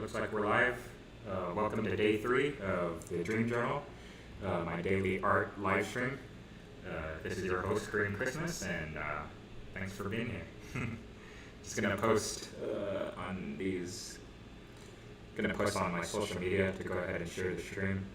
Looks like we're live. Welcome to day 3 of the Dream Journal, my daily art live stream. This is your host, Korean Christmas, and thanks for being here. Just gonna post on my social media to go ahead and share the stream.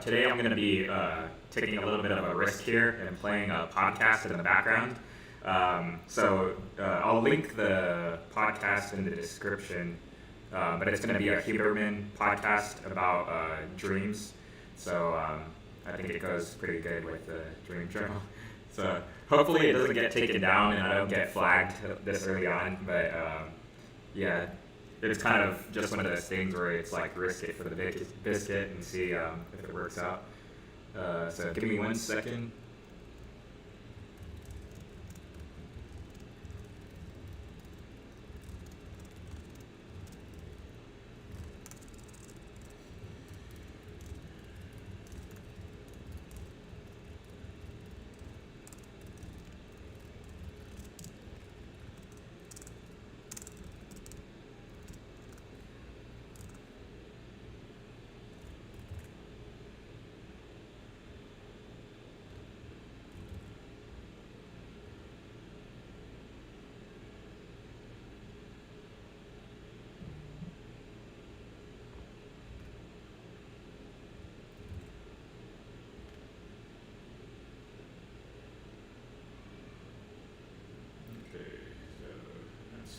Today I'm going to be taking a little bit of a risk here and playing a podcast in the background. So I'll link the podcast in the description, but it's going to be a Huberman podcast about dreams. So I think it goes pretty good with the Dream Journal. So hopefully it doesn't get taken down and I don't get flagged this early on. But yeah. It's kind of just one of those things where it's like risk it for the biscuit and see if it works out. So give me 1 second.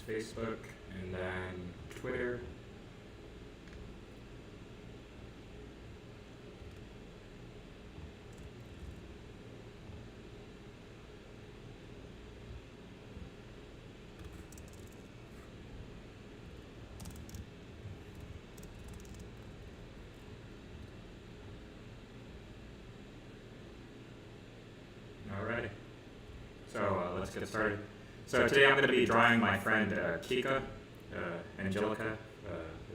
Facebook, and then Twitter. Alrighty, so let's get started. So today I'm going to be drawing my friend Kika, Angelica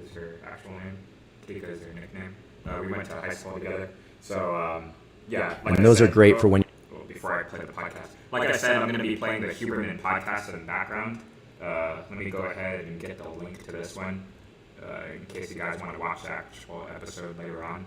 is her actual name. Kika is her nickname. We went to high school together. So yeah. Like and those are great for when... Before I play the podcast. Like I said, I'm going to be playing the Huberman podcast in the background. Let me go ahead and get the link to this one in case you guys want to watch the actual episode later on.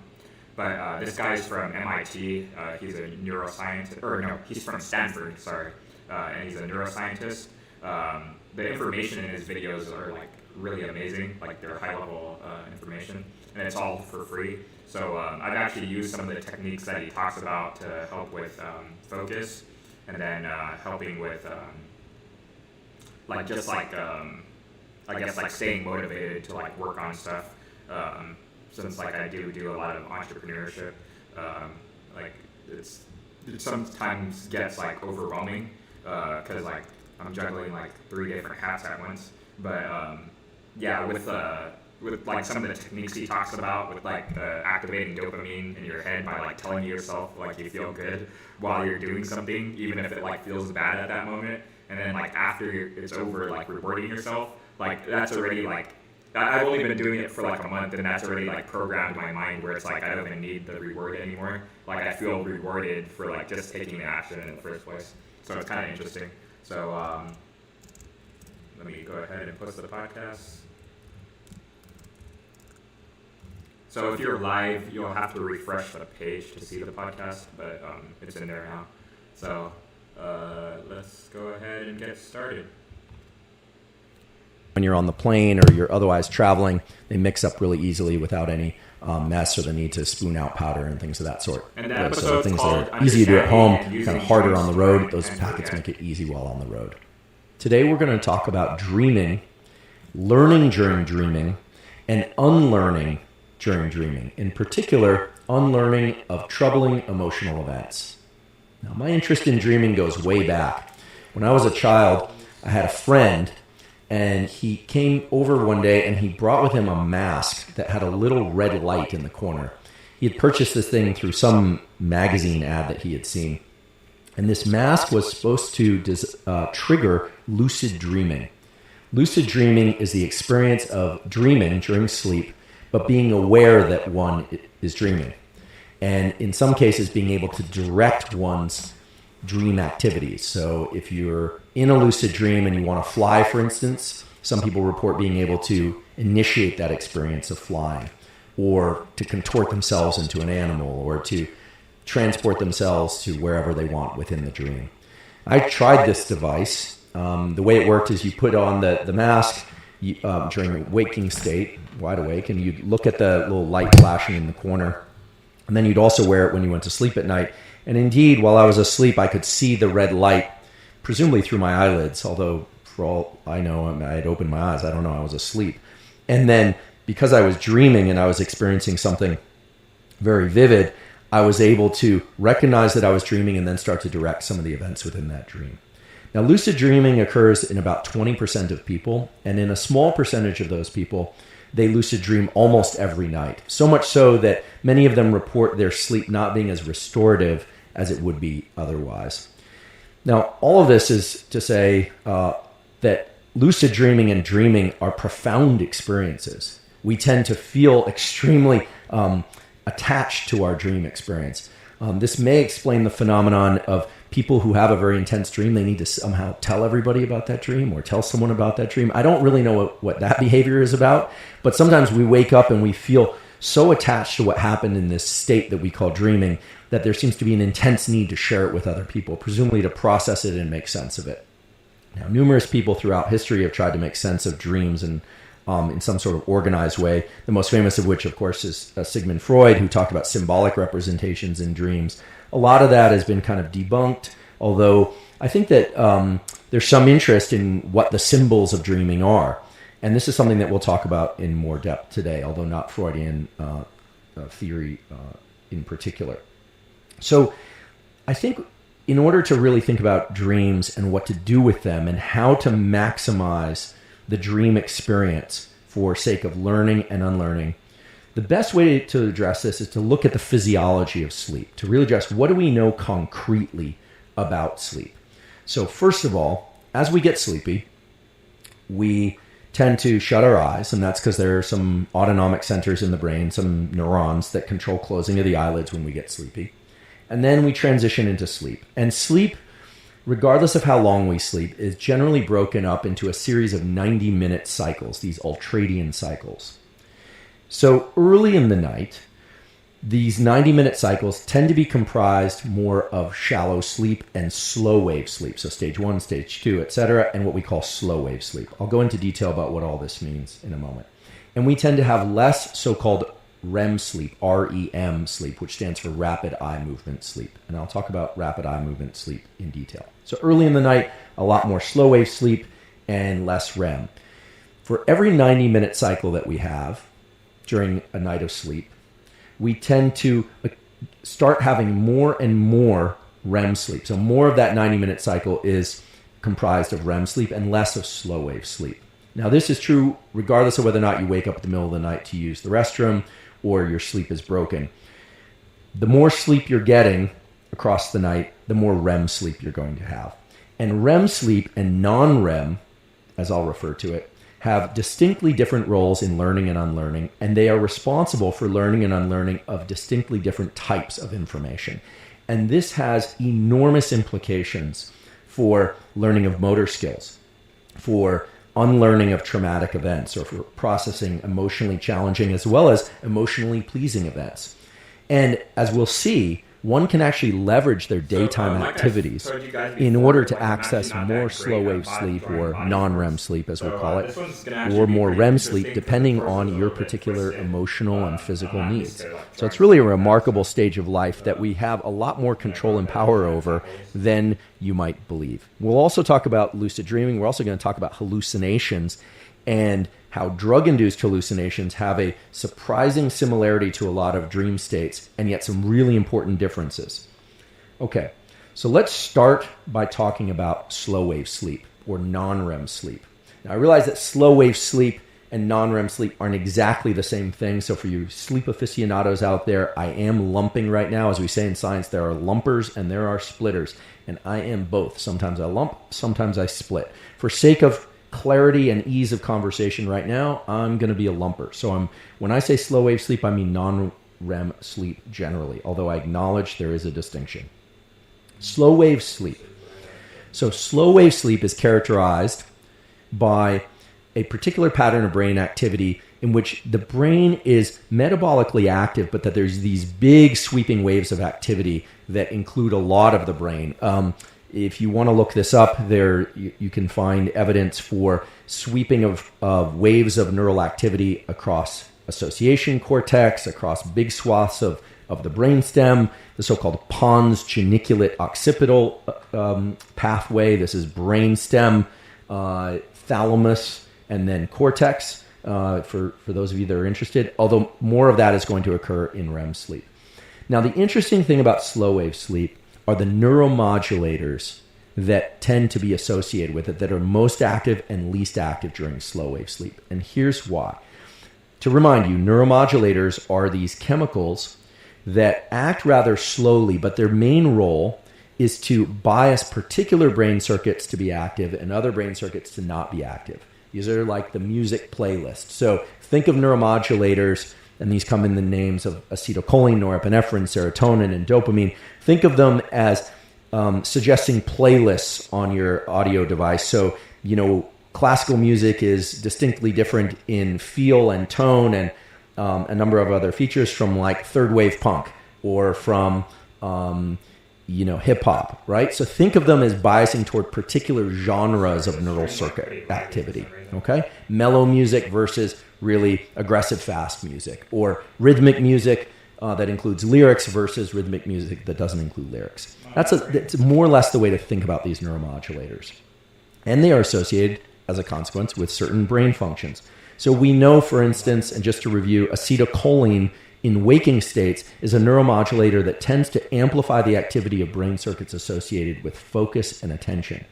But this guy's from MIT. He's a neuroscientist. Or no, he's from Stanford, sorry. And he's a neuroscientist. The information in his videos are like really amazing, like they're high level information, and it's all for free. So I've actually used some of the techniques that he talks about to help with focus, and then helping with I guess like staying motivated to like work on stuff. Since like I do a lot of entrepreneurship, like it sometimes gets like overwhelming. Because like I'm juggling like 3 different hats at once, but yeah, with like some of the techniques he talks about, with like activating dopamine in your head by like telling yourself like you feel good while you're doing something, even if it like feels bad at that moment, and then like after it's over, like rewarding yourself, like that's already like I've only been doing it for like a month, and that's already like programmed my mind where it's like I don't even need the reward anymore. Like I feel rewarded for like just taking the action in the first place. So it's kind of interesting. So let me go ahead and post the podcast. So if you're live, you'll have to refresh the page to see the podcast, but it's in there now. So let's go ahead and get started. When you're on the plane or you're otherwise traveling, they mix up really easily without any mess or the need to spoon out powder and things of that sort. So things that are easy to do at home, kind of harder on the road, those packets make it easy while on the road. Today we're going to talk about dreaming, learning during dreaming, and unlearning during dreaming. In particular, unlearning of troubling emotional events. Now, my interest in dreaming goes way back. When I was a child, I had a friend, and he came over one day and he brought with him a mask that had a little red light in the corner. He had purchased this thing through some magazine ad that he had seen. And this mask was supposed to trigger lucid dreaming. Lucid dreaming is the experience of dreaming during sleep but being aware that one is dreaming. And in some cases, being able to direct one's dream activities. So if you're in a lucid dream and you want to fly, for instance, some people report being able to initiate that experience of flying, or to contort themselves into an animal, or to transport themselves to wherever they want within the dream. I tried this device. The way it worked is you put on the mask during a waking state, wide awake, and you'd look at the little light flashing in the corner. And then you'd also wear it when you went to sleep at night. And indeed, while I was asleep, I could see the red light, presumably through my eyelids, although for all I know, I had opened my eyes. I don't know, I was asleep. And then because I was dreaming and I was experiencing something very vivid, I was able to recognize that I was dreaming and then start to direct some of the events within that dream. Now, lucid dreaming occurs in about 20% of people, and in a small percentage of those people, they lucid dream almost every night. So much so that many of them report their sleep not being as restorative as it would be otherwise. Now, all of this is to say that lucid dreaming and dreaming are profound experiences. We tend to feel extremely attached to our dream experience. This may explain the phenomenon of people who have a very intense dream. They need to somehow tell everybody about that dream or tell someone about that dream. I don't really know what that behavior is about, but sometimes we wake up and we feel so attached to what happened in this state that we call dreaming that there seems to be an intense need to share it with other people, presumably to process it and make sense of it. Now, numerous people throughout history have tried to make sense of dreams and in some sort of organized way. The most famous of which, of course, is Sigmund Freud, who talked about symbolic representations in dreams. A lot of that has been kind of debunked, although I think that there's some interest in what the symbols of dreaming are. And this is something that we'll talk about in more depth today, although not Freudian theory in particular. So I think in order to really think about dreams and what to do with them and how to maximize the dream experience for sake of learning and unlearning, the best way to address this is to look at the physiology of sleep, to really address what do we know concretely about sleep. So first of all, as we get sleepy, we tend to shut our eyes, and that's because there are some autonomic centers in the brain, some neurons that control closing of the eyelids when we get sleepy. And then we transition into sleep. And sleep, regardless of how long we sleep, is generally broken up into a series of 90-minute cycles, these ultradian cycles. So early in the night, these 90-minute cycles tend to be comprised more of shallow sleep and slow wave sleep. So stage 1, stage 2, etc., and what we call slow wave sleep. I'll go into detail about what all this means in a moment. And we tend to have less so-called REM sleep, REM sleep, which stands for rapid eye movement sleep. And I'll talk about rapid eye movement sleep in detail. So early in the night, a lot more slow wave sleep and less REM. For every 90-minute cycle that we have during a night of sleep, we tend to start having more and more REM sleep. So more of that 90-minute cycle is comprised of REM sleep and less of slow wave sleep. Now, this is true regardless of whether or not you wake up in the middle of the night to use the restroom or your sleep is broken. The more sleep you're getting across the night, the more REM sleep you're going to have. And REM sleep and non-REM, as I'll refer to it, have distinctly different roles in learning and unlearning, and they are responsible for learning and unlearning of distinctly different types of information. And this has enormous implications for learning of motor skills, for unlearning of traumatic events, or for processing emotionally challenging as well as emotionally pleasing events. And as we'll see, one can actually leverage their daytime activities in order to access more slow wave sleep or non-REM sleep, as we'll call it, or more REM sleep, depending on your particular emotional and physical needs. So it's really a remarkable stage of life that we have a lot more control and power over than you might believe. We'll also talk about lucid dreaming. We're also going to talk about hallucinations and how drug-induced hallucinations have a surprising similarity to a lot of dream states, and yet some really important differences. Okay, so let's start by talking about slow-wave sleep, or non-REM sleep. Now, I realize that slow-wave sleep and non-REM sleep aren't exactly the same thing, so for you sleep aficionados out there, I am lumping right now. As we say in science, there are lumpers and there are splitters, and I am both. Sometimes I lump, sometimes I split. For sake of clarity and ease of conversation right now, I'm going to be a lumper. So when I say slow wave sleep, I mean non-REM sleep generally, although I acknowledge there is a distinction. Slow wave sleep. So slow wave sleep is characterized by a particular pattern of brain activity in which the brain is metabolically active, but that there's these big sweeping waves of activity that include a lot of the brain. If you want to look this up, there you can find evidence for sweeping of waves of neural activity across association cortex, across big swaths of the brainstem, the so-called pons geniculate occipital pathway. This is brainstem, thalamus, and then cortex, for those of you that are interested, although more of that is going to occur in REM sleep. Now, the interesting thing about slow wave sleep are the neuromodulators that tend to be associated with it that are most active and least active during slow wave sleep. And here's why. To remind you, neuromodulators are these chemicals that act rather slowly, but their main role is to bias particular brain circuits to be active and other brain circuits to not be active. These are like the music playlist. So think of neuromodulators, and these come in the names of acetylcholine, norepinephrine, serotonin, and dopamine. Think of them as suggesting playlists on your audio device. So, classical music is distinctly different in feel and tone and a number of other features from like third wave punk or from hip hop, right? So think of them as biasing toward particular genres of neural circuit activity, okay? Mellow music versus really aggressive fast music, or rhythmic music that includes lyrics versus rhythmic music that doesn't include lyrics. That's more or less the way to think about these neuromodulators. And they are associated, as a consequence, with certain brain functions. So we know, for instance, and just to review, acetylcholine in waking states is a neuromodulator that tends to amplify the activity of brain circuits associated with focus and attention.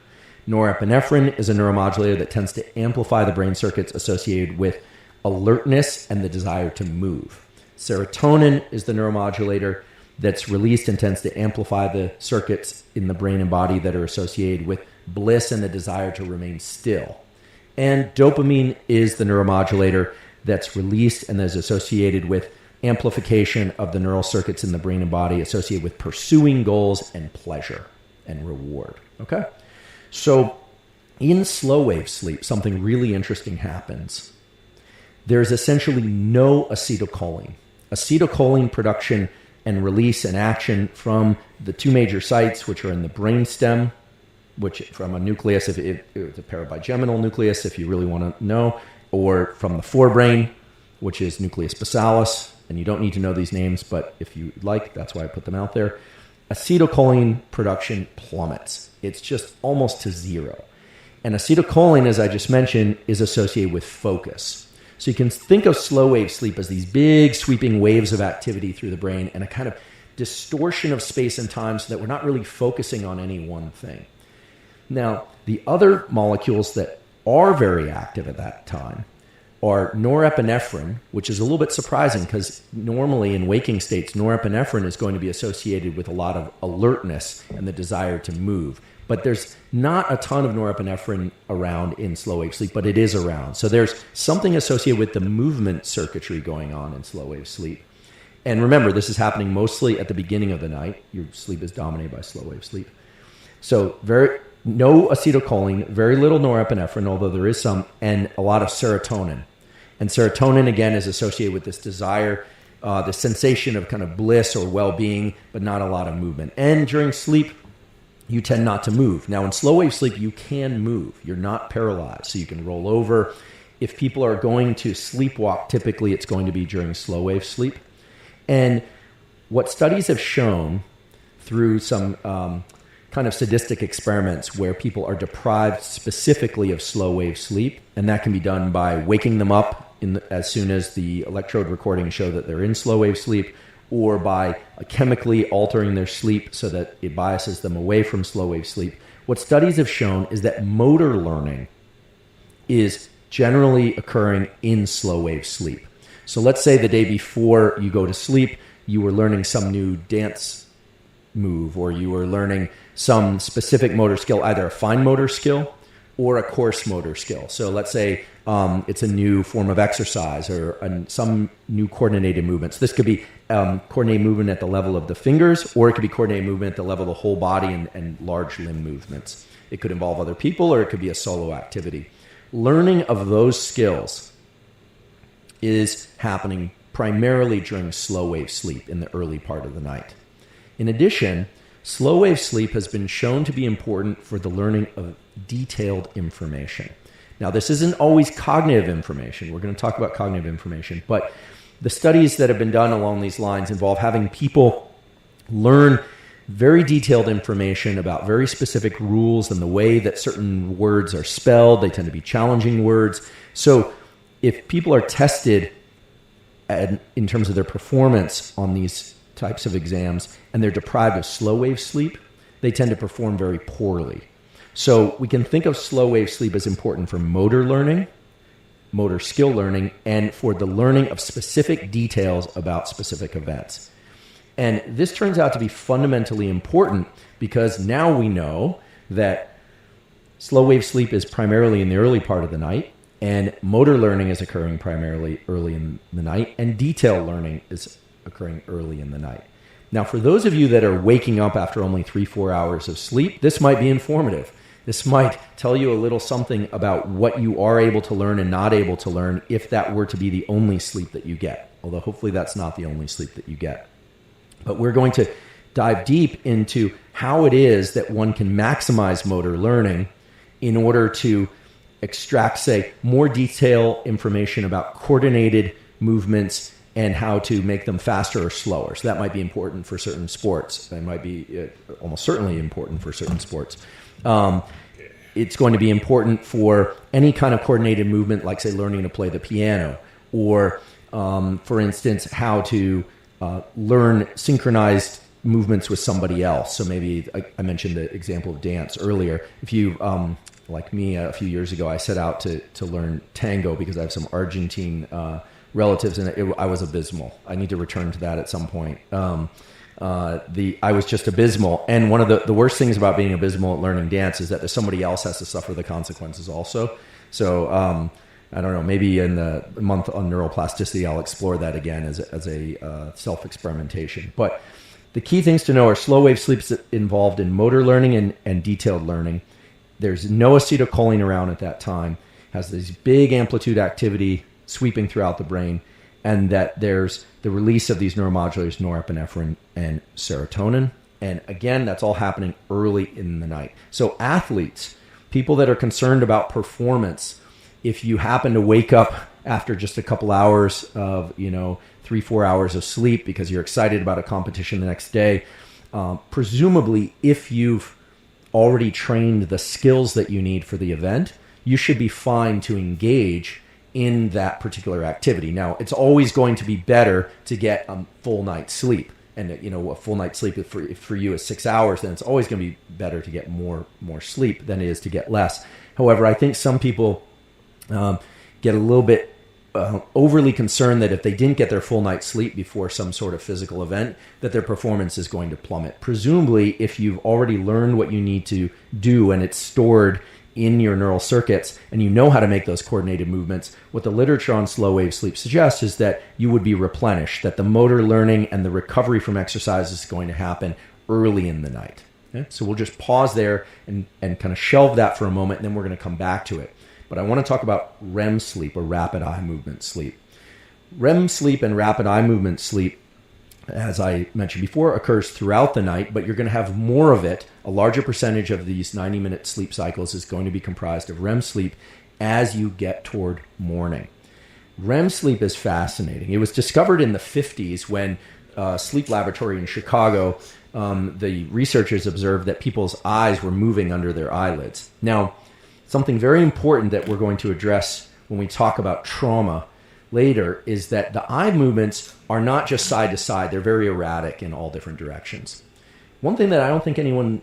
Norepinephrine is a neuromodulator that tends to amplify the brain circuits associated with alertness and the desire to move. Serotonin is the neuromodulator that's released and tends to amplify the circuits in the brain and body that are associated with bliss and the desire to remain still. And dopamine is the neuromodulator that's released and is associated with amplification of the neural circuits in the brain and body associated with pursuing goals and pleasure and reward. Okay? So in slow wave sleep, something really interesting happens. There's essentially no acetylcholine. Acetylcholine production and release and action from the two major sites, which are in the brainstem, which from a nucleus, if it's a parabigeminal nucleus, if you really want to know, or from the forebrain, which is nucleus basalis. And you don't need to know these names, but if you like, that's why I put them out there. Acetylcholine production plummets. It's just almost to zero. And acetylcholine, as I just mentioned, is associated with focus. So you can think of slow wave sleep as these big sweeping waves of activity through the brain and a kind of distortion of space and time so that we're not really focusing on any one thing. Now, the other molecules that are very active at that time are norepinephrine, which is a little bit surprising because normally in waking states, norepinephrine is going to be associated with a lot of alertness and the desire to move. But there's not a ton of norepinephrine around in slow wave sleep, but it is around. So there's something associated with the movement circuitry going on in slow wave sleep. And remember, this is happening mostly at the beginning of the night. Your sleep is dominated by slow wave sleep. So no acetylcholine, very little norepinephrine, although there is some, and a lot of serotonin. And serotonin, again, is associated with this desire, the sensation of kind of bliss or well-being, but not a lot of movement. And during sleep, you tend not to move. Now, in slow wave sleep, you can move. You're not paralyzed, so you can roll over. If people are going to sleepwalk, typically it's going to be during slow wave sleep. And what studies have shown through some kind of sadistic experiments where people are deprived specifically of slow wave sleep, and that can be done by waking them up as soon as the electrode recordings show that they're in slow wave sleep, or by chemically altering their sleep so that it biases them away from slow wave sleep. What studies have shown is that motor learning is generally occurring in slow wave sleep. So let's say the day before you go to sleep, you were learning some new dance move, or you were learning some specific motor skill, either a fine motor skill or a coarse motor skill. So let's say it's a new form of exercise or some new coordinated movements. This could be coordinated movement at the level of the fingers, or it could be coordinated movement at the level of the whole body and large limb movements. It could involve other people, or it could be a solo activity. Learning of those skills is happening primarily during slow wave sleep in the early part of the night. In addition, slow wave sleep has been shown to be important for the learning of detailed information. Now, this isn't always cognitive information. We're going to talk about cognitive information, but the studies that have been done along these lines involve having people learn very detailed information about very specific rules and the way that certain words are spelled. They tend to be challenging words. So if people are tested in terms of their performance on these types of exams and they're deprived of slow wave sleep, they tend to perform very poorly. So we can think of slow wave sleep as important for motor learning, motor skill learning, and for the learning of specific details about specific events. And this turns out to be fundamentally important because now we know that slow wave sleep is primarily in the early part of the night, and motor learning is occurring primarily early in the night, and detail learning is occurring early in the night. Now, for those of you that are waking up after only 3-4 hours of sleep, this might be informative. This might tell you a little something about what you are able to learn and not able to learn if that were to be the only sleep that you get, although hopefully that's not the only sleep that you get. But we're going to dive deep into how it is that one can maximize motor learning in order to extract, say, more detailed information about coordinated movements and how to make them faster or slower. So that might be important for certain sports. That might be almost certainly important for certain sports. It's going to be important for any kind of coordinated movement, like, say, learning to play the piano, or, for instance, how to learn synchronized movements with somebody else. So maybe I mentioned the example of dance earlier. If you, like me, a few years ago, I set out to learn tango because I have some Argentine relatives, and I was abysmal. I need to return to that at some point. I was just abysmal. And one of the worst things about being abysmal at learning dance is that somebody else has to suffer the consequences also. So I don't know, maybe in the month on neuroplasticity, I'll explore that again as a self-experimentation. But the key things to know are slow wave sleep's involved in motor learning and detailed learning. There's no acetylcholine around at that time, has this big amplitude activity sweeping throughout the brain, and that there's the release of these neuromodulators, norepinephrine and serotonin. And again, that's all happening early in the night. So athletes, people that are concerned about performance, if you happen to wake up after just a couple hours of, 3-4 hours of sleep because you're excited about a competition the next day, presumably if you've already trained the skills that you need for the event, you should be fine to engage in that particular activity. Now, it's always going to be better to get a full night's sleep. And, a full night's sleep for you is 6 hours, then it's always going to be better to get more sleep than it is to get less. However, I think some people get a little bit overly concerned that if they didn't get their full night's sleep before some sort of physical event, that their performance is going to plummet. Presumably, if you've already learned what you need to do and it's stored in your neural circuits and you know how to make those coordinated movements, what the literature on slow wave sleep suggests is that you would be replenished, that the motor learning and the recovery from exercise is going to happen early in the night. Okay? So we'll just pause there and kind of shelve that for a moment, and then we're going to come back to it. But I want to talk about REM sleep, or rapid eye movement sleep. REM sleep and rapid eye movement sleep, as I mentioned before, occurs throughout the night, but you're going to have more of it. A larger percentage of these 90-minute sleep cycles is going to be comprised of REM sleep as you get toward morning. REM sleep is fascinating. It was discovered in the 50s when a sleep laboratory in Chicago, the researchers observed that people's eyes were moving under their eyelids. Now, something very important that we're going to address when we talk about trauma later is that the eye movements are not just side to side. They're very erratic in all different directions. One thing that I don't think anyone,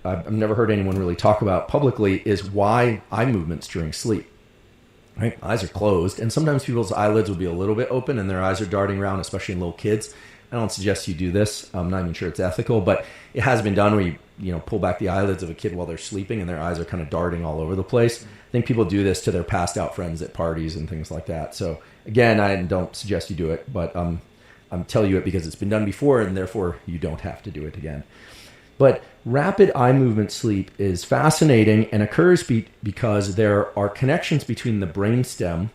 I've never heard anyone really talk about publicly is why eye movements during sleep. Right? Eyes are closed, and sometimes people's eyelids will be a little bit open and their eyes are darting around, especially in little kids. I don't suggest you do this. I'm not even sure it's ethical, but it has been done where you pull back the eyelids of a kid while they're sleeping and their eyes are kind of darting all over the place. I think people do this to their passed out friends at parties and things like that. So again, I don't suggest you do it, but I'm telling you it because it's been done before and therefore you don't have to do it again. But rapid eye movement sleep is fascinating and occurs because there are connections between the brainstem,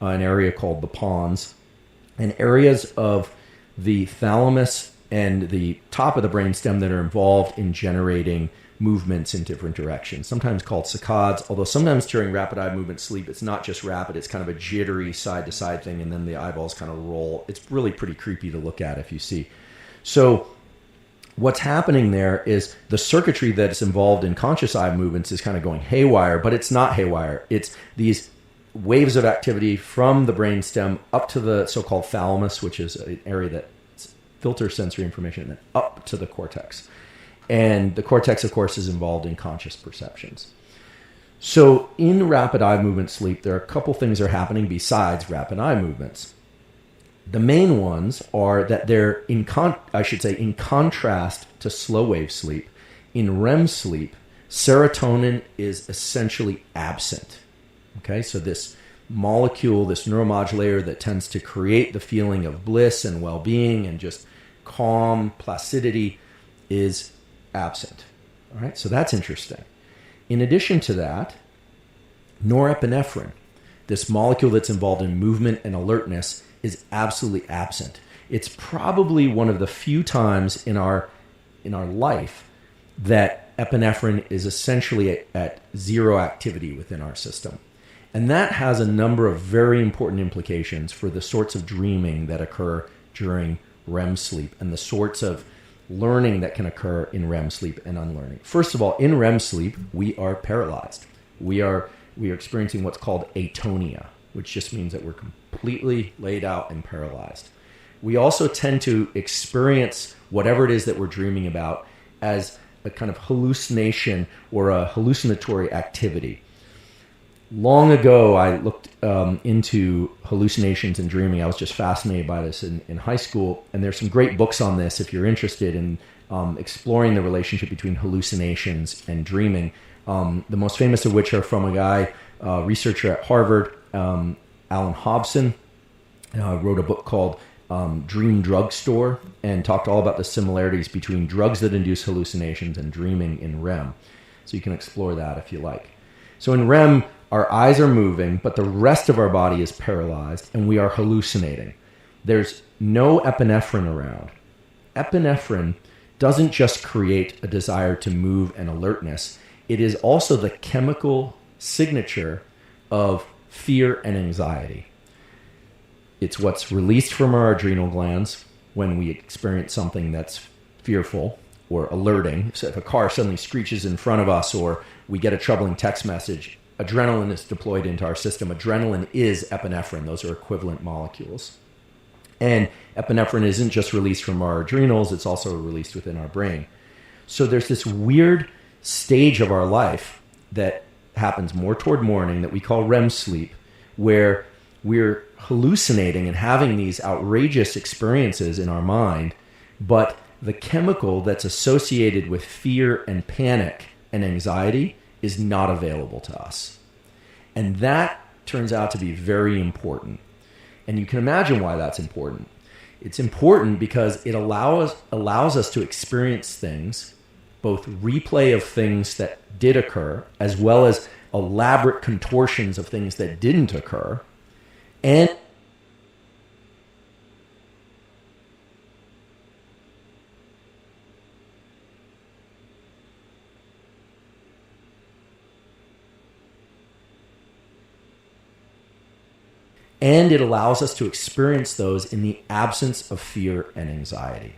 an area called the pons, and areas of the thalamus and the top of the brainstem that are involved in generating movements in different directions, sometimes called saccades, although sometimes during rapid eye movement sleep, it's not just rapid, it's kind of a jittery side-to-side thing, and then the eyeballs kind of roll. It's really pretty creepy to look at if you see. So what's happening there is the circuitry that's involved in conscious eye movements is kind of going haywire, but it's not haywire. It's these waves of activity from the brainstem up to the so-called thalamus, which is an area that filters sensory information, and then up to the cortex. And the cortex, of course, is involved in conscious perceptions. So in rapid eye movement sleep, there are a couple things that are happening besides rapid eye movements. The main ones are that they're in contrast to slow wave sleep. In REM sleep, serotonin is essentially absent. Okay, so this molecule, this neuromodulator that tends to create the feeling of bliss and well-being and just calm, placidity, is absent. All right, so that's interesting. In addition to that, norepinephrine, this molecule that's involved in movement and alertness, is absolutely absent. It's probably one of the few times in our life that epinephrine is essentially at zero activity within our system. And that has a number of very important implications for the sorts of dreaming that occur during REM sleep and the sorts of learning that can occur in REM sleep and unlearning. First of all, in REM sleep, we are paralyzed. We are experiencing what's called atonia, which just means that we're completely laid out and paralyzed. We also tend to experience whatever it is that we're dreaming about as a kind of hallucination or a hallucinatory activity. Long ago, I looked into hallucinations and dreaming. I was just fascinated by this in high school, and there's some great books on this if you're interested in exploring the relationship between hallucinations and dreaming. The most famous of which are from a guy, researcher at Harvard, Alan Hobson, wrote a book called Dream Drugstore and talked all about the similarities between drugs that induce hallucinations and dreaming in REM. So you can explore that if you like. So in REM, our eyes are moving, but the rest of our body is paralyzed and we are hallucinating. There's no epinephrine around. Epinephrine doesn't just create a desire to move and alertness. It is also the chemical signature of fear and anxiety. It's what's released from our adrenal glands when we experience something that's fearful or alerting. So if a car suddenly screeches in front of us or we get a troubling text message, adrenaline is deployed into our system. Adrenaline is epinephrine. Those are equivalent molecules. And epinephrine isn't just released from our adrenals, it's also released within our brain. So there's this weird stage of our life that happens more toward morning that we call REM sleep, where we're hallucinating and having these outrageous experiences in our mind, but the chemical that's associated with fear and panic and anxiety is not available to us. And that turns out to be very important. And you can imagine why that's important. It's important because it allows us to experience things, both replay of things that did occur, as well as elaborate contortions of things that didn't occur, and it allows us to experience those in the absence of fear and anxiety.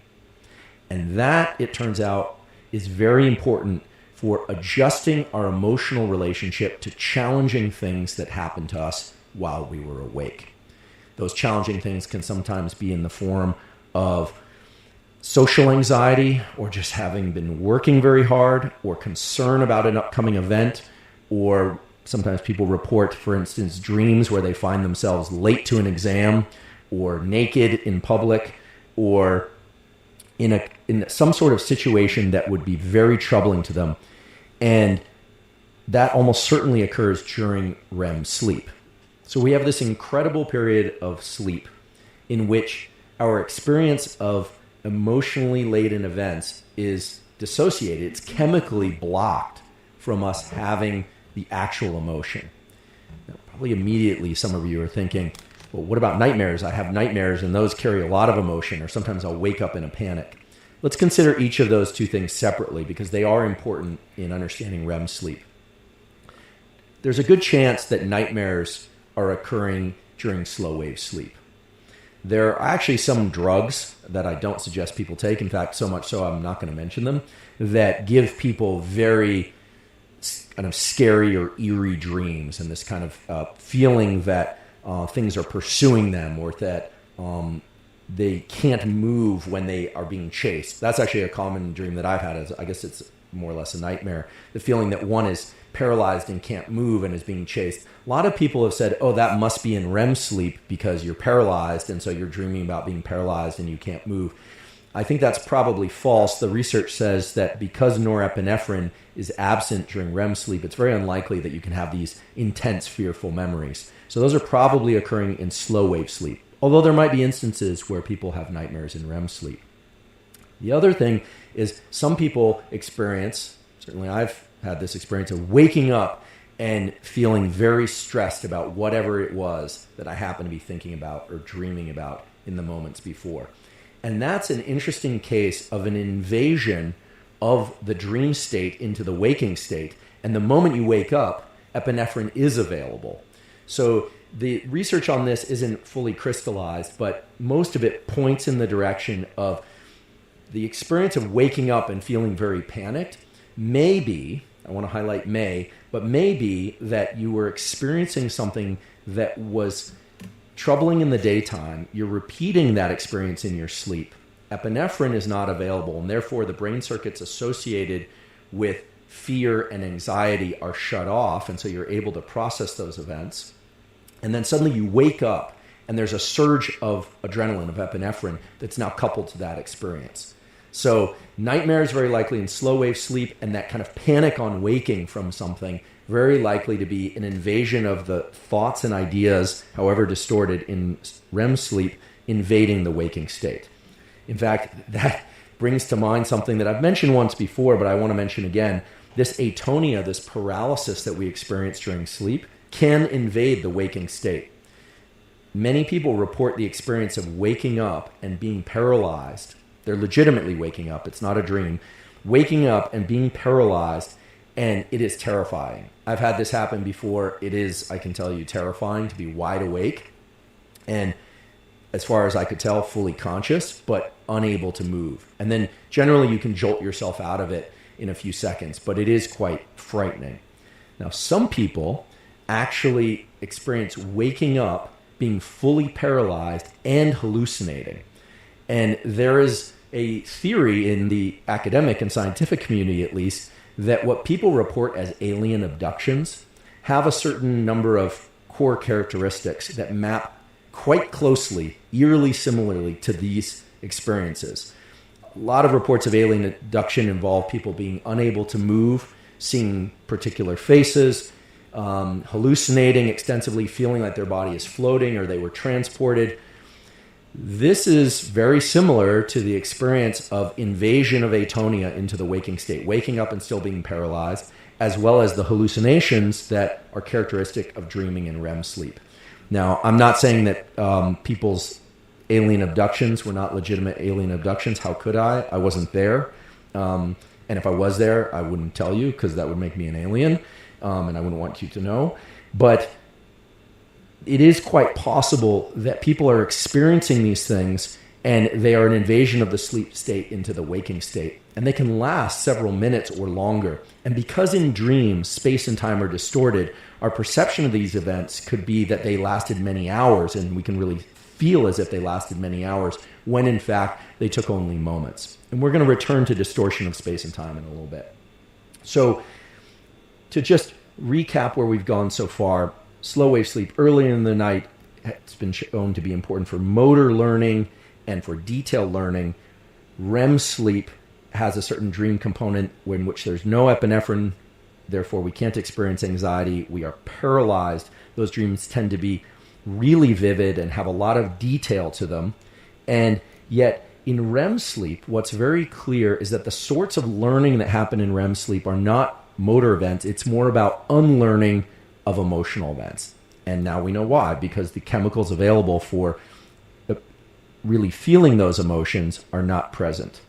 And that, it turns out, is very important for adjusting our emotional relationship to challenging things that happen to us while we were awake. Those challenging things can sometimes be in the form of social anxiety, or just having been working very hard, or concern about an upcoming event, or sometimes people report, for instance, dreams where they find themselves late to an exam or naked in public, or in some sort of situation that would be very troubling to them. And that almost certainly occurs during REM sleep. So we have this incredible period of sleep in which our experience of emotionally laden events is dissociated. It's chemically blocked from us having the actual emotion. Now, probably immediately some of you are thinking, well, what about nightmares? I have nightmares and those carry a lot of emotion, or sometimes I'll wake up in a panic. Let's consider each of those two things separately because they are important in understanding REM sleep. There's a good chance that nightmares are occurring during slow wave sleep. There are actually some drugs that I don't suggest people take. In fact, so much so I'm not going to mention them, that give people very kind of scary or eerie dreams and this kind of feeling that things are pursuing them or that they can't move when they are being chased. That's actually a common dream that I've had. I guess it's more or less a nightmare. The feeling that one is paralyzed and can't move and is being chased. A lot of people have said, oh, that must be in REM sleep because you're paralyzed and so you're dreaming about being paralyzed and you can't move. I think that's probably false. The research says that because norepinephrine is absent during REM sleep, it's very unlikely that you can have these intense, fearful memories. So those are probably occurring in slow wave sleep, although there might be instances where people have nightmares in REM sleep. The other thing is some people experience, certainly I've had this experience of waking up and feeling very stressed about whatever it was that I happen to be thinking about or dreaming about in the moments before. And that's an interesting case of an invasion of the dream state into the waking state. And the moment you wake up, epinephrine is available. So the research on this isn't fully crystallized, but most of it points in the direction of the experience of waking up and feeling very panicked. Maybe, I want to highlight but maybe that you were experiencing something that was troubling in the daytime. You're repeating that experience in your sleep. Epinephrine is not available, and therefore the brain circuits associated with fear and anxiety are shut off, and so you're able to process those events. And then suddenly you wake up, and there's a surge of adrenaline, of epinephrine, that's now coupled to that experience. So nightmares very likely in slow wave sleep, and that kind of panic on waking from something very likely to be an invasion of the thoughts and ideas, however distorted in REM sleep, invading the waking state. In fact, that brings to mind something that I've mentioned once before, but I want to mention again. This atonia, this paralysis that we experience during sleep, can invade the waking state. Many people report the experience of waking up and being paralyzed. They're legitimately waking up. It's not a dream. Waking up and being paralyzed, and it is terrifying. I've had this happen before. It is, I can tell you, terrifying to be wide awake and, as far as I could tell, fully conscious, but unable to move. And then generally you can jolt yourself out of it in a few seconds, but it is quite frightening. Now, some people actually experience waking up, being fully paralyzed, and hallucinating. And there is a theory in the academic and scientific community, at least, that what people report as alien abductions have a certain number of core characteristics that map quite closely, eerily similarly to these experiences. A lot of reports of alien abduction involve people being unable to move, seeing particular faces, hallucinating extensively, feeling like their body is floating or they were transported. This is very similar to the experience of invasion of atonia into the waking state, waking up and still being paralyzed, as well as the hallucinations that are characteristic of dreaming in REM sleep. Now, I'm not saying that people's alien abductions were not legitimate alien abductions. How could I? I wasn't there. And if I was there, I wouldn't tell you because that would make me an alien, and I wouldn't want you to know. But it is quite possible that people are experiencing these things and they are an invasion of the sleep state into the waking state. And they can last several minutes or longer. And because in dreams, space and time are distorted, our perception of these events could be that they lasted many hours, and we can really feel as if they lasted many hours, when in fact they took only moments. And we're going to return to distortion of space and time in a little bit. So to just recap where we've gone so far, slow wave sleep early in the night, it's been shown to be important for motor learning and for detail learning, REM sleep has a certain dream component in which there's no epinephrine, therefore we can't experience anxiety. We are paralyzed. Those dreams tend to be really vivid and have a lot of detail to them. And yet in REM sleep, what's very clear is that the sorts of learning that happen in REM sleep are not motor events. It's more about unlearning of emotional events. And now we know why, because the chemicals available for really feeling those emotions are not present.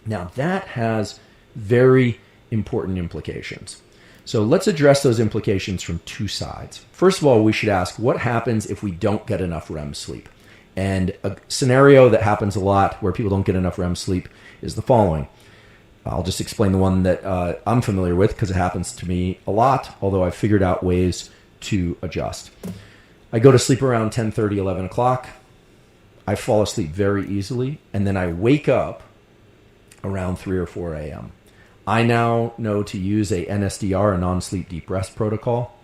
Now that has very important implications. So let's address those implications from two sides. First of all, we should ask what happens if we don't get enough REM sleep. And a scenario that happens a lot where people don't get enough REM sleep is the following. I'll just explain the one that I'm familiar with because it happens to me a lot, although I've figured out ways to adjust. I go to sleep around 10:30, 11 o'clock. I fall asleep very easily, and then I wake up around 3 or 4 a.m. I now know to use a NSDR, a non-sleep deep rest protocol,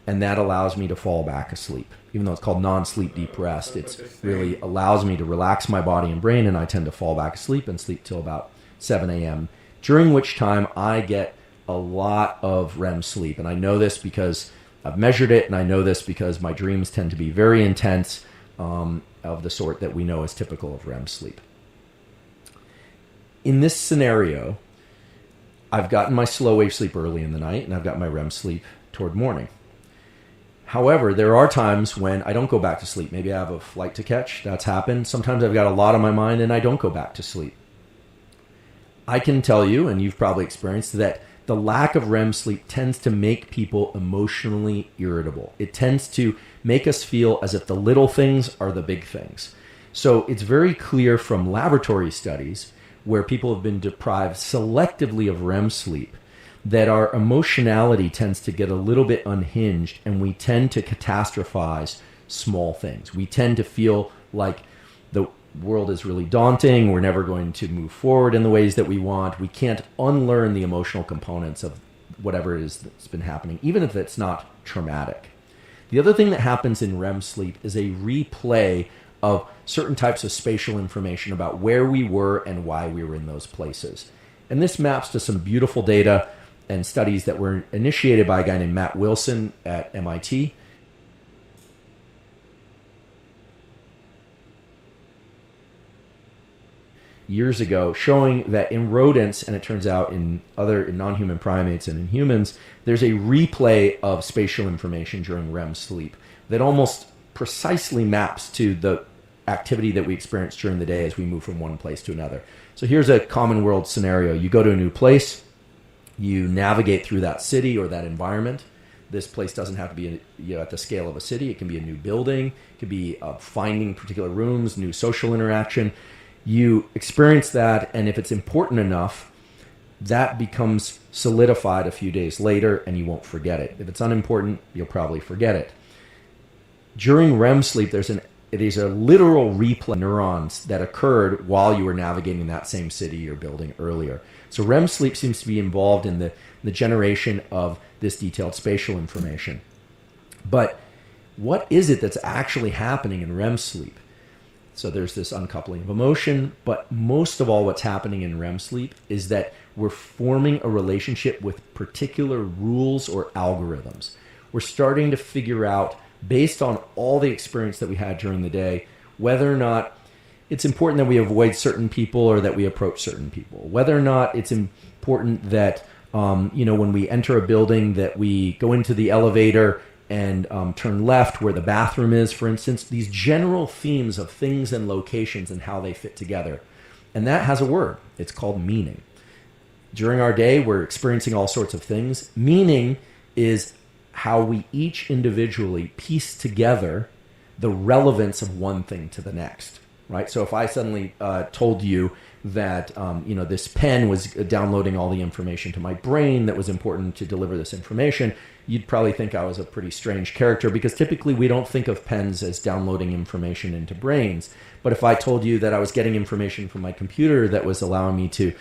and that allows me to fall back asleep. Even though it's called non-sleep deep rest, it really allows me to relax my body and brain, and I tend to fall back asleep and sleep till about 7 a.m., during which time I get a lot of REM sleep. And I know this because I've measured it, and I know this because my dreams tend to be very intense, of the sort that we know is typical of REM sleep. In this scenario, I've gotten my slow wave sleep early in the night, and I've got my REM sleep toward morning. However, there are times when I don't go back to sleep. Maybe I have a flight to catch. That's happened. Sometimes I've got a lot on my mind, and I don't go back to sleep. I can tell you, and you've probably experienced, that the lack of REM sleep tends to make people emotionally irritable. It tends to make us feel as if the little things are the big things. So it's very clear from laboratory studies where people have been deprived selectively of REM sleep that our emotionality tends to get a little bit unhinged, and we tend to catastrophize small things. We tend to feel like the world is really daunting. We're never going to move forward in the ways that we want. We can't unlearn the emotional components of whatever it is that's been happening, even if it's not traumatic. The other thing that happens in REM sleep is a replay of certain types of spatial information about where we were and why we were in those places. And this maps to some beautiful data and studies that were initiated by a guy named Matt Wilson at MIT. Years ago, showing that in rodents, and it turns out in non-human primates and in humans, there's a replay of spatial information during REM sleep that almost precisely maps to the activity that we experience during the day as we move from one place to another. So here's a common world scenario. You go to a new place, you navigate through that city or that environment. This place doesn't have to be at the scale of a city. It can be a new building. It could be finding particular rooms, new social interaction. You experience that, and if it's important enough, that becomes solidified a few days later, and you won't forget it. If it's unimportant, you'll probably forget it. During REM sleep, it is a literal replay of neurons that occurred while you were navigating that same city or building earlier. So REM sleep seems to be involved in the generation of this detailed spatial information. But what is it that's actually happening in REM sleep? So there's this uncoupling of emotion, but most of all what's happening in REM sleep is that we're forming a relationship with particular rules or algorithms. We're starting to figure out, based on all the experience that we had during the day, whether or not it's important that we avoid certain people or that we approach certain people, whether or not it's important that when we enter a building that we go into the elevator and turn left where the bathroom is, for instance. These general themes of things and locations and how they fit together. And that has a word. It's called meaning. During our day, we're experiencing all sorts of things. Meaning is how we each individually piece together the relevance of one thing to the next, right? So if I suddenly told you that this pen was downloading all the information to my brain that was important to deliver this information, you'd probably think I was a pretty strange character, because typically we don't think of pens as downloading information into brains. But if I told you that I was getting information from my computer that was allowing me to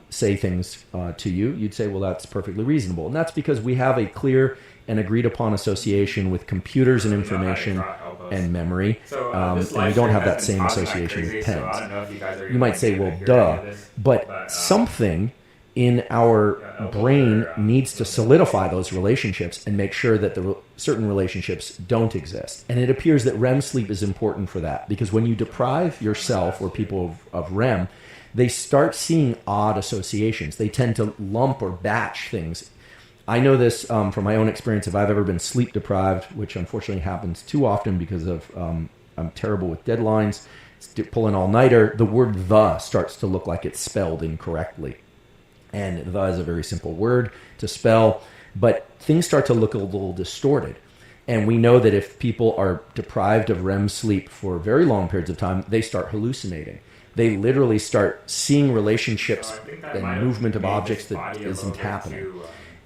say things to you, you'd say, well, that's perfectly reasonable. And that's because we have a clear and agreed upon association with computers and information and memory, and we don't have that same association with pens. You might say, well, duh, but something in our brain needs to solidify those relationships and make sure that certain relationships don't exist. And it appears that REM sleep is important for that, because when you deprive yourself or people of REM, they start seeing odd associations. They tend to lump or batch things. I know this from my own experience. If I've ever been sleep deprived, which unfortunately happens too often because of I'm terrible with deadlines, pull an all-nighter, the word "the" starts to look like it's spelled incorrectly. And "the" is a very simple word to spell, but things start to look a little distorted. And we know that if people are deprived of REM sleep for very long periods of time, they start hallucinating. They literally start seeing relationships and movement of objects that isn't happening.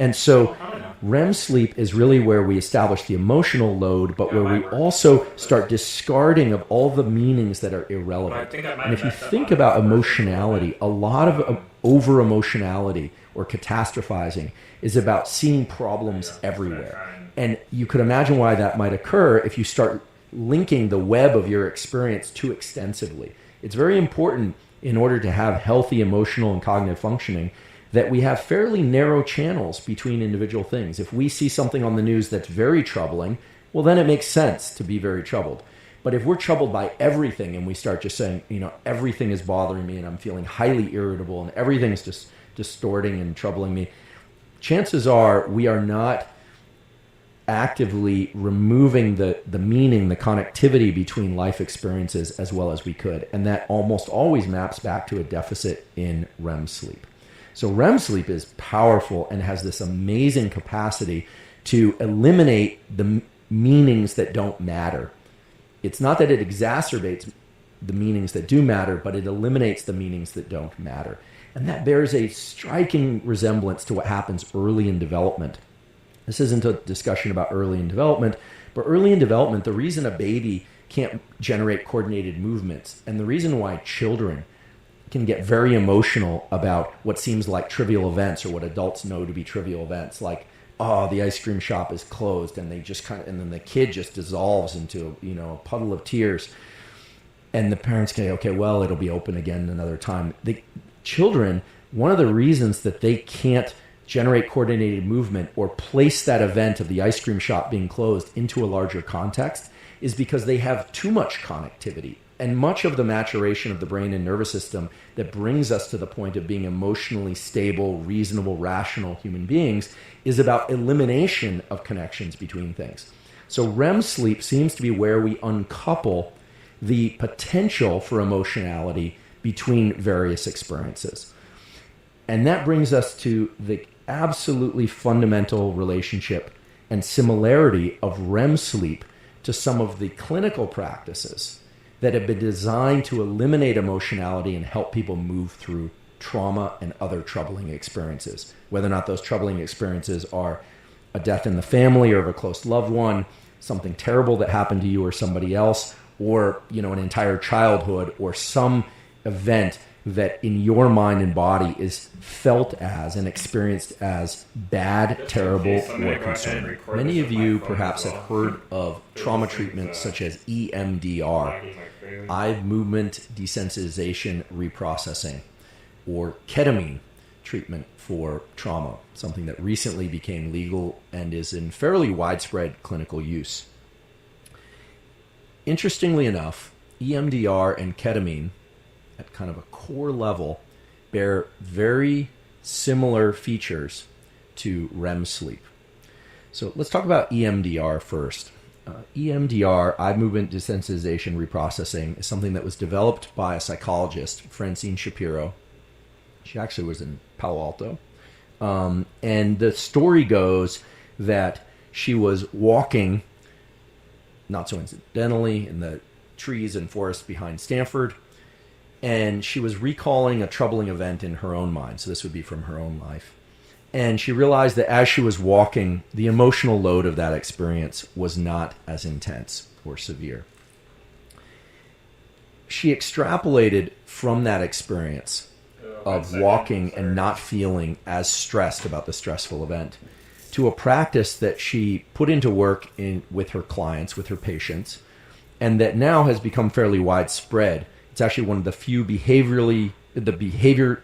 And so REM sleep is really where we establish the emotional load, but where we also start discarding of all the meanings that are irrelevant. And if you think about emotionality, a lot of over-emotionality or catastrophizing is about seeing problems everywhere. And you could imagine why that might occur if you start linking the web of your experience too extensively. It's very important in order to have healthy emotional and cognitive functioning that we have fairly narrow channels between individual things. If we see something on the news that's very troubling, well, then it makes sense to be very troubled. But if we're troubled by everything and we start just saying, everything is bothering me and I'm feeling highly irritable and everything's just distorting and troubling me, chances are we are not actively removing the meaning, the connectivity between life experiences as well as we could. And that almost always maps back to a deficit in REM sleep. So REM sleep is powerful and has this amazing capacity to eliminate the meanings that don't matter. It's not that it exacerbates the meanings that do matter, but it eliminates the meanings that don't matter. And that bears a striking resemblance to what happens early in development. This isn't a discussion about early in development, but early in development, the reason a baby can't generate coordinated movements and the reason why children can get very emotional about what seems like trivial events or what adults know to be trivial events, like, oh, the ice cream shop is closed, and they just and then the kid just dissolves into a puddle of tears, and the parents say, okay, well, it'll be open again another time. The children, one of the reasons that they can't generate coordinated movement or place that event of the ice cream shop being closed into a larger context is because they have too much connectivity. And much of the maturation of the brain and nervous system that brings us to the point of being emotionally stable, reasonable, rational human beings is about elimination of connections between things. So REM sleep seems to be where we uncouple the potential for emotionality between various experiences. And that brings us to the absolutely fundamental relationship and similarity of REM sleep to some of the clinical practices that have been designed to eliminate emotionality and help people move through trauma and other troubling experiences. Whether or not those troubling experiences are a death in the family or of a close loved one, something terrible that happened to you or somebody else, or an entire childhood or some event that in your mind and body is felt as and experienced as bad, terrible, or concerning. Many of you perhaps have heard of trauma treatments such as EMDR, eye movement desensitization reprocessing, or ketamine treatment for trauma, something that recently became legal and is in fairly widespread clinical use. Interestingly enough, EMDR and ketamine at kind of a core level bear very similar features to REM sleep. So let's talk about EMDR first. EMDR, eye movement desensitization reprocessing, is something that was developed by a psychologist, Francine Shapiro. She actually was in Palo Alto. And the story goes that she was walking, not so incidentally, in the trees and forests behind Stanford, and she was recalling a troubling event in her own mind. So this would be from her own life. And she realized that as she was walking, the emotional load of that experience was not as intense or severe. She extrapolated from that experience of walking and not feeling as stressed about the stressful event, to a practice that she put into work with her clients, with her patients, and that now has become fairly widespread. It's actually one of the few behavior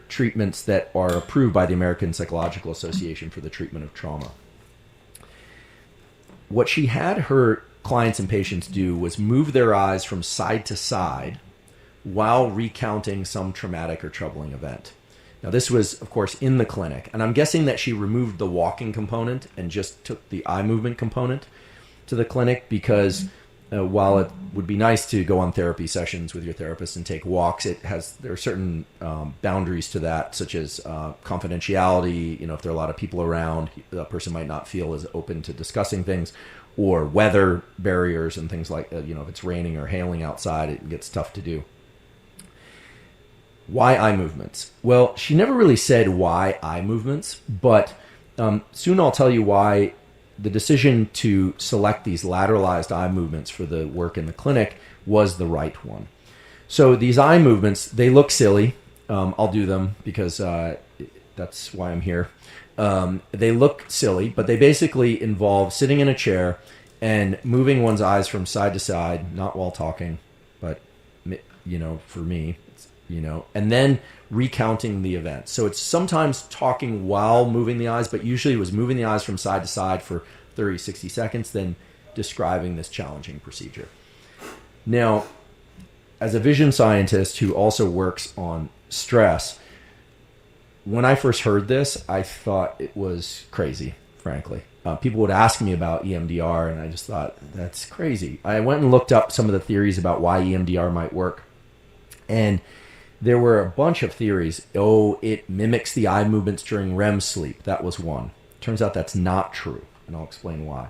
treatments that are approved by the American Psychological Association for the treatment of trauma. What she had her clients and patients do was move their eyes from side to side while recounting some traumatic or troubling event. Now, this was, of course, in the clinic, and I'm guessing that she removed the walking component and just took the eye movement component to the clinic because while it would be nice to go on therapy sessions with your therapist and take walks, there are certain boundaries to that, such as confidentiality. If there are a lot of people around, a person might not feel as open to discussing things, or weather barriers and things like that. If it's raining or hailing outside, it gets tough to do. Why eye movements? Well, she never really said why eye movements, but soon I'll tell you why the decision to select these lateralized eye movements for the work in the clinic was the right one. So these eye movements, they look silly. I'll do them because that's why I'm here. They look silly, but they basically involve sitting in a chair and moving one's eyes from side to side, not while talking, but for me, and then recounting the event. So it's sometimes talking while moving the eyes, but usually it was moving the eyes from side to side for 30, 60 seconds, then describing this challenging procedure. Now, as a vision scientist who also works on stress, when I first heard this, I thought it was crazy, frankly. People would ask me about EMDR, and I just thought, that's crazy. I went and looked up some of the theories about why EMDR might work, and there were a bunch of theories. It mimics the eye movements during REM sleep. That was one. Turns out that's not true, and I'll explain why.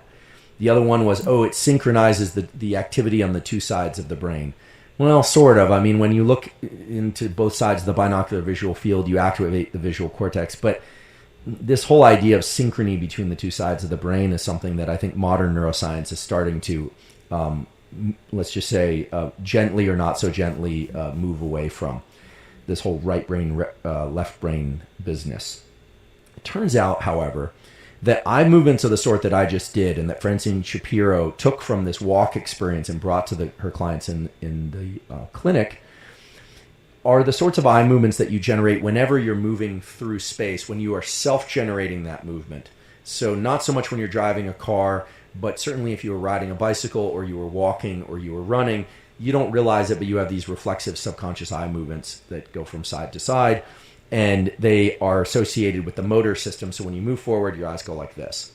The other one was, it synchronizes the activity on the two sides of the brain. Well, sort of. I mean, when you look into both sides of the binocular visual field, you activate the visual cortex. But this whole idea of synchrony between the two sides of the brain is something that I think modern neuroscience is starting to, let's just say, gently or not so gently move away from. This whole right brain, left brain business. It turns out, however, that eye movements of the sort that I just did and that Francine Shapiro took from this walk experience and brought to her clients in the clinic are the sorts of eye movements that you generate whenever you're moving through space, when you are self-generating that movement. So not so much when you're driving a car, but certainly if you were riding a bicycle or you were walking or you were running, you don't realize it, but you have these reflexive subconscious eye movements that go from side to side, and they are associated with the motor system. So when you move forward, your eyes go like this.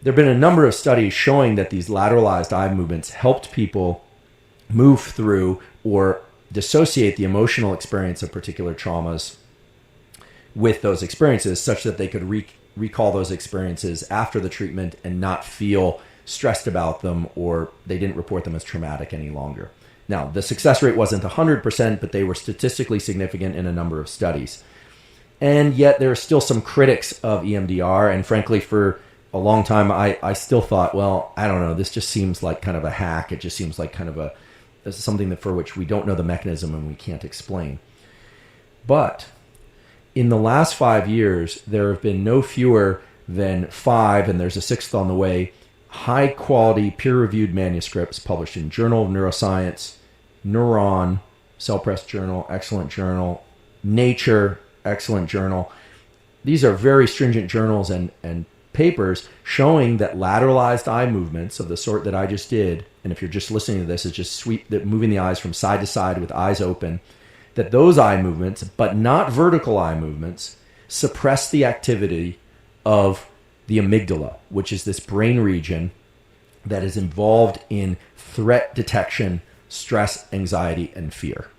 There have been a number of studies showing that these lateralized eye movements helped people move through or dissociate the emotional experience of particular traumas with those experiences, such that they could recall those experiences after the treatment and not feel stressed about them, or they didn't report them as traumatic any longer. Now, the success rate wasn't 100%, but they were statistically significant in a number of studies. And yet there are still some critics of EMDR, and frankly, for a long time, I still thought, well, I don't know, this just seems like kind of a hack. It just seems like kind of something for which we don't know the mechanism and we can't explain. But in the last 5 years, there have been no fewer than 5, and there's a 6th on the way, high-quality, peer-reviewed manuscripts published in Journal of Neuroscience, Neuron, Cell Press Journal, excellent journal, Nature, excellent journal. These are very stringent journals and papers showing that lateralized eye movements of the sort that I just did, and if you're just listening to this, it's just moving the eyes from side to side with eyes open, that those eye movements, but not vertical eye movements, suppress the activity of the amygdala, which is this brain region that is involved in threat detection, stress, anxiety, and fear.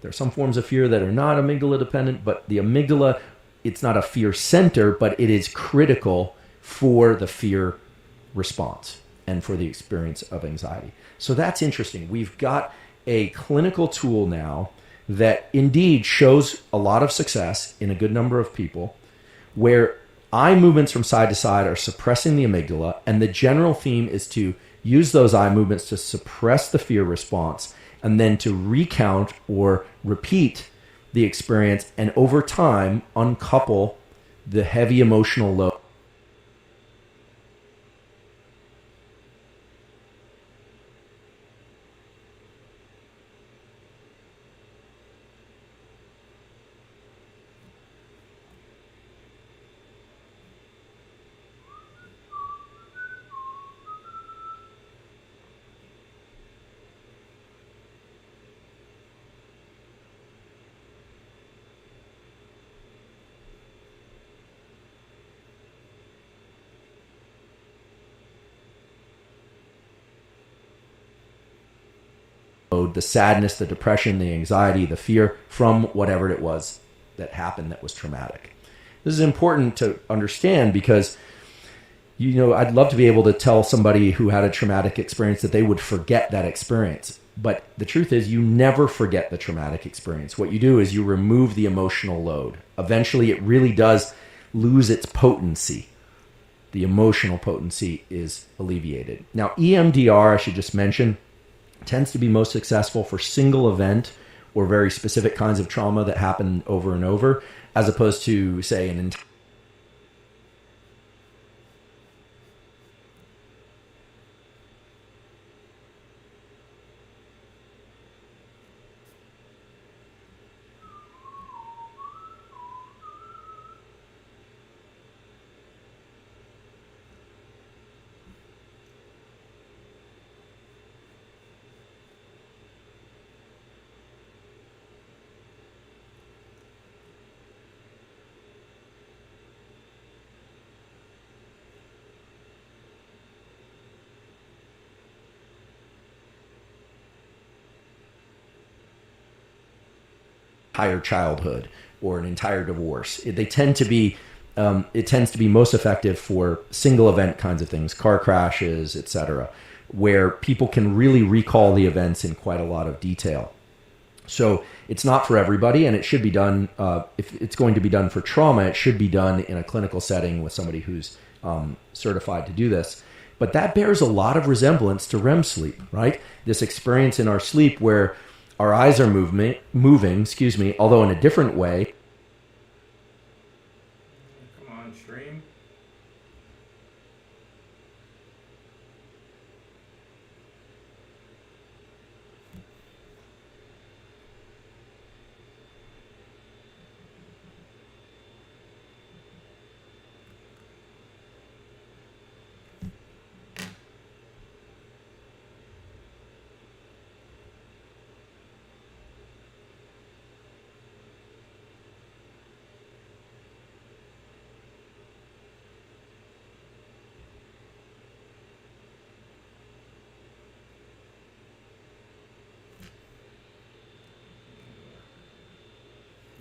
There are some forms of fear that are not amygdala dependent, but the amygdala, it's not a fear center, but it is critical for the fear response and for the experience of anxiety. So that's interesting. We've got a clinical tool now that indeed shows a lot of success in a good number of people, where eye movements from side to side are suppressing the amygdala, and the general theme is to use those eye movements to suppress the fear response and then to recount or repeat the experience and over time uncouple the heavy emotional load the sadness, the depression, the anxiety, the fear from whatever it was that happened that was traumatic. This is important to understand because, I'd love to be able to tell somebody who had a traumatic experience that they would forget that experience. But the truth is you never forget the traumatic experience. What you do is you remove the emotional load. Eventually it really does lose its potency. The emotional potency is alleviated. Now, EMDR, I should just mention, tends to be most successful for single event or very specific kinds of trauma that happen over and over, as opposed to, say, an entire childhood or an entire divorce. They tend to be, it tends to be most effective for single event kinds of things, car crashes, etc., where people can really recall the events in quite a lot of detail. So it's not for everybody, and it should be done, if it's going to be done for trauma, it should be done in a clinical setting with somebody who's certified to do this. But that bears a lot of resemblance to REM sleep, right? This experience in our sleep where our eyes are moving, although in a different way. Come on, stream.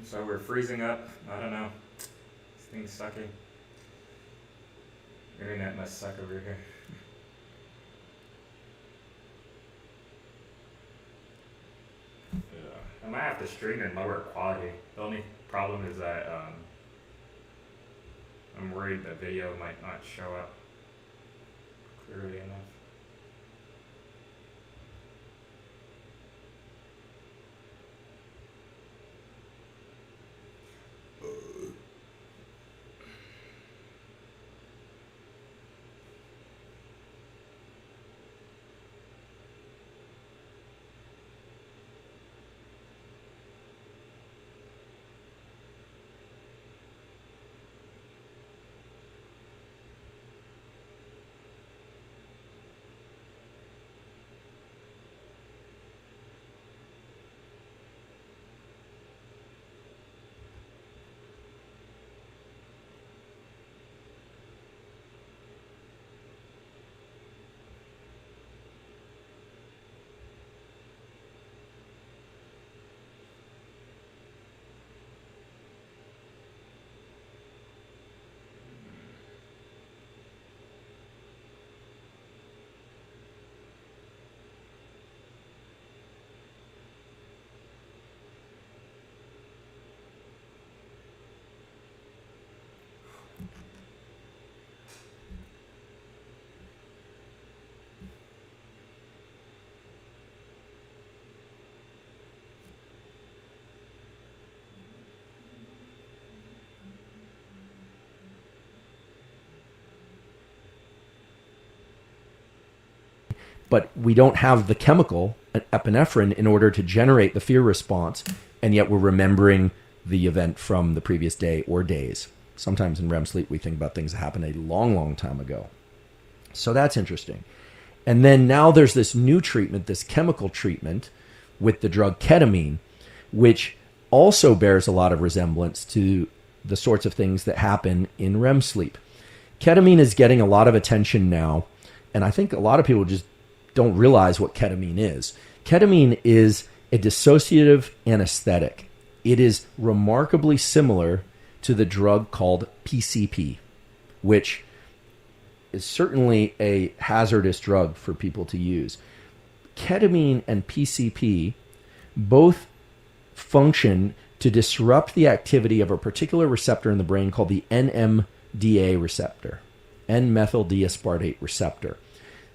So we're freezing up. I don't know. This thing's sucking. Internet must suck over here. I might have to stream in lower quality. The only problem is that I'm worried the video might not show up clearly enough. but we don't have the chemical epinephrine in order to generate the fear response, and yet we're remembering the event from the previous day or days. Sometimes in REM sleep, we think about things that happened a long, long time ago. So that's interesting. And then now there's this new treatment, this chemical treatment with the drug ketamine, which also bears a lot of resemblance to the sorts of things that happen in REM sleep. Ketamine is getting a lot of attention now, and I think a lot of people just don't realize what ketamine is. Ketamine is a dissociative anesthetic. It is remarkably similar to the drug called PCP, which is certainly a hazardous drug for people to use. Ketamine and PCP both function to disrupt the activity of a particular receptor in the brain called the NMDA receptor, N-methyl D-aspartate receptor.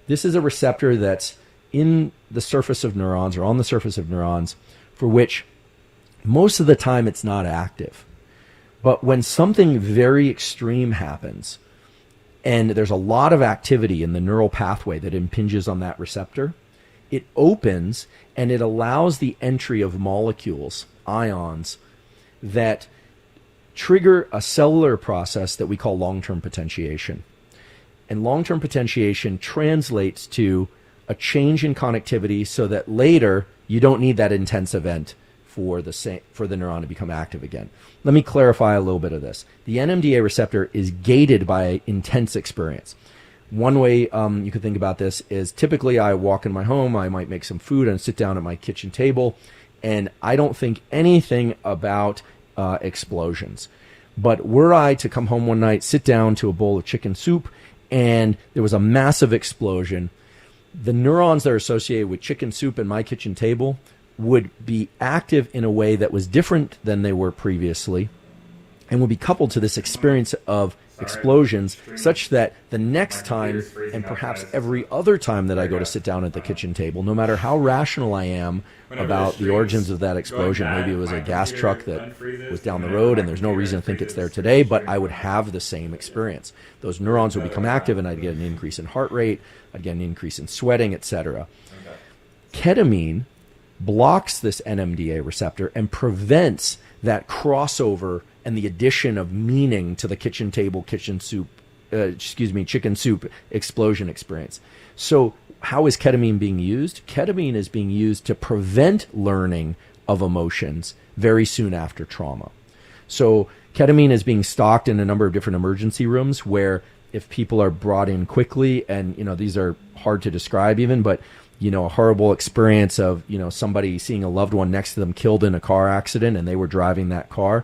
This is a receptor that's in the surface of neurons, or on the surface of neurons, for which most of the time it's not active. But when something very extreme happens, and there's a lot of activity in the neural pathway that impinges on that receptor, it opens and it allows the entry of molecules, ions, that trigger a cellular process that we call long-term potentiation. And long-term potentiation translates to a change in connectivity so that later you don't need that intense event for the neuron to become active again. Let me clarify a little bit of this. The NMDA receptor is gated by intense experience. One way you could think about this is typically I walk in my home, I might make some food and sit down at my kitchen table, and I don't think anything about explosions. But were I to come home one night, sit down to a bowl of chicken soup, and there was a massive explosion, the neurons that are associated with chicken soup and my kitchen table would be active in a way that was different than they were previously, and would be coupled to this experience of explosions, such that the next time, and perhaps every other time that I go to sit down at the kitchen table, no matter how rational I am about the origins of that explosion, maybe it was a gas truck that was down the road and there's no reason to think it's there today, but I would have the same experience. Those neurons would become active and I'd get an increase in heart rate, I'd get an increase in sweating, etc. Ketamine blocks this NMDA receptor and prevents that crossover and the addition of meaning to the chicken soup explosion experience. So how is ketamine being used? Ketamine is being used to prevent learning of emotions very soon after trauma. So ketamine is being stocked in a number of different emergency rooms where if people are brought in quickly, and these are hard to describe even, but a horrible experience of, somebody seeing a loved one next to them killed in a car accident and they were driving that car.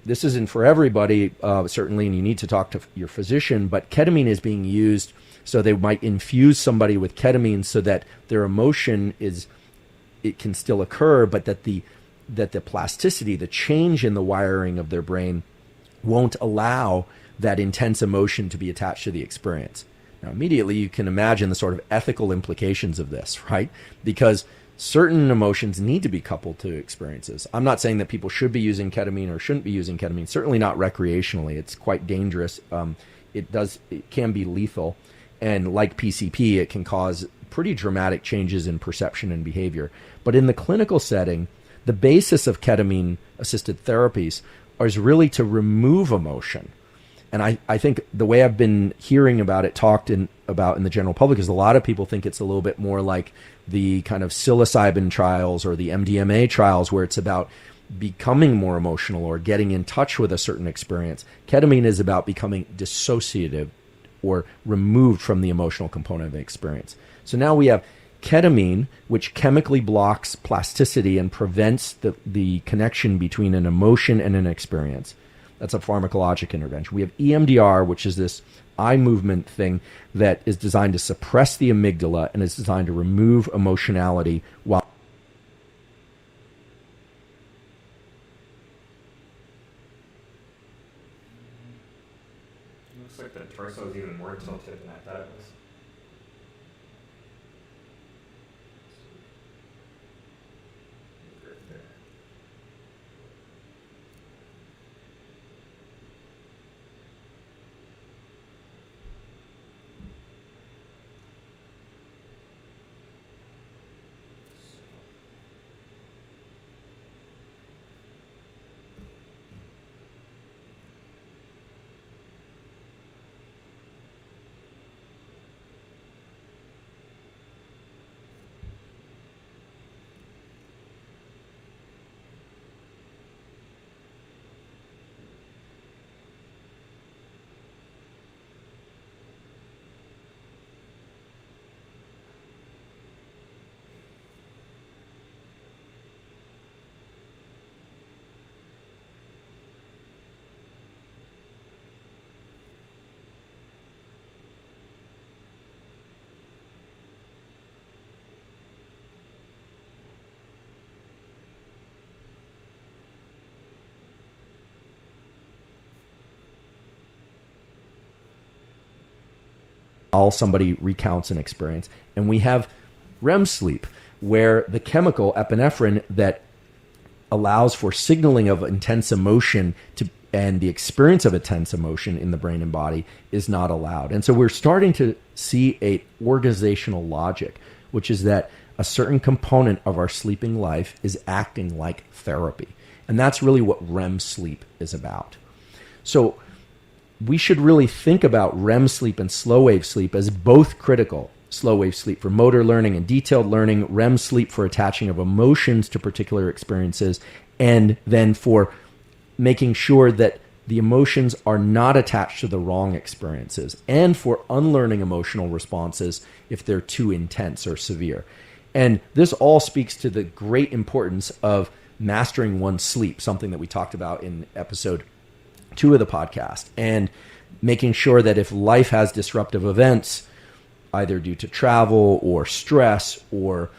This isn't for everybody, certainly, and you need to talk to your physician, but ketamine is being used so they might infuse somebody with ketamine so that their emotion it can still occur, but that the plasticity, the change in the wiring of their brain won't allow that intense emotion to be attached to the experience. Now, immediately you can imagine the sort of ethical implications of this, right? Because certain emotions need to be coupled to experiences. I'm not saying that people should be using ketamine or shouldn't be using ketamine, certainly not recreationally. It's quite dangerous. It can be lethal. And like PCP, it can cause pretty dramatic changes in perception and behavior. But in the clinical setting, the basis of ketamine-assisted therapies is really to remove emotion. And I think the way I've been hearing about it talked about in the general public is a lot of people think it's a little bit more like the kind of psilocybin trials or the MDMA trials where it's about becoming more emotional or getting in touch with a certain experience. Ketamine is about becoming dissociative or removed from the emotional component of the experience. So now we have ketamine, which chemically blocks plasticity and prevents the connection between an emotion and an experience. That's a pharmacologic intervention. We have EMDR, which is this eye movement thing that is designed to suppress the amygdala and is designed to remove emotionality while looks like the torso is even more tilted than I thought it was. while somebody recounts an experience. And we have REM sleep, where the chemical epinephrine that allows for signaling of intense emotion and the experience of intense emotion in the brain and body is not allowed. And so we're starting to see a organizational logic, which is that a certain component of our sleeping life is acting like therapy. And that's really what REM sleep is about. So we should really think about REM sleep and slow wave sleep as both critical. Slow wave sleep for motor learning and detailed learning, REM sleep for attaching of emotions to particular experiences, and then for making sure that the emotions are not attached to the wrong experiences, and for unlearning emotional responses if they're too intense or severe. And this all speaks to the great importance of mastering one's sleep, something that we talked about in episode 2 of the podcast, and making sure that if life has disruptive events, either due to travel or stress or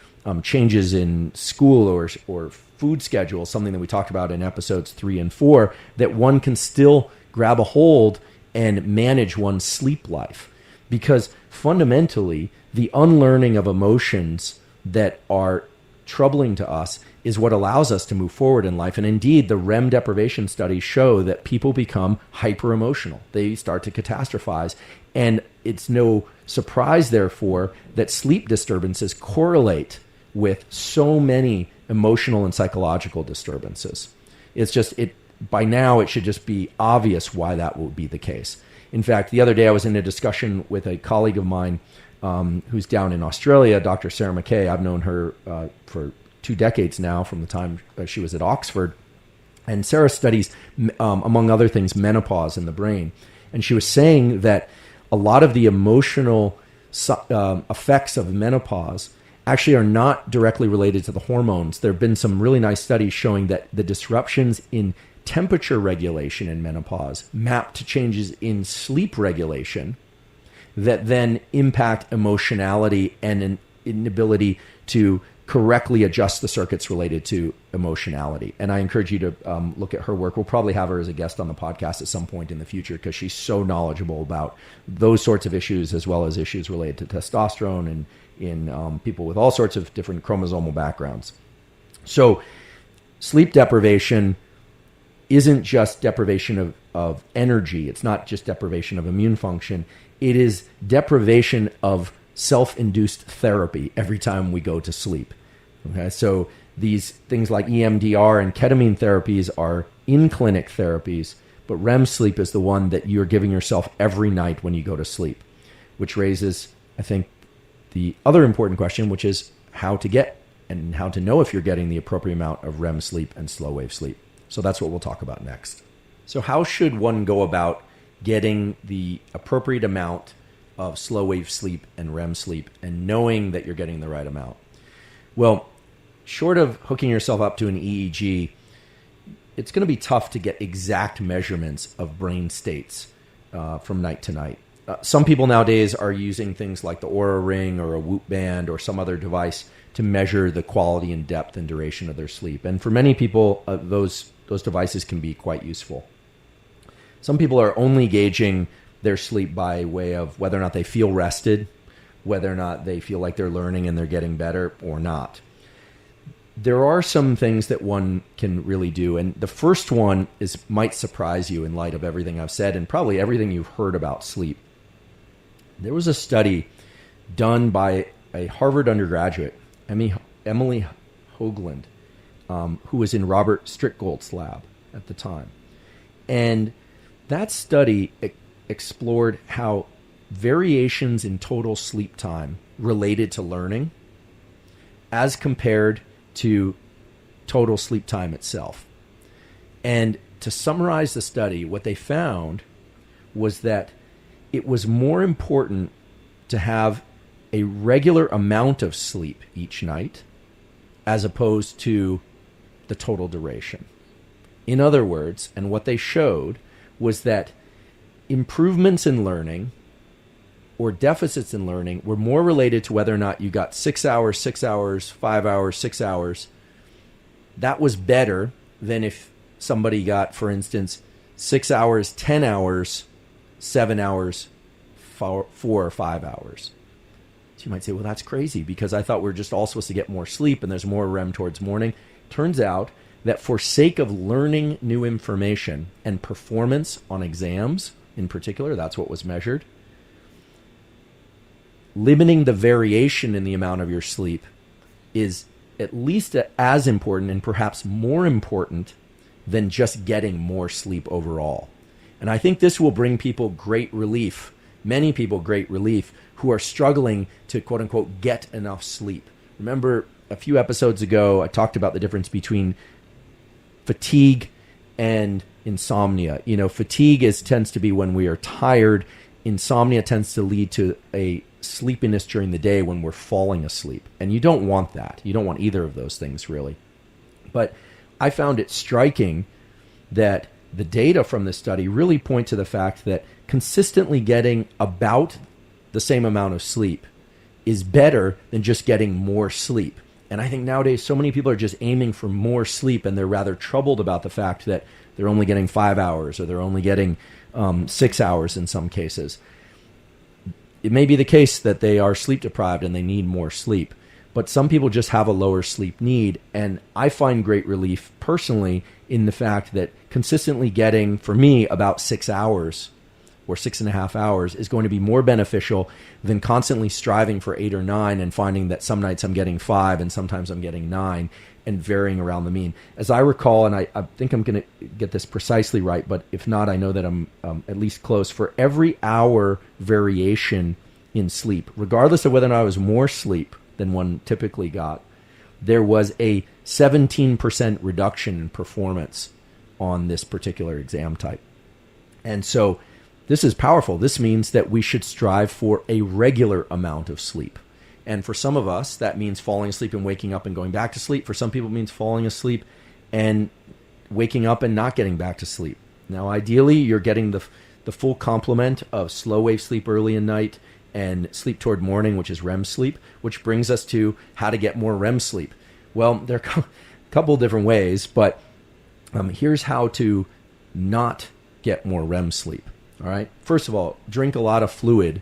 changes in school or food schedule, something that we talked about in episodes 3 and 4, that one can still grab a hold and manage one's sleep life. Because fundamentally, the unlearning of emotions that are troubling to us is what allows us to move forward in life. And indeed, the REM deprivation studies show that people become hyper emotional. They start to catastrophize. And it's no surprise, therefore, that sleep disturbances correlate with so many emotional and psychological disturbances. It's just, by now, it should just be obvious why that would be the case. In fact, the other day I was in a discussion with a colleague of mine who's down in Australia, Dr. Sarah McKay. I've known her for 2 decades now, from the time she was at Oxford. And Sarah studies, among other things, menopause in the brain. And she was saying that a lot of the emotional effects of menopause actually are not directly related to the hormones. There have been some really nice studies showing that the disruptions in temperature regulation in menopause map to changes in sleep regulation that then impact emotionality and an inability to correctly adjust the circuits related to emotionality. And I encourage you to look at her work. We'll probably have her as a guest on the podcast at some point in the future, because she's so knowledgeable about those sorts of issues, as well as issues related to testosterone and in people with all sorts of different chromosomal backgrounds. So sleep deprivation isn't just deprivation of energy. It's not just deprivation of immune function. It is deprivation of self-induced therapy every time we go to sleep. Okay, so these things like EMDR and ketamine therapies are in-clinic therapies, but REM sleep is the one that you're giving yourself every night when you go to sleep, which raises, I think, the other important question, which is how to get and how to know if you're getting the appropriate amount of REM sleep and slow wave sleep. So that's what we'll talk about next. So how should one go about getting the appropriate amount of slow wave sleep and REM sleep and knowing that you're getting the right amount? Well, short of hooking yourself up to an EEG, it's going to be tough to get exact measurements of brain states from night to night. Some people nowadays are using things like the Oura Ring or a Whoop Band or some other device to measure the quality and depth and duration of their sleep. And for many people, those devices can be quite useful. Some people are only gauging their sleep by way of whether or not they feel rested, whether or not they feel like they're learning and they're getting better or not. There are some things that one can really do. And the first one might surprise you in light of everything I've said and probably everything you've heard about sleep. There was a study done by a Harvard undergraduate, Emily Hoagland, who was in Robert Strickgold's lab at the time. And that study explored how variations in total sleep time related to learning as compared to total sleep time itself. And to summarize the study, what they found was that it was more important to have a regular amount of sleep each night as opposed to the total duration. In other words, and what they showed was that improvements in learning or deficits in learning were more related to whether or not you got 6 hours, 6 hours, 5 hours, 6 hours. That was better than if somebody got, for instance, 6 hours, 10 hours, 7 hours, 4 or 5 hours. So you might say, well, that's crazy because I thought we're just all supposed to get more sleep and there's more REM towards morning. Turns out that for sake of learning new information and performance on exams in particular, that's what was measured, limiting the variation in the amount of your sleep is at least as important and perhaps more important than just getting more sleep overall. And I think this will bring people great relief, many people great relief, who are struggling to quote unquote get enough sleep. Remember a few episodes ago, I talked about the difference between fatigue and insomnia. You know, fatigue tends to be when we are tired. Insomnia tends to lead to a sleepiness during the day when we're falling asleep. And you don't want that. You don't want either of those things, really. But I found it striking that the data from this study really point to the fact that consistently getting about the same amount of sleep is better than just getting more sleep. And I think nowadays so many people are just aiming for more sleep, and they're rather troubled about the fact that they're only getting 5 hours or they're only getting 6 hours in some cases. It may be the case that they are sleep deprived and they need more sleep, but some people just have a lower sleep need. And I find great relief personally in the fact that consistently getting, for me, about 6 hours or 6.5 hours is going to be more beneficial than constantly striving for 8 or 9 and finding that some nights I'm getting 5 and sometimes I'm getting 9 and varying around the mean. As I recall, and I think I'm going to get this precisely right, but if not, I know that I'm at least close. For every hour variation in sleep, regardless of whether or not I was more sleep than one typically got, there was a 17% reduction in performance on this particular exam type. And so this is powerful. This means that we should strive for a regular amount of sleep. And for some of us, that means falling asleep and waking up and going back to sleep. For some people, it means falling asleep and waking up and not getting back to sleep. Now, ideally, you're getting the full complement of slow wave sleep early in night and sleep toward morning, which is REM sleep, which brings us to how to get more REM sleep. Well, there are a couple of different ways, but here's how to not get more REM sleep. All right. First of all, drink a lot of fluid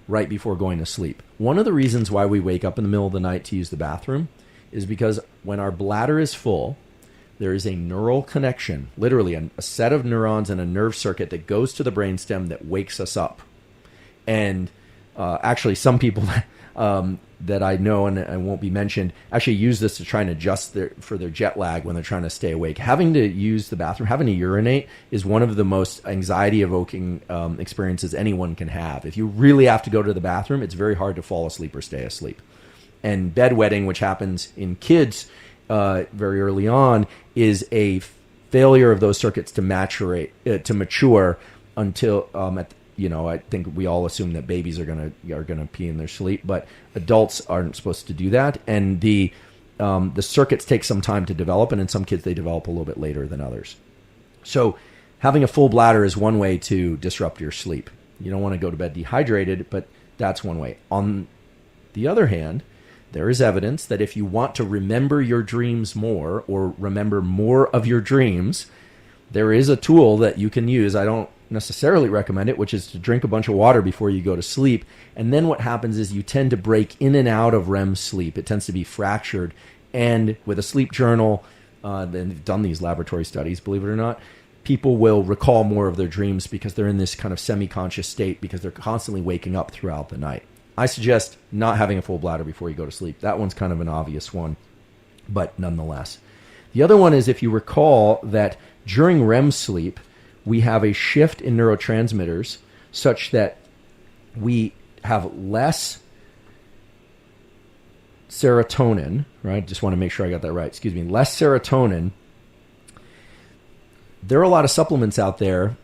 right before going to sleep. One of the reasons why we wake up in the middle of the night to use the bathroom is because when our bladder is full, there is a neural connection, literally a set of neurons and a nerve circuit that goes to the brainstem that wakes us up. And actually, some people that I know and I won't be mentioned actually use this to try and adjust for their jet lag when they're trying to stay awake. Having to use the bathroom, having to urinate is one of the most anxiety-evoking experiences anyone can have. If you really have to go to the bathroom, it's very hard to fall asleep or stay asleep. And bedwetting, which happens in kids very early on, is a failure of those circuits to mature until I think we all assume that babies are gonna pee in their sleep, but adults aren't supposed to do that. And the circuits take some time to develop, and in some kids they develop a little bit later than others. So having a full bladder is one way to disrupt your sleep. You don't want to go to bed dehydrated, but that's one way. On the other hand, there is evidence that if you want to remember your dreams more or remember more of your dreams, there is a tool that you can use. I don't necessarily recommend it, which is to drink a bunch of water before you go to sleep. And then what happens is you tend to break in and out of REM sleep. It tends to be fractured. And with a sleep journal, they've done these laboratory studies, believe it or not, people will recall more of their dreams because they're in this kind of semi-conscious state because they're constantly waking up throughout the night. I suggest not having a full bladder before you go to sleep. That one's kind of an obvious one, but nonetheless. The other one is if you recall that during REM sleep, we have a shift in neurotransmitters such that we have less serotonin, right? Just want to make sure I got that right. Excuse me. Less serotonin. There are a lot of supplements out there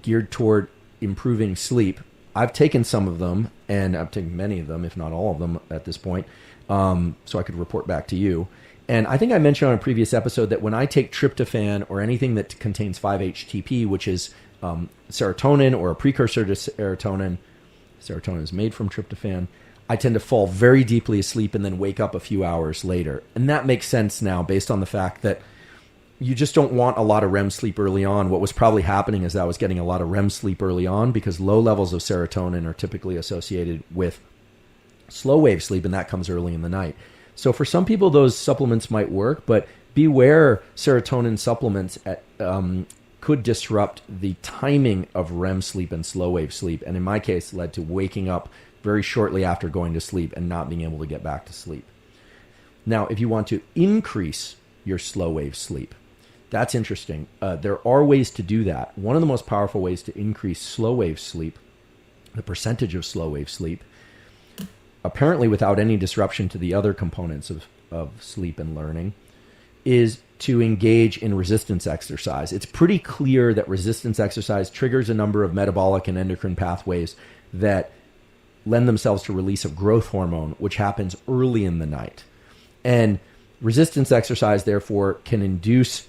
geared toward improving sleep. I've taken some of them, and I've taken many of them, if not all of them at this point, so I could report back to you. And I think I mentioned on a previous episode that when I take tryptophan or anything that contains 5-HTP, which is serotonin or a precursor to serotonin is made from tryptophan, I tend to fall very deeply asleep and then wake up a few hours later. And that makes sense now based on the fact that you just don't want a lot of REM sleep early on. What was probably happening is that I was getting a lot of REM sleep early on because low levels of serotonin are typically associated with slow wave sleep, and that comes early in the night. So for some people, those supplements might work, but beware serotonin supplements could disrupt the timing of REM sleep and slow wave sleep, and in my case, led to waking up very shortly after going to sleep and not being able to get back to sleep. Now, if you want to increase your slow wave sleep, that's interesting. There are ways to do that. One of the most powerful ways to increase slow wave sleep, the percentage of slow wave sleep, apparently without any disruption to the other components of sleep and learning, is to engage in resistance exercise. It's pretty clear that resistance exercise triggers a number of metabolic and endocrine pathways that lend themselves to release of growth hormone, which happens early in the night. And resistance exercise, therefore, can induce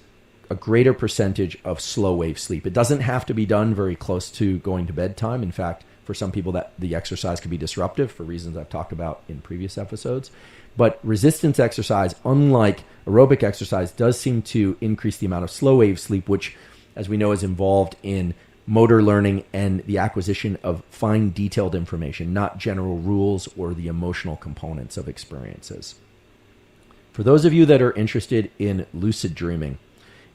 a greater percentage of slow wave sleep. It doesn't have to be done very close to going to bedtime. In fact, for some people, that the exercise could be disruptive for reasons I've talked about in previous episodes. But resistance exercise, unlike aerobic exercise, does seem to increase the amount of slow wave sleep, which, as we know, is involved in motor learning and the acquisition of fine, detailed information, not general rules or the emotional components of experiences. For those of you that are interested in lucid dreaming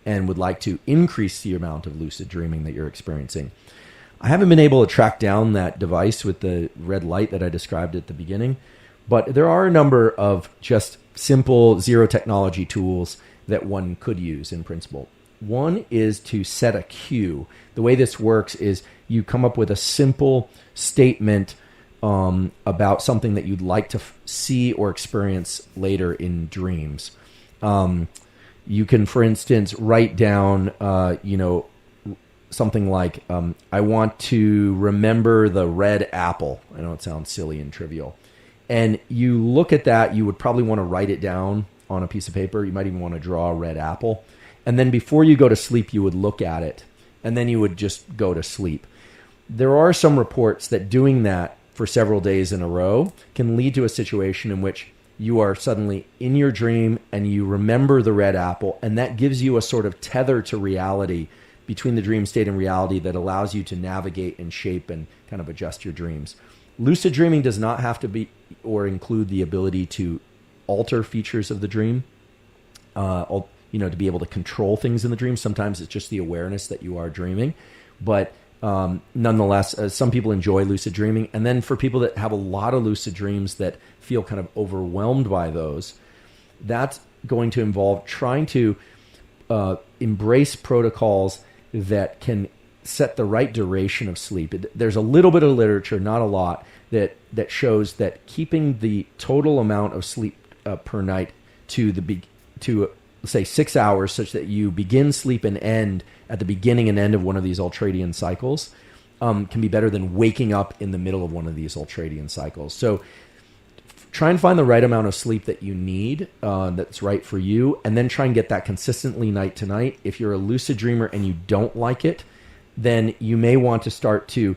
and would like to increase the amount of lucid dreaming that you're experiencing, I haven't been able to track down that device with the red light that I described at the beginning, but there are a number of just simple zero technology tools that one could use in principle. One is to set a cue. The way this works is you come up with a simple statement about something that you'd like to see or experience later in dreams. You can, for instance, write down, something like, I want to remember the red apple. I know it sounds silly and trivial. And you look at that, you would probably want to write it down on a piece of paper. You might even want to draw a red apple. And then before you go to sleep, you would look at it. And then you would just go to sleep. There are some reports that doing that for several days in a row can lead to a situation in which you are suddenly in your dream and you remember the red apple. And that gives you a sort of tether to reality between the dream state and reality that allows you to navigate and shape and kind of adjust your dreams. Lucid dreaming does not have to be or include the ability to alter features of the dream, to be able to control things in the dream. Sometimes it's just the awareness that you are dreaming. But nonetheless, some people enjoy lucid dreaming. And then for people that have a lot of lucid dreams that feel kind of overwhelmed by those, that's going to involve trying to embrace protocols that can set the right duration of sleep. There's a little bit of literature, not a lot, that shows that keeping the total amount of sleep per night to say 6 hours, such that you begin sleep and end at the beginning and end of one of these ultradian cycles, can be better than waking up in the middle of one of these ultradian cycles. So try and find the right amount of sleep that you need that's right for you, and then try and get that consistently night to night. If you're a lucid dreamer and you don't like it, then you may want to start to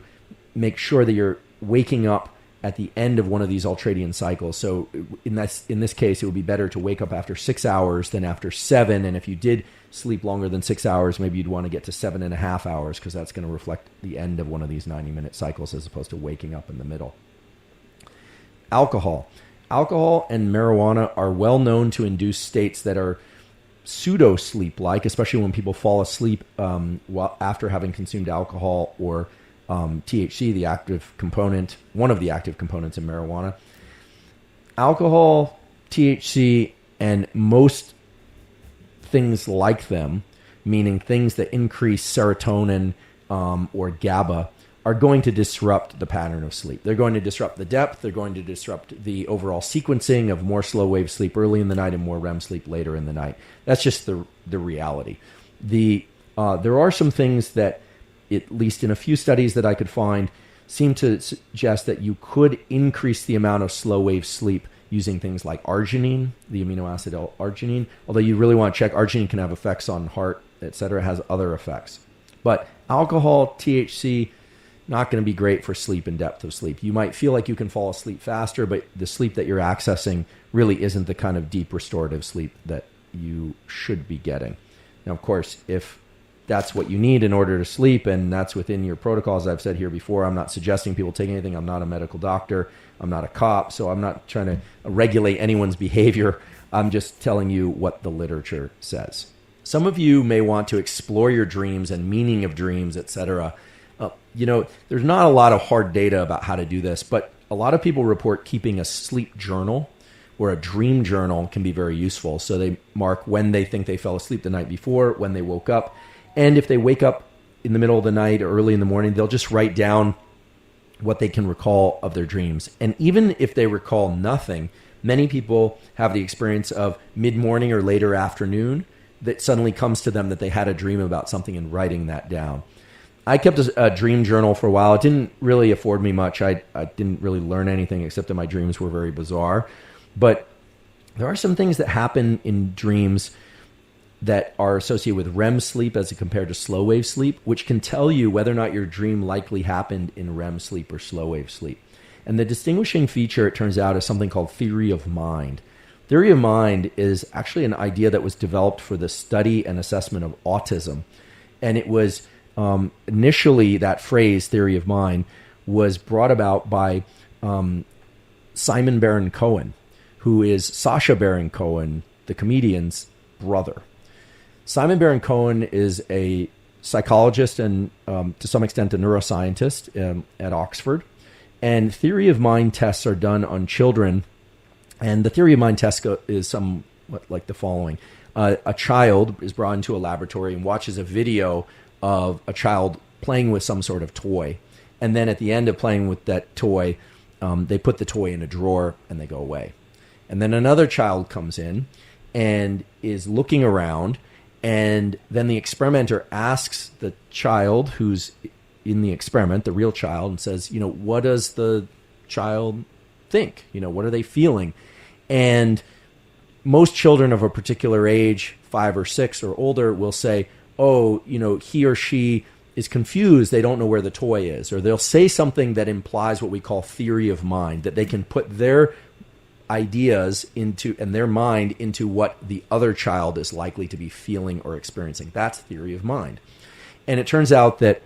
make sure that you're waking up at the end of one of these ultradian cycles. So in this case, it would be better to wake up after 6 hours than after 7. And if you did sleep longer than 6 hours, maybe you'd want to get to 7.5 hours, because that's going to reflect the end of one of these 90-minute cycles as opposed to waking up in the middle. Alcohol and marijuana are well known to induce states that are pseudo-sleep-like, especially when people fall asleep after having consumed alcohol or THC, the active component, one of the active components in marijuana. Alcohol, THC, and most things like them, meaning things that increase serotonin or GABA, are going to disrupt the pattern of sleep. They're going to disrupt the depth. They're going to disrupt the overall sequencing of more slow wave sleep early in the night and more REM sleep later in the night. That's just the reality. There are some things that, at least in a few studies that I could find, seem to suggest that you could increase the amount of slow wave sleep using things like arginine, the amino acid arginine. Although you really want to check, arginine can have effects on heart, etc. It has other effects. But alcohol, THC, not going to be great for sleep and depth of sleep. You might feel like you can fall asleep faster, but the sleep that you're accessing really isn't the kind of deep restorative sleep that you should be getting. Now, of course, if that's what you need in order to sleep and that's within your protocols, I've said here before, I'm not suggesting people take anything. I'm not a medical doctor. I'm not a cop, so I'm not trying to regulate anyone's behavior. I'm just telling you what the literature says. Some of you may want to explore your dreams and meaning of dreams, etc. There's not a lot of hard data about how to do this, but a lot of people report keeping a sleep journal or a dream journal can be very useful. So they mark when they think they fell asleep the night before, when they woke up. And if they wake up in the middle of the night or early in the morning, they'll just write down what they can recall of their dreams. And even if they recall nothing, many people have the experience of mid-morning or later afternoon that suddenly comes to them that they had a dream about something and writing that down. I kept a dream journal for a while. It didn't really afford me much. I didn't really learn anything except that my dreams were very bizarre. But there are some things that happen in dreams that are associated with REM sleep as compared to slow wave sleep, which can tell you whether or not your dream likely happened in REM sleep or slow wave sleep. And the distinguishing feature, it turns out, is something called theory of mind. Theory of mind is actually an idea that was developed for the study and assessment of autism. And it was initially, that phrase, theory of mind, was brought about by Simon Baron-Cohen, who is Sacha Baron Cohen, the comedian's brother. Simon Baron-Cohen is a psychologist and to some extent a neuroscientist at Oxford. And theory of mind tests are done on children. And the theory of mind test is somewhat like the following. A child is brought into a laboratory and watches a video of a child playing with some sort of toy. And then at the end of playing with that toy, they put the toy in a drawer and they go away. And then another child comes in and is looking around. And then the experimenter asks the child who's in the experiment, the real child, and says, what does the child think? What are they feeling? And most children of a particular age, 5 or 6 or older, will say, he or she is confused. They don't know where the toy is. Or they'll say something that implies what we call theory of mind, that they can put their ideas into and their mind into what the other child is likely to be feeling or experiencing. That's theory of mind. And it turns out that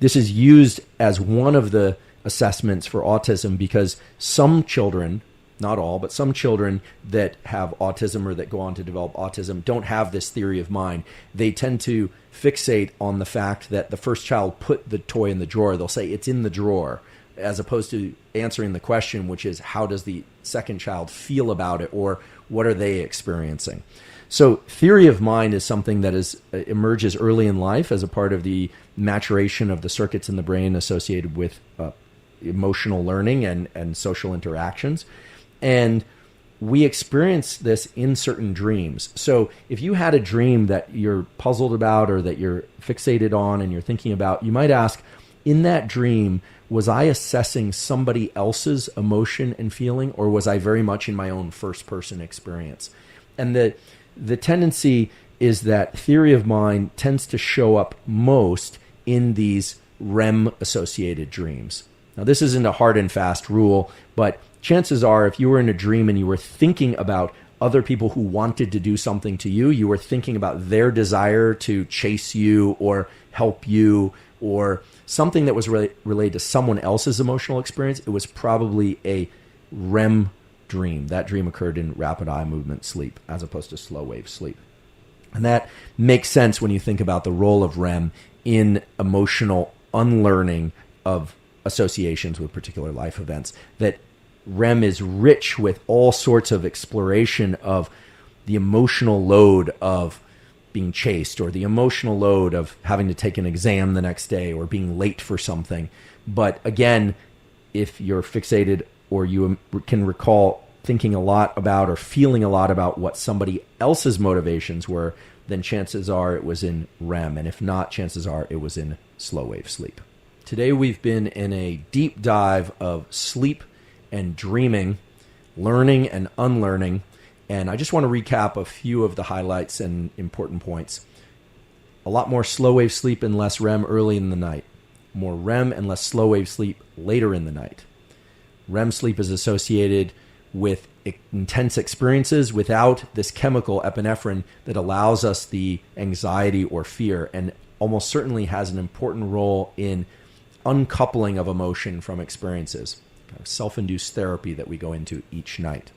this is used as one of the assessments for autism because some children, not all, but some children that have autism or that go on to develop autism don't have this theory of mind. They tend to fixate on the fact that the first child put the toy in the drawer. They'll say it's in the drawer, as opposed to answering the question, which is how does the second child feel about it, or what are they experiencing? So theory of mind is something that emerges early in life as a part of the maturation of the circuits in the brain associated with emotional learning and social interactions. And we experience this in certain dreams. So if you had a dream that you're puzzled about or that you're fixated on and you're thinking about, you might ask, in that dream, was I assessing somebody else's emotion and feeling, or was I very much in my own first-person experience? And the tendency is that theory of mind tends to show up most in these REM-associated dreams. Now, this isn't a hard and fast rule, but chances are if you were in a dream and you were thinking about other people who wanted to do something to you, you were thinking about their desire to chase you or help you or something that was related to someone else's emotional experience, it was probably a REM dream. That dream occurred in rapid eye movement sleep as opposed to slow wave sleep. And that makes sense when you think about the role of REM in emotional unlearning of associations with particular life events. That REM is rich with all sorts of exploration of the emotional load of being chased or the emotional load of having to take an exam the next day or being late for something. But again, if you're fixated or you can recall thinking a lot about or feeling a lot about what somebody else's motivations were, then chances are it was in REM. And if not, chances are it was in slow wave sleep. Today we've been in a deep dive of sleep and dreaming, learning and unlearning. And I just want to recap a few of the highlights and important points. A lot more slow wave sleep and less REM early in the night. More REM and less slow wave sleep later in the night. REM sleep is associated with intense experiences without this chemical epinephrine that allows us the anxiety or fear, and almost certainly has an important role in uncoupling of emotion from experiences. Self-induced therapy that we go into each night.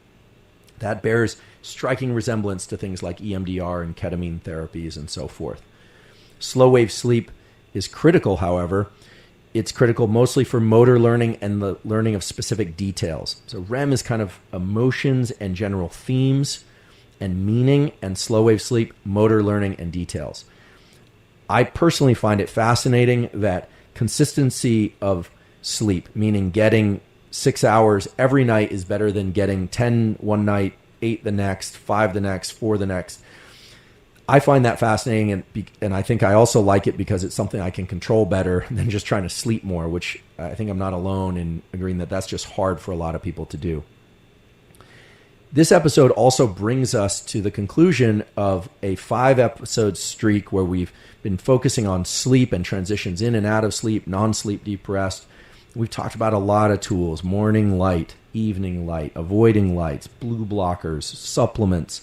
That bears striking resemblance to things like EMDR and ketamine therapies and so forth. Slow wave sleep is critical, however. It's critical mostly for motor learning and the learning of specific details. So REM is kind of emotions and general themes and meaning, and slow wave sleep, motor learning and details. I personally find it fascinating that consistency of sleep, meaning getting 6 hours every night, is better than getting 10 one night, 8 the next, 5 the next, 4 the next. I find that fascinating, and I think I also like it because it's something I can control better than just trying to sleep more, which I think I'm not alone in agreeing that that's just hard for a lot of people to do. This episode also brings us to the conclusion of a 5-episode streak where we've been focusing on sleep and transitions in and out of sleep, non-sleep deep rest. We've talked about a lot of tools: morning light, evening light, avoiding lights, blue blockers, supplements,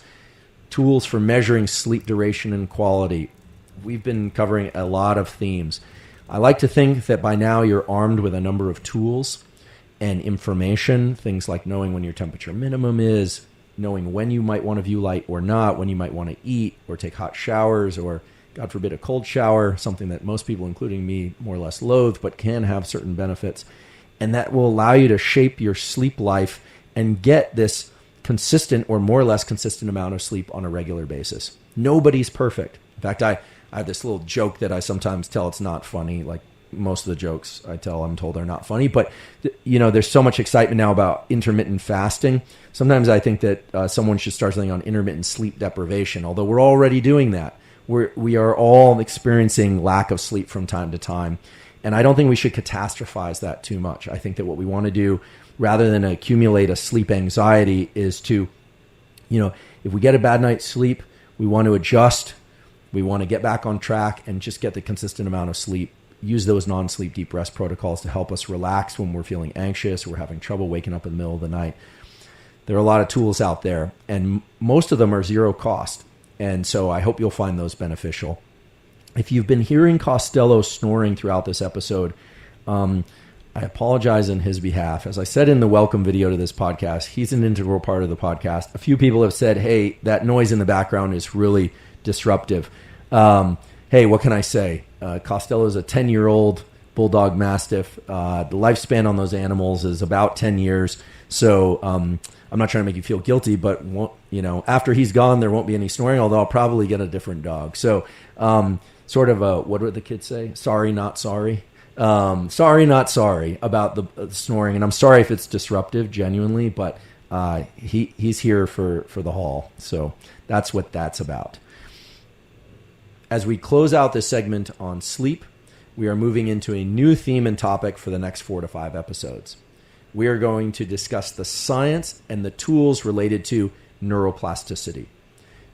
tools for measuring sleep duration and quality. We've been covering a lot of themes. I like to think that by now you're armed with a number of tools and information, things like knowing when your temperature minimum is, knowing when you might want to view light or not, when you might want to eat or take hot showers, or God forbid a cold shower, something that most people, including me, more or less loathe, but can have certain benefits. And that will allow you to shape your sleep life and get this consistent or more or less consistent amount of sleep on a regular basis. Nobody's perfect. In fact, I have this little joke that I sometimes tell. It's not funny. Like most of the jokes I tell, I'm told are not funny. But, there's so much excitement now about intermittent fasting. Sometimes I think that someone should start something on intermittent sleep deprivation, although we're already doing that. We are all experiencing lack of sleep from time to time. And I don't think we should catastrophize that too much. I think that what we want to do, rather than accumulate a sleep anxiety, is to, if we get a bad night's sleep, we want to adjust. We want to get back on track and just get the consistent amount of sleep. Use those non-sleep deep rest protocols to help us relax when we're feeling anxious or we're having trouble waking up in the middle of the night. There are a lot of tools out there, and most of them are zero cost. And so I hope you'll find those beneficial. If you've been hearing Costello snoring throughout this episode, I apologize on his behalf. As I said in the welcome video to this podcast, he's an integral part of the podcast. A few people have said, hey, that noise in the background is really disruptive. Hey, what can I say? Costello is a 10-year-old bulldog mastiff. The lifespan on those animals is about 10 years. So I'm not trying to make you feel guilty, but after he's gone, there won't be any snoring, although I'll probably get a different dog. So sort of a, what would the kids say? Sorry, not sorry. Sorry, not sorry about the snoring. And I'm sorry if it's disruptive, genuinely, but he's here for the haul. So that's what that's about. As we close out this segment on sleep, we are moving into a new theme and topic for the next 4 to 5 episodes. We are going to discuss the science and the tools related to neuroplasticity.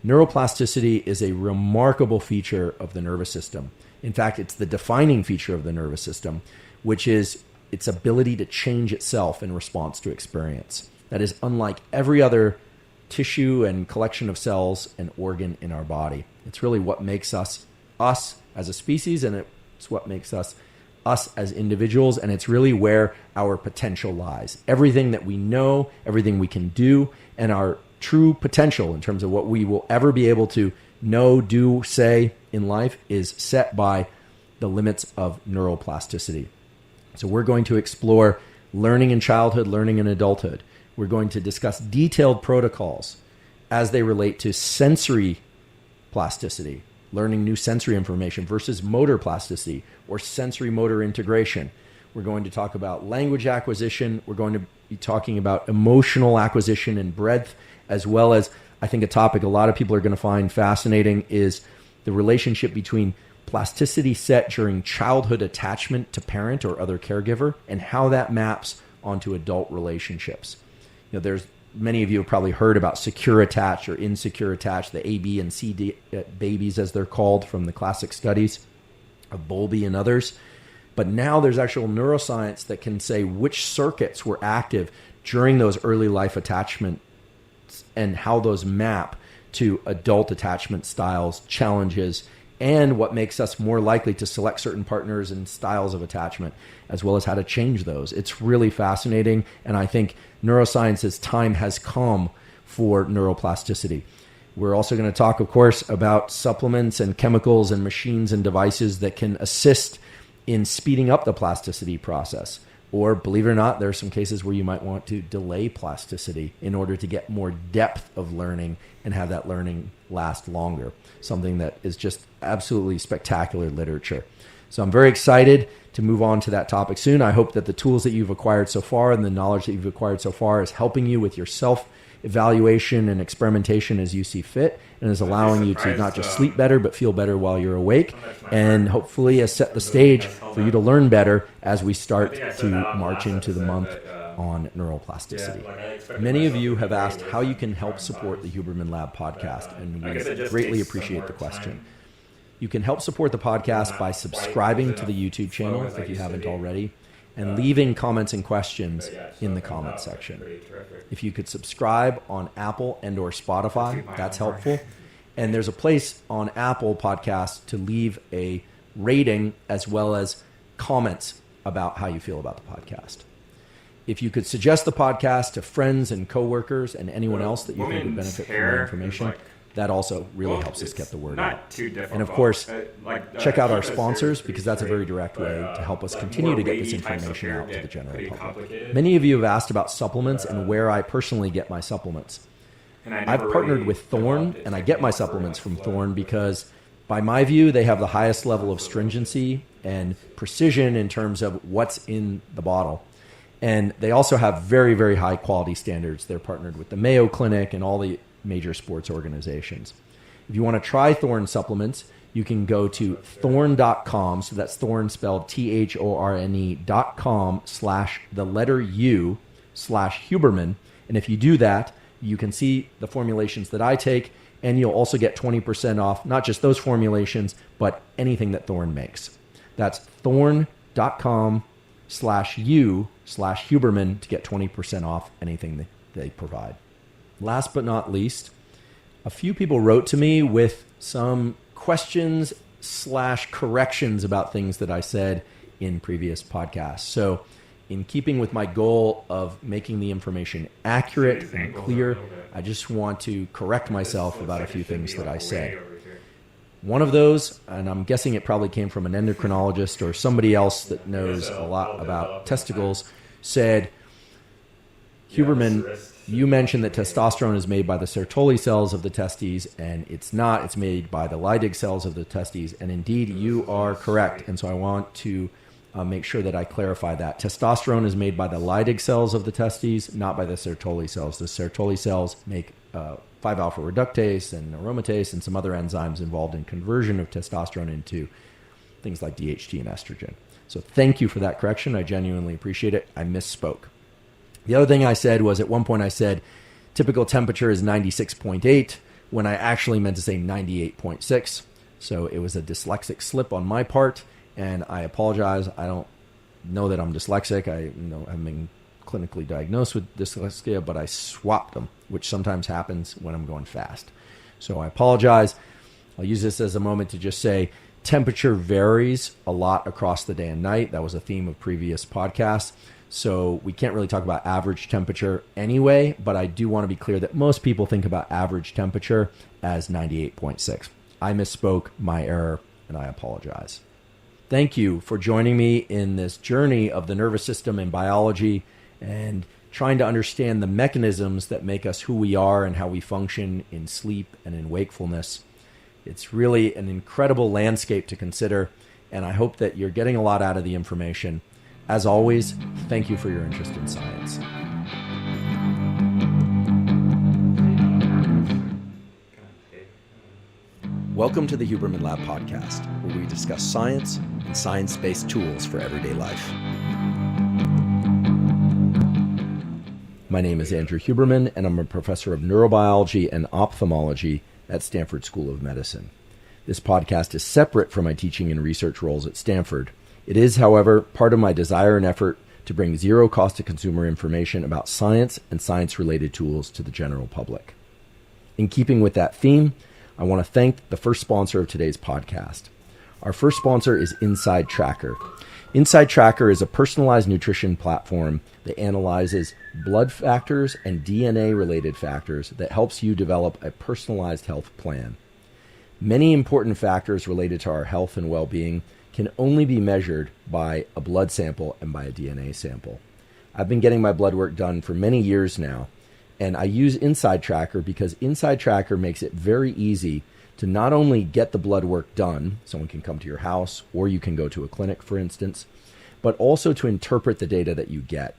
Neuroplasticity is a remarkable feature of the nervous system. In fact, it's the defining feature of the nervous system, which is its ability to change itself in response to experience. That is unlike every other tissue and collection of cells and organ in our body. It's really what makes us as a species, and it's what makes us as individuals, and it's really where our potential lies. Everything that we know, everything we can do, and our true potential in terms of what we will ever be able to know, do, say in life is set by the limits of neuroplasticity. So we're going to explore learning in childhood, learning in adulthood. We're going to discuss detailed protocols as they relate to sensory plasticity, learning new sensory information versus motor plasticity or sensory motor integration. We're going to talk about language acquisition. We're going to be talking about emotional acquisition and breadth, as well as, I think, a topic a lot of people are going to find fascinating is the relationship between plasticity set during childhood attachment to parent or other caregiver and how that maps onto adult relationships. There's many of you have probably heard about secure attach or insecure attach, the A, B, and C babies, as they're called, from the classic studies of Bowlby and others. But now there's actual neuroscience that can say which circuits were active during those early life attachment and how those map to adult attachment styles, challenges, and what makes us more likely to select certain partners and styles of attachment, as well as how to change those. It's really fascinating, and I think neuroscience's time has come for neuroplasticity. We're also going to talk, of course, about supplements and chemicals and machines and devices that can assist in speeding up the plasticity process. Or, believe it or not, there are some cases where you might want to delay plasticity in order to get more depth of learning and have that learning last longer. Something that is just absolutely spectacular literature. So I'm very excited to move on to that topic soon. I hope that the tools that you've acquired so far and the knowledge that you've acquired so far is helping you with your self-evaluation and experimentation as you see fit, and is allowing you to not just sleep better, but feel better while you're awake, and hopefully has set the stage for you to learn better as we start to march into the month on neuroplasticity. Many of you have asked how you can help support the Huberman Lab podcast, and we greatly appreciate the question. You can help support the podcast by subscribing to the YouTube channel if you haven't already, and leaving comments and questions in the comment section. If you could subscribe on Apple and or Spotify, that's helpful. And there's a place on Apple Podcasts to leave a rating as well as comments about how you feel about the podcast. If you could suggest the podcast to friends and coworkers and anyone else that you think would benefit from the information, that also really helps us get the word out. And of course, check out our sponsors, because that's a very direct way to help us continue to get this information out to the general public. Many of you have asked about supplements and where I personally get my supplements. I've partnered with Thorne, and I get my supplements from Thorne because, by my view, they have the highest level of stringency and precision in terms of what's in the bottle. And they also have very, very high quality standards. They're partnered with the Mayo Clinic and all the major sports organizations. If you want to try Thorne supplements, you can go to thorne.com. So that's Thorne spelled THORNE.com/U/Huberman. And if you do that, you can see the formulations that I take, and you'll also get 20% off, not just those formulations, but anything that Thorne makes. That's thorne.com/U/Huberman to get 20% off anything that they provide. Last but not least, a few people wrote to me with some questions/corrections about things that I said in previous podcasts. So in keeping with my goal of making the information accurate and clear, I just want to correct myself about a few things that I said. One of those, and I'm guessing it probably came from an endocrinologist or somebody else that knows a lot about testicles, said, Huberman, you mentioned that testosterone is made by the Sertoli cells of the testes, and it's not. It's made by the Leydig cells of the testes, and indeed, you are correct. And so I want to make sure that I clarify that. Testosterone is made by the Leydig cells of the testes, not by the Sertoli cells. The Sertoli cells make 5-alpha reductase and aromatase and some other enzymes involved in conversion of testosterone into things like DHT and estrogen. So thank you for that correction. I genuinely appreciate it. I misspoke. The other thing I said was, at one point I said typical temperature is 96.8 when I actually meant to say 98.6. So it was a dyslexic slip on my part, and I apologize. I don't know that I'm dyslexic. I haven't been clinically diagnosed with dyslexia, but I swapped them, which sometimes happens when I'm going fast. So I apologize. I'll use this as a moment to just say temperature varies a lot across the day and night. That was a theme of previous podcasts. So we can't really talk about average temperature anyway, but I do want to be clear that most people think about average temperature as 98.6. I misspoke, my error, and I apologize. Thank you for joining me in this journey of the nervous system and biology, and trying to understand the mechanisms that make us who we are and how we function in sleep and in wakefulness. It's really an incredible landscape to consider, and I hope that you're getting a lot out of the information. As always, thank you for your interest in science. Welcome to the Huberman Lab podcast, where we discuss science and science-based tools for everyday life. My name is Andrew Huberman, and I'm a professor of neurobiology and ophthalmology at Stanford School of Medicine. This podcast is separate from my teaching and research roles at Stanford. It is, however, part of my desire and effort to bring zero cost to consumer information about science and science-related tools to the general public. In keeping with that theme, I want to thank the first sponsor of today's podcast. Our first sponsor is Inside Tracker. Inside Tracker is a personalized nutrition platform that analyzes blood factors and DNA-related factors that helps you develop a personalized health plan. Many important factors related to our health and well-being can only be measured by a blood sample and by a DNA sample. I've been getting my blood work done for many years now, and I use Inside Tracker because Inside Tracker makes it very easy to not only get the blood work done, someone can come to your house or you can go to a clinic, for instance, but also to interpret the data that you get.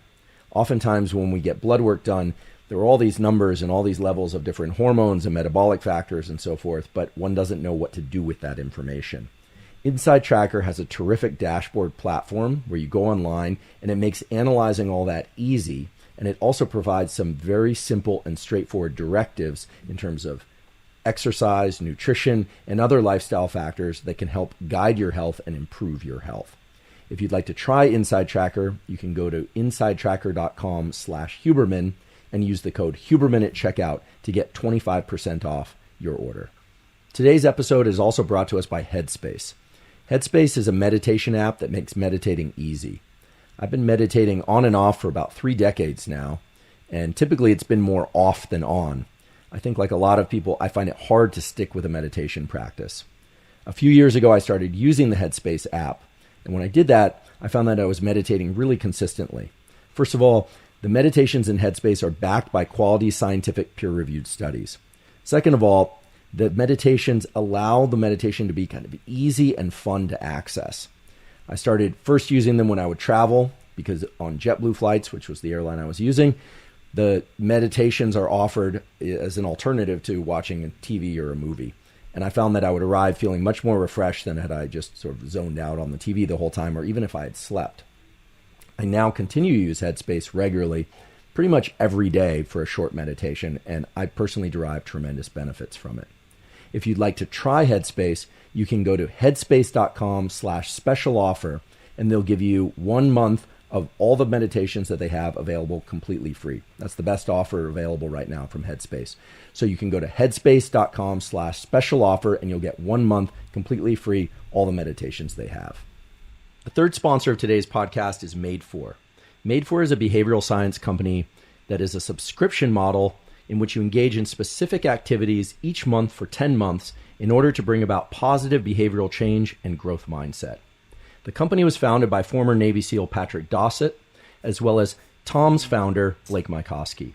Oftentimes when we get blood work done, there are all these numbers and all these levels of different hormones and metabolic factors and so forth, but one doesn't know what to do with that information. Inside Tracker has a terrific dashboard platform where you go online and it makes analyzing all that easy, and it also provides some very simple and straightforward directives in terms of exercise, nutrition, and other lifestyle factors that can help guide your health and improve your health. If you'd like to try Inside Tracker, you can go to insidetracker.com/Huberman and use the code Huberman at checkout to get 25% off your order. Today's episode is also brought to us by Headspace. Headspace is a meditation app that makes meditating easy. I've been meditating on and off for about 3 decades now, and typically it's been more off than on. I think like a lot of people, I find it hard to stick with a meditation practice. A few years ago, I started using the Headspace app, and when I did that, I found that I was meditating really consistently. First of all, the meditations in Headspace are backed by quality scientific peer-reviewed studies. Second of all, the meditations allow the meditation to be kind of easy and fun to access. I started first using them when I would travel because on JetBlue flights, which was the airline I was using, the meditations are offered as an alternative to watching a TV or a movie. And I found that I would arrive feeling much more refreshed than had I just sort of zoned out on the TV the whole time, or even if I had slept. I now continue to use Headspace regularly, pretty much every day for a short meditation, and I personally derive tremendous benefits from it. If you'd like to try Headspace, you can go to headspace.com/special offer, and they'll give you 1 month of all the meditations that they have available completely free. That's the best offer available right now from Headspace. So you can go to headspace.com/special offer and you'll get 1 month completely free, all the meditations they have. The third sponsor of today's podcast is Made4. Made4 is a behavioral science company that is a subscription model in which you engage in specific activities each month for 10 months in order to bring about positive behavioral change and growth mindset. The company was founded by former Navy SEAL Patrick Dossett, as well as Tom's founder, Blake Mycoskie.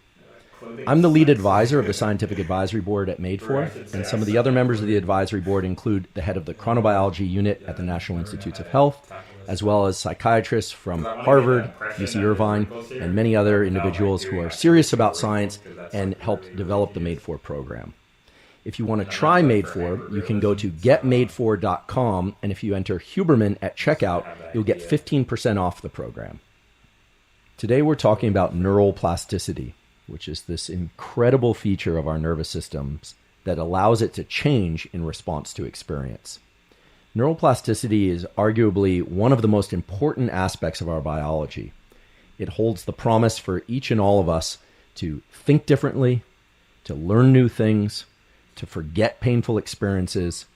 I'm the lead advisor of the Scientific Advisory Board at Made4, and some of the other members of the advisory board include the head of the chronobiology unit at the National Institutes of Health, as well as psychiatrists from Harvard, UC Irvine, and many other individuals who are serious about science and helped develop the Made4 program. If you want to try Made4, you can go to getmade4.com, and if you enter Huberman at checkout, you'll get 15% off the program. Today we're talking about neural plasticity, which is this incredible feature of our nervous systems that allows it to change in response to experience. Neuroplasticity is arguably one of the most important aspects of our biology. It holds the promise for each and all of us to think differently, to learn new things, to forget painful experiences,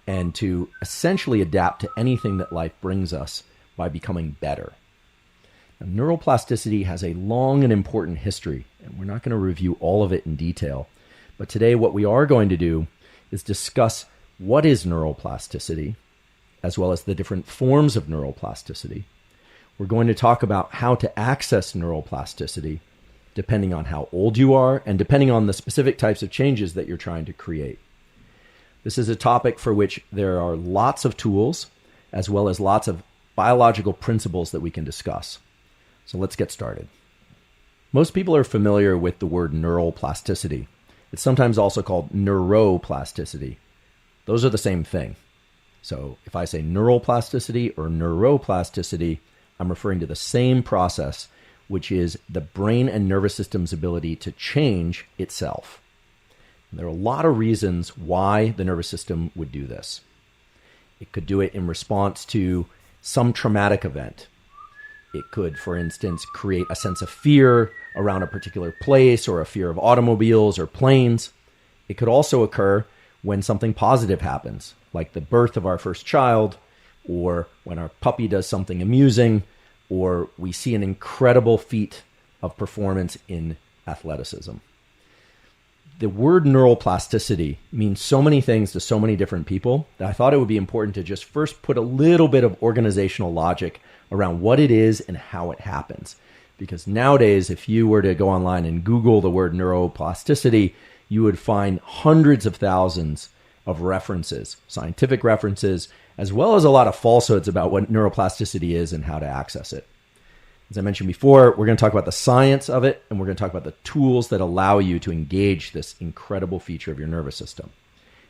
and to essentially adapt to anything that life brings us by becoming better. Now, neuroplasticity has a long and important history, and we're not going to review all of it in detail. But today what we are going to do is discuss what is neuroplasticity, as well as the different forms of neuroplasticity. We're going to talk about how to access neuroplasticity, depending on how old you are and depending on the specific types of changes that you're trying to create. This is a topic for which there are lots of tools, as well as lots of biological principles that we can discuss. So let's get started. Most people are familiar with the word neural plasticity. It's sometimes also called neuroplasticity. Those are the same thing. So if I say neural plasticity or neuroplasticity, I'm referring to the same process, which is the brain and nervous system's ability to change itself. And there are a lot of reasons why the nervous system would do this. It could do it in response to some traumatic event. It could, for instance, create a sense of fear around a particular place or a fear of automobiles or planes. It could also occur when something positive happens, like the birth of our first child, or when our puppy does something amusing, or we see an incredible feat of performance in athleticism. The word neuroplasticity means so many things to so many different people that I thought it would be important to just first put a little bit of organizational logic around what it is and how it happens. Because nowadays, if you were to go online and Google the word neuroplasticity, you would find hundreds of thousands of references, scientific references, as well as a lot of falsehoods about what neuroplasticity is and how to access it. As I mentioned before, we're going to talk about the science of it, and we're going to talk about the tools that allow you to engage this incredible feature of your nervous system.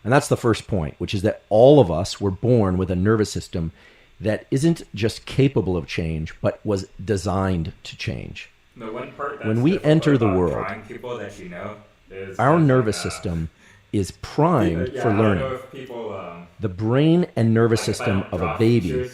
And that's the first point, which is that all of us were born with a nervous system that isn't just capable of change, but was designed to change. The one part that's when we enter the about world, trying people that you know is our nervous system is primed for learning. The brain and nervous system of a baby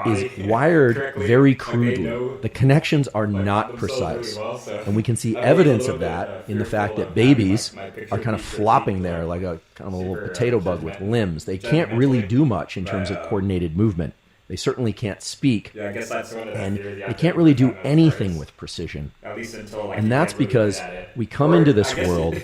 is wired very crudely. The connections are not precise. And we can see evidence of that in the fact that babies are kind of flopping there like a kind of a little potato bug with limbs. They can't really do much in terms of coordinated movement. They certainly can't speak, and they can't really do anything with precision. And that's because we come into this world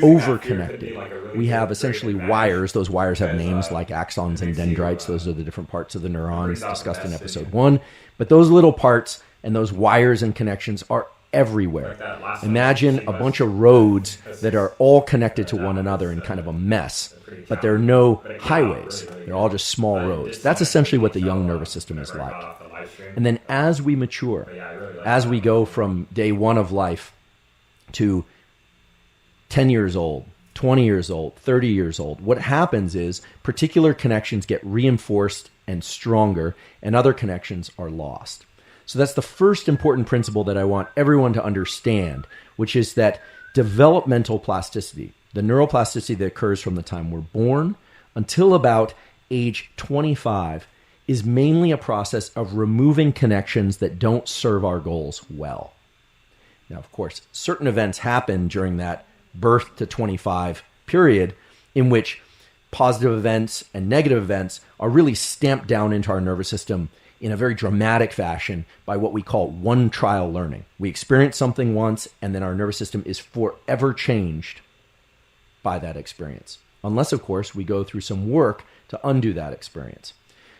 over-connected. We have essentially wires. Those wires have names like axons and dendrites. Those are the different parts of the neurons discussed in episode 1. But those little parts and those wires and connections are everywhere. Imagine a bunch of roads that are all connected to one another in kind of a mess, but there are no highways. They're all just small roads. That's essentially what the young nervous system is like. And then as we mature, as we go from day one of life to 10 years old, 20 years old, 30 years old, what happens is particular connections get reinforced and stronger, and other connections are lost. So that's the first important principle that I want everyone to understand, which is that developmental plasticity, the neuroplasticity that occurs from the time we're born until about age 25, is mainly a process of removing connections that don't serve our goals well. Now, of course, certain events happen during that birth to 25 period in which positive events and negative events are really stamped down into our nervous system in a very dramatic fashion by what we call one trial learning. We experience something once, and then our nervous system is forever changed by that experience. Unless, of course, we go through some work to undo that experience.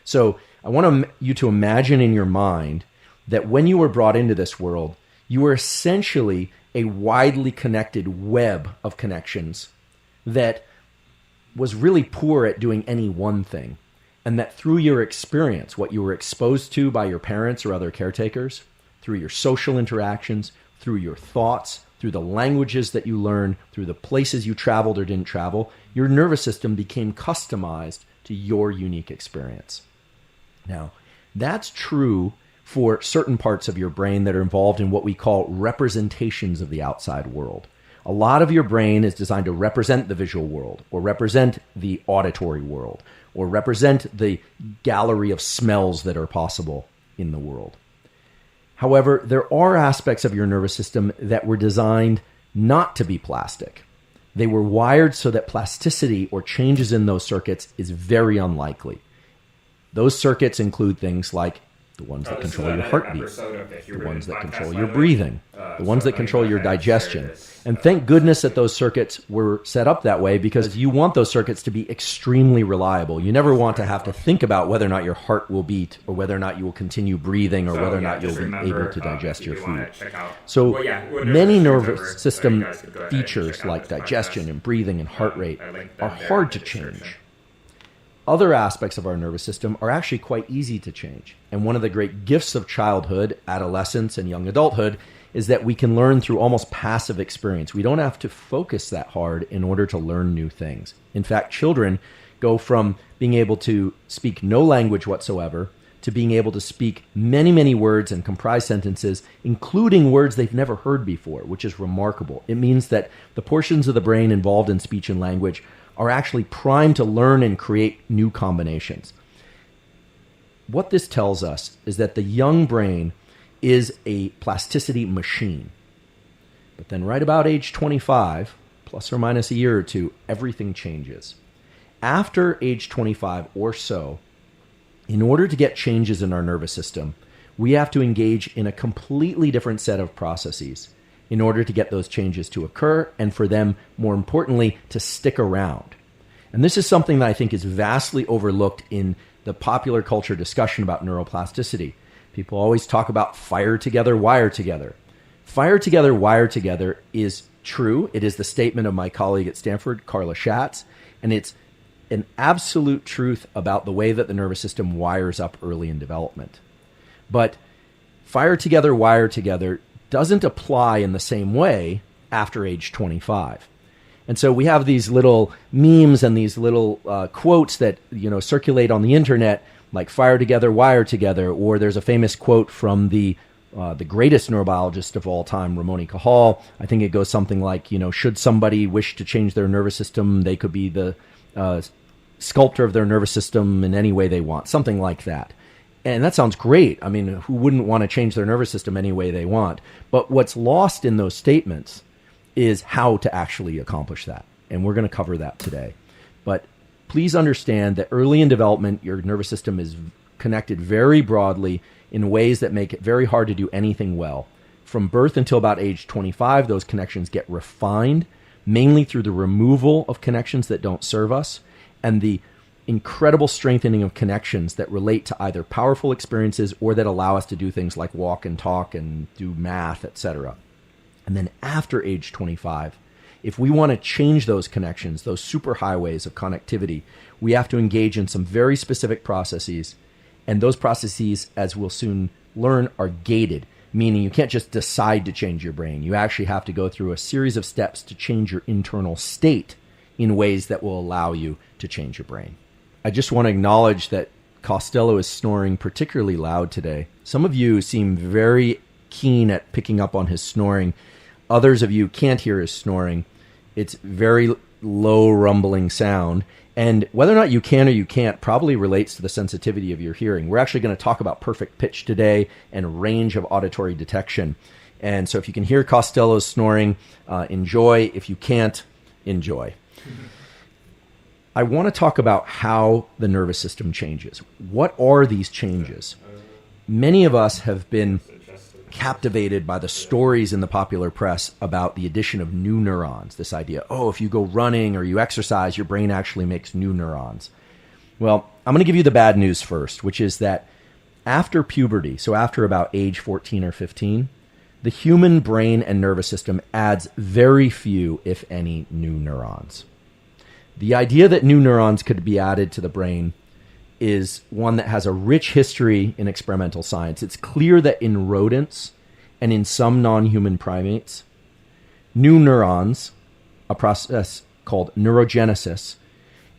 So I want you to imagine in your mind that when you were brought into this world, you were essentially a widely connected web of connections that was really poor at doing any one thing. And that through your experience, what you were exposed to by your parents or other caretakers, through your social interactions, through your thoughts, through the languages that you learned, through the places you traveled or didn't travel, your nervous system became customized to your unique experience. Now, that's true for certain parts of your brain that are involved in what we call representations of the outside world. A lot of your brain is designed to represent the visual world, or represent the auditory world, or represent the gallery of smells that are possible in the world. However, there are aspects of your nervous system that were designed not to be plastic. They were wired so that plasticity or changes in those circuits is very unlikely. Those circuits include things like the ones that control your heartbeat, the ones that control your breathing, the ones that control your digestion. And thank goodness that those circuits were set up that way, because you want those circuits to be extremely reliable. You never want to have to think about whether or not your heart will beat, or whether or not you will continue breathing, or whether or not you'll be able to digest your food. So many nervous system features like digestion and breathing and heart rate are hard to change. Other aspects of our nervous system are actually quite easy to change. And one of the great gifts of childhood, adolescence, and young adulthood is that we can learn through almost passive experience. We don't have to focus that hard in order to learn new things. In fact, children go from being able to speak no language whatsoever to being able to speak many, many words and comprise sentences, including words they've never heard before, which is remarkable. It means that the portions of the brain involved in speech and language are actually primed to learn and create new combinations. What this tells us is that the young brain is a plasticity machine. But then right about age 25, plus or minus a year or two, everything changes. After age 25 or so, in order to get changes in our nervous system, we have to engage in a completely different set of processes in order to get those changes to occur and for them, more importantly, to stick around. And this is something that I think is vastly overlooked in the popular culture discussion about neuroplasticity. People always talk about fire together, wire together. Fire together, wire together is true. It is the statement of my colleague at Stanford, Carla Schatz, and it's an absolute truth about the way that the nervous system wires up early in development. But fire together, wire together doesn't apply in the same way after age 25. And so we have these little memes and these little quotes that circulate on the internet, like fire together, wire together. Or there's a famous quote from the greatest neurobiologist of all time, Ramon Cajal. I think it goes something like, should somebody wish to change their nervous system, they could be the sculptor of their nervous system in any way they want, something like that. And that sounds great. I mean, who wouldn't want to change their nervous system any way they want? But what's lost in those statements is how to actually accomplish that. And we're going to cover that today. But please understand that early in development, your nervous system is connected very broadly in ways that make it very hard to do anything well. From birth until about age 25, those connections get refined, mainly through the removal of connections that don't serve us and the incredible strengthening of connections that relate to either powerful experiences or that allow us to do things like walk and talk and do math, etc. And then after age 25, if we want to change those connections, those superhighways of connectivity, we have to engage in some very specific processes. And those processes, as we'll soon learn, are gated, meaning you can't just decide to change your brain. You actually have to go through a series of steps to change your internal state in ways that will allow you to change your brain. I just want to acknowledge that Costello is snoring particularly loud today. Some of you seem very keen at picking up on his snoring. Others of you can't hear his snoring. It's very low rumbling sound. And whether or not you can or you can't probably relates to the sensitivity of your hearing. We're actually going to talk about perfect pitch today and range of auditory detection. And so if you can hear Costello's snoring, enjoy. If you can't, enjoy. I want to talk about how the nervous system changes. What are these changes? Many of us have been captivated by the stories in the popular press about the addition of new neurons. This idea, if you go running or you exercise, your brain actually makes new neurons. Well, I'm going to give you the bad news first, which is that after puberty, so after about age 14 or 15, the human brain and nervous system adds very few, if any, new neurons. The idea that new neurons could be added to the brain is one that has a rich history in experimental science. It's clear that in rodents and in some non-human primates, new neurons, a process called neurogenesis,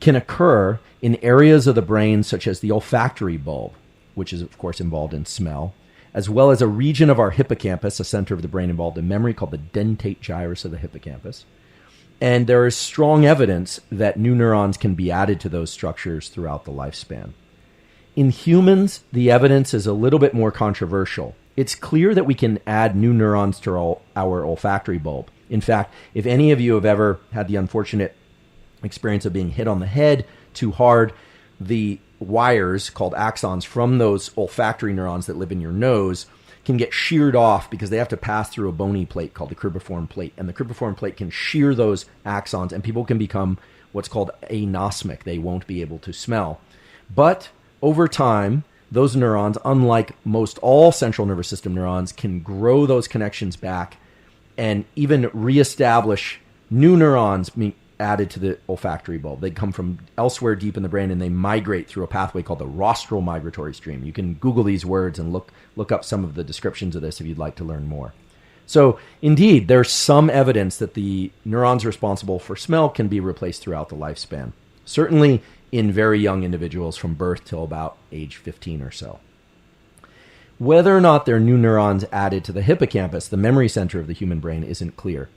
can occur in areas of the brain such as the olfactory bulb, which is of course involved in smell, as well as a region of our hippocampus, a center of the brain involved in memory, called the dentate gyrus of the hippocampus. And there is strong evidence that new neurons can be added to those structures throughout the lifespan. In humans, the evidence is a little bit more controversial. It's clear that we can add new neurons to our olfactory bulb. In fact, if any of you have ever had the unfortunate experience of being hit on the head too hard, the wires called axons from those olfactory neurons that live in your nose can get sheared off because they have to pass through a bony plate called the cribriform plate. And the cribriform plate can shear those axons and people can become what's called anosmic. They won't be able to smell. But over time, those neurons, unlike most all central nervous system neurons, can grow those connections back and even reestablish new neurons being added to the olfactory bulb. They come from elsewhere deep in the brain and they migrate through a pathway called the rostral migratory stream. You can Google these words and look up some of the descriptions of this if you'd like to learn more. So indeed, there's some evidence that the neurons responsible for smell can be replaced throughout the lifespan, certainly in very young individuals from birth till about age 15 or so. Whether or not there are new neurons added to the hippocampus, the memory center of the human brain, isn't clear.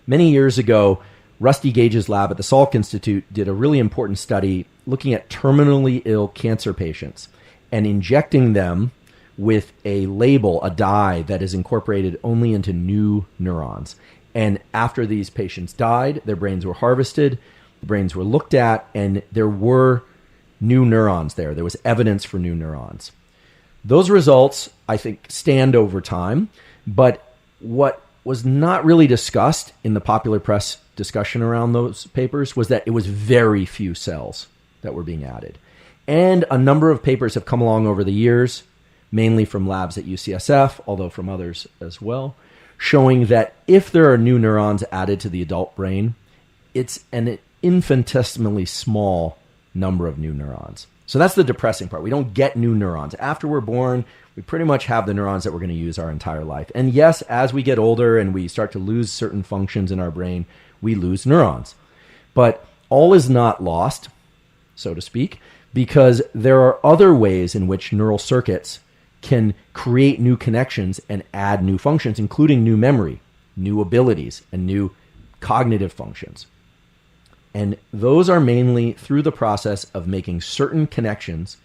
Many years ago, Rusty Gage's lab at the Salk Institute did a really important study looking at terminally ill cancer patients and injecting them with a label, a dye that is incorporated only into new neurons. And after these patients died, their brains were harvested, the brains were looked at, and there were new neurons there. There was evidence for new neurons. Those results, I think, stand over time, but what was not really discussed in the popular press discussion around those papers was that it was very few cells that were being added. And a number of papers have come along over the years, mainly from labs at UCSF, although from others as well, showing that if there are new neurons added to the adult brain, it's an infinitesimally small number of new neurons. So that's the depressing part. We don't get new neurons. After we're born, we pretty much have the neurons that we're going to use our entire life. And yes, as we get older and we start to lose certain functions in our brain, we lose neurons. But all is not lost, so to speak, because there are other ways in which neural circuits can create new connections and add new functions, including new memory, new abilities, and new cognitive functions. And those are mainly through the process of making certain connections,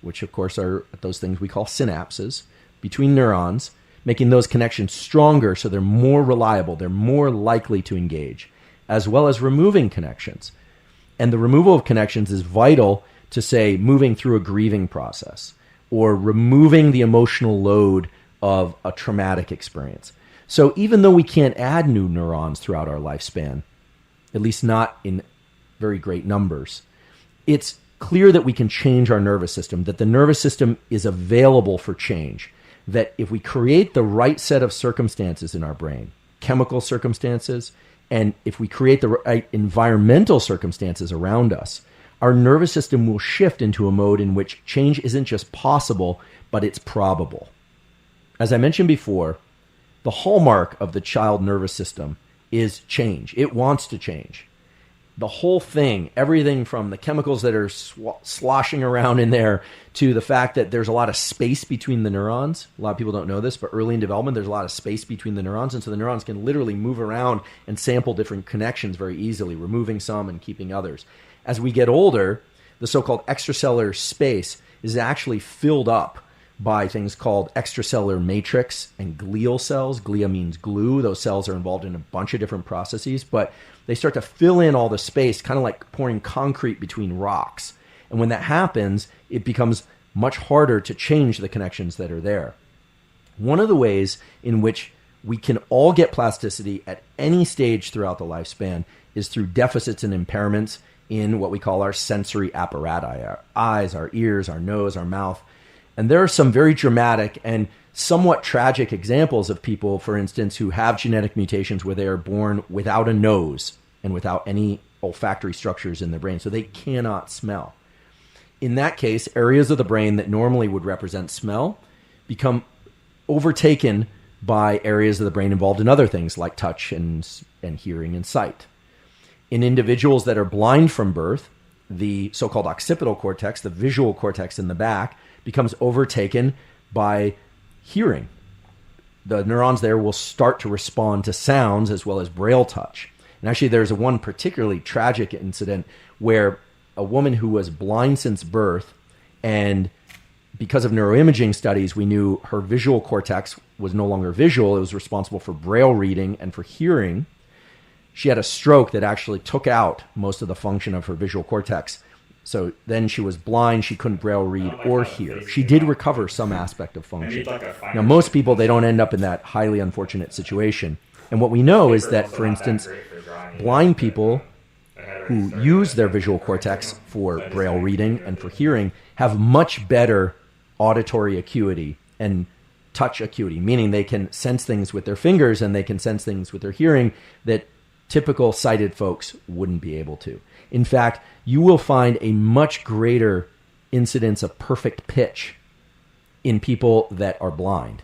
which of course are those things we call synapses, between neurons, making those connections stronger so they're more reliable, they're more likely to engage, as well as removing connections. And the removal of connections is vital to, say, moving through a grieving process or removing the emotional load of a traumatic experience. So even though we can't add new neurons throughout our lifespan, at least not in very great numbers, it's clear that we can change our nervous system, that the nervous system is available for change, that if we create the right set of circumstances in our brain, chemical circumstances, and if we create the right environmental circumstances around us, our nervous system will shift into a mode in which change isn't just possible, but it's probable. As I mentioned before, the hallmark of the child nervous system is change. It wants to change. The whole thing, everything from the chemicals that are sloshing around in there to the fact that there's a lot of space between the neurons. A lot of people don't know this, but early in development, there's a lot of space between the neurons. And so the neurons can literally move around and sample different connections very easily, removing some and keeping others. As we get older, the so-called extracellular space is actually filled up by things called extracellular matrix and glial cells. Glia means glue. Those cells are involved in a bunch of different processes, but they start to fill in all the space, kind of like pouring concrete between rocks. And when that happens, it becomes much harder to change the connections that are there. One of the ways in which we can all get plasticity at any stage throughout the lifespan is through deficits and impairments in what we call our sensory apparatus, our eyes, our ears, our nose, our mouth. And there are some very dramatic and somewhat tragic examples of people, for instance, who have genetic mutations where they are born without a nose and without any olfactory structures in their brain, so they cannot smell. In that case, areas of the brain that normally would represent smell become overtaken by areas of the brain involved in other things like touch and hearing and sight. In individuals that are blind from birth, the so-called occipital cortex, the visual cortex in the back, becomes overtaken by hearing. The neurons there will start to respond to sounds as well as braille touch. And actually, there's one particularly tragic incident where a woman who was blind since birth, and because of neuroimaging studies, we knew her visual cortex was no longer visual. It was responsible for braille reading and for hearing. She had a stroke that actually took out most of the function of her visual cortex. So then she was blind, she couldn't braille read or hear. She did recover some aspect of function. Now, most people, they don't end up in that highly unfortunate situation. And what we know is that, for instance, blind people who use their visual cortex for braille reading and for hearing have much better auditory acuity and touch acuity, meaning they can sense things with their fingers and they can sense things with their hearing that typical sighted folks wouldn't be able to. In fact, you will find a much greater incidence of perfect pitch in people that are blind.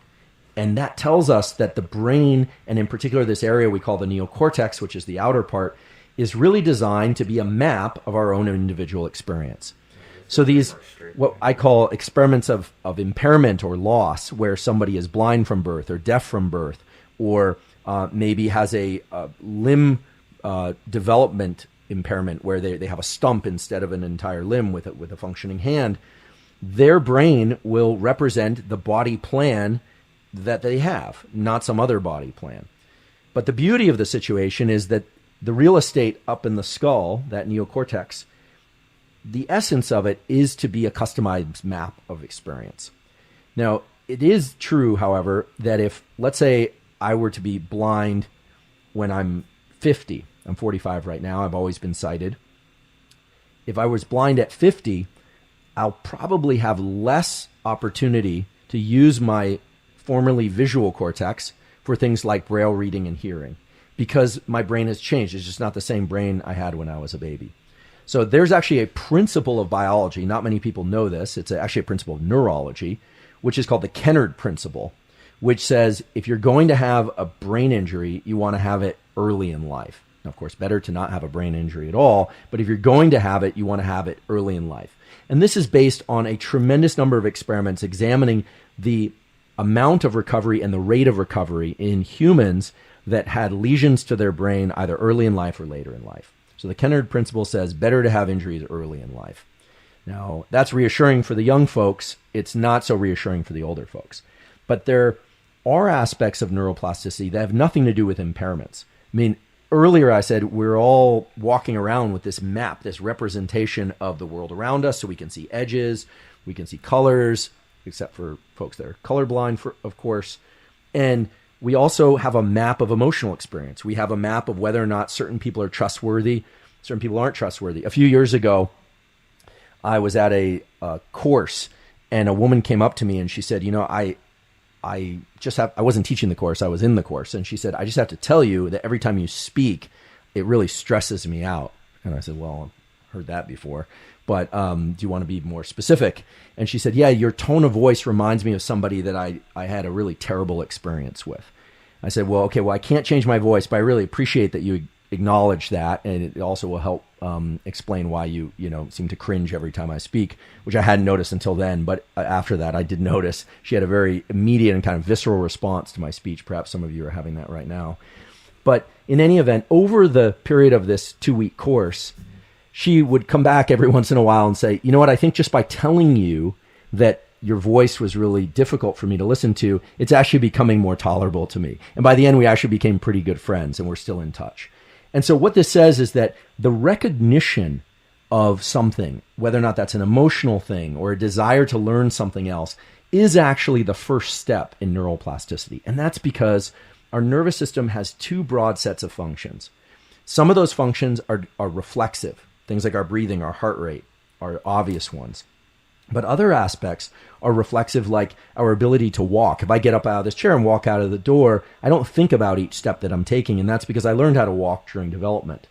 And that tells us that the brain, and in particular this area we call the neocortex, which is the outer part, is really designed to be a map of our own individual experience. So these, what I call experiments of impairment or loss, where somebody is blind from birth or deaf from birth, or maybe has a limb development impairment where they have a stump instead of an entire limb with a functioning hand. their brain will represent the body plan that they have, not some other body plan. But the beauty of the situation is that the real estate up in the skull, that neocortex, the essence of it is to be a customized map of experience. Now, it is true, however, that if, let's say, I were to be blind when I'm 50, I'm 45 right now, I've always been sighted. If I was blind at 50, I'll probably have less opportunity to use my formerly visual cortex for things like braille reading and hearing, because my brain has changed. It's just not the same brain I had when I was a baby. So there's actually a principle of biology. Not many people know this. It's actually a principle of neurology, which is called the Kennard principle, which says if you're going to have a brain injury, you want to have it early in life. Now, of course, better to not have a brain injury at all, but if you're going to have it, you want to have it early in life. And this is based on a tremendous number of experiments examining the amount of recovery and the rate of recovery in humans that had lesions to their brain either early in life or later in life. So the Kennard principle says better to have injuries early in life. Now, that's reassuring for the young folks. It's not so reassuring for the older folks. But there are aspects of neuroplasticity that have nothing to do with impairments. I mean, earlier I said we're all walking around with this map, this representation of the world around us, so we can see edges, we can see colors, except for folks that are colorblind, of course. And we also have a map of emotional experience. We have a map of whether or not certain people are trustworthy, certain people aren't trustworthy. A few years ago, I was at a course, and a woman came up to me and she said, you know, I wasn't teaching the course, I was in the course. And she said, I just have to tell you that every time you speak, it really stresses me out. And I said, well, I've heard that before, but do you want to be more specific? And she said, yeah, your tone of voice reminds me of somebody that I had a really terrible experience with. I said, well, okay, well, I can't change my voice, but I really appreciate that you acknowledge that. And it also will help explain why you seem to cringe every time I speak, which I hadn't noticed until then. But after that, I did notice she had a very immediate and kind of visceral response to my speech. Perhaps some of you are having that right now. But in any event, over the period of this 2-week course, she would come back every once in a while and say, you know what, I think just by telling you that your voice was really difficult for me to listen to, it's actually becoming more tolerable to me. And by the end, we actually became pretty good friends, and we're still in touch. And so what this says is that the recognition of something, whether or not that's an emotional thing or a desire to learn something else, is actually the first step in neuroplasticity. And that's because our nervous system has 2 broad sets of functions. Some of those functions are reflexive. Things like our breathing, our heart rate are obvious ones. But other aspects are reflexive, like our ability to walk. If I get up out of this chair and walk out of the door, I don't think about each step that I'm taking, and that's because I learned how to walk during development.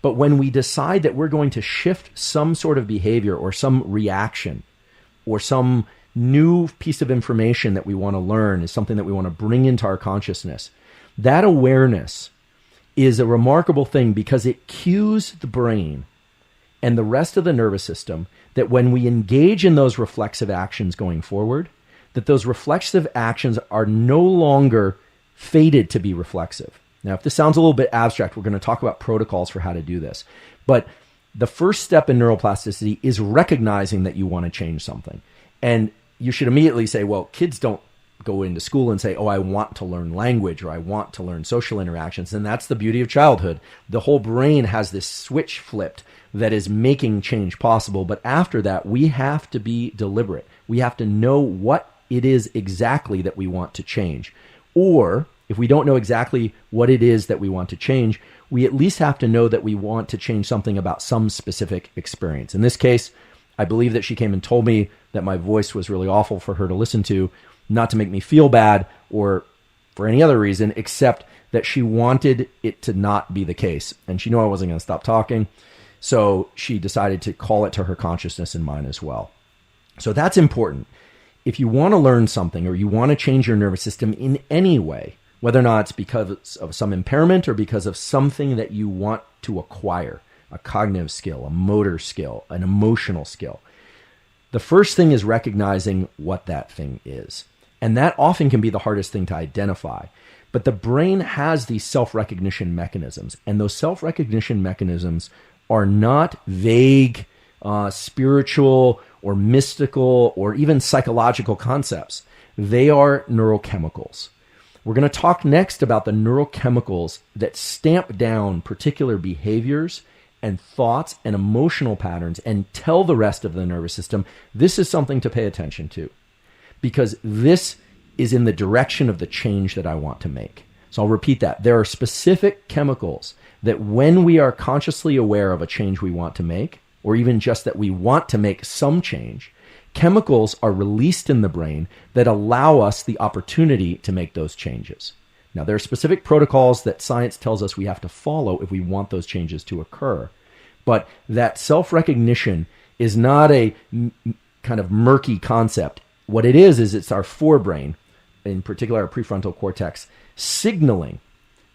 But when we decide that we're going to shift some sort of behavior or some reaction or some new piece of information that we want to learn, is something that we want to bring into our consciousness, that awareness is a remarkable thing because it cues the brain and the rest of the nervous system that when we engage in those reflexive actions going forward, that those reflexive actions are no longer fated to be reflexive. Now, if this sounds a little bit abstract, we're going to talk about protocols for how to do this. But the first step in neuroplasticity is recognizing that you want to change something. And you should immediately say, well, kids don't go into school and say, oh, I want to learn language or I want to learn social interactions. And that's the beauty of childhood. The whole brain has this switch flipped that is making change possible. But after that, we have to be deliberate. We have to know what it is exactly that we want to change. Or if we don't know exactly what it is that we want to change, we at least have to know that we want to change something about some specific experience. In this case, I believe that she came and told me that my voice was really awful for her to listen to, not to make me feel bad or for any other reason, except that she wanted it to not be the case. And she knew I wasn't going to stop talking. So she decided to call it to her consciousness and mine as well. So that's important. If you want to learn something or you want to change your nervous system in any way, whether or not it's because of some impairment or because of something that you want to acquire, a cognitive skill, a motor skill, an emotional skill, the first thing is recognizing what that thing is. And that often can be the hardest thing to identify. But the brain has these self-recognition mechanisms, and those self-recognition mechanisms are not vague, spiritual, or mystical or even psychological concepts. They are neurochemicals. We're going to talk next about the neurochemicals that stamp down particular behaviors and thoughts and emotional patterns and tell the rest of the nervous system, this is something to pay attention to, because this is in the direction of the change that I want to make. So I'll repeat that. There are specific chemicals that when we are consciously aware of a change we want to make, or even just that we want to make some change, chemicals are released in the brain that allow us the opportunity to make those changes. Now, there are specific protocols that science tells us we have to follow if we want those changes to occur. But that self-recognition is not a kind of murky concept. What it is it's our forebrain, in particular our prefrontal cortex, signaling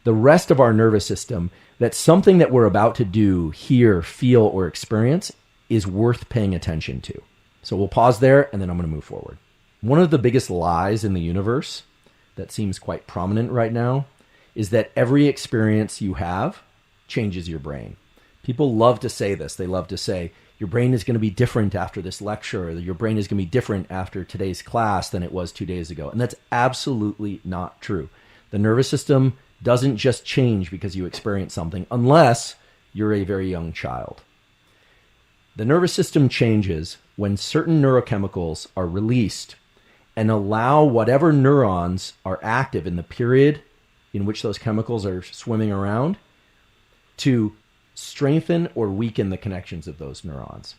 the rest of our nervous system that something that we're about to do, hear, feel, or experience is worth paying attention to. So we'll pause there, and then I'm going to move forward. One of the biggest lies in the universe that seems quite prominent right now is that every experience you have changes your brain. People love to say this. They love to say, your brain is going to be different after this lecture, or your brain is going to be different after today's class than it was 2 days ago. And that's absolutely not true. The nervous system doesn't just change because you experience something, unless you're a very young child. The nervous system changes when certain neurochemicals are released and allow whatever neurons are active in the period in which those chemicals are swimming around to strengthen or weaken the connections of those neurons.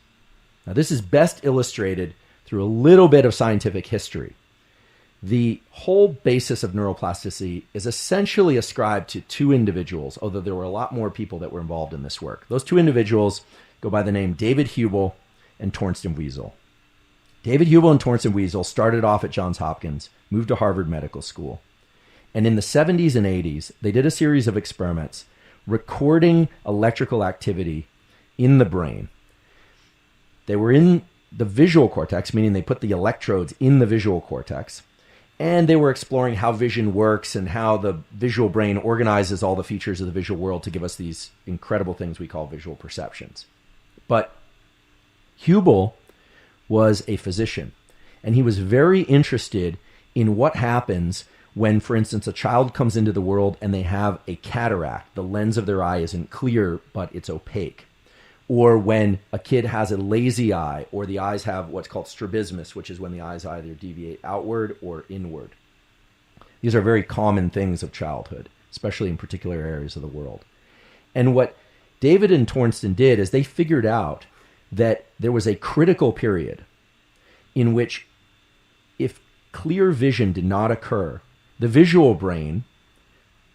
Now, this is best illustrated through a little bit of scientific history. The whole basis of neuroplasticity is essentially ascribed to two individuals, although there were a lot more people that were involved in this work. Those two individuals go by the name David Hubel and Torsten Wiesel. David Hubel and Torsten Wiesel started off at Johns Hopkins, moved to Harvard Medical School. And in the 70s and 80s, they did a series of experiments recording electrical activity in the brain. They were in the visual cortex, meaning they put the electrodes in the visual cortex, and they were exploring how vision works and how the visual brain organizes all the features of the visual world to give us these incredible things we call visual perceptions. But Hubel was a physician, and he was very interested in what happens when, for instance, a child comes into the world and they have a cataract. The lens of their eye isn't clear, but it's opaque. Or when a kid has a lazy eye, or the eyes have what's called strabismus, which is when the eyes either deviate outward or inward. These are very common things of childhood, especially in particular areas of the world. And what David and Torsten did is they figured out that there was a critical period in which, if clear vision did not occur, the visual brain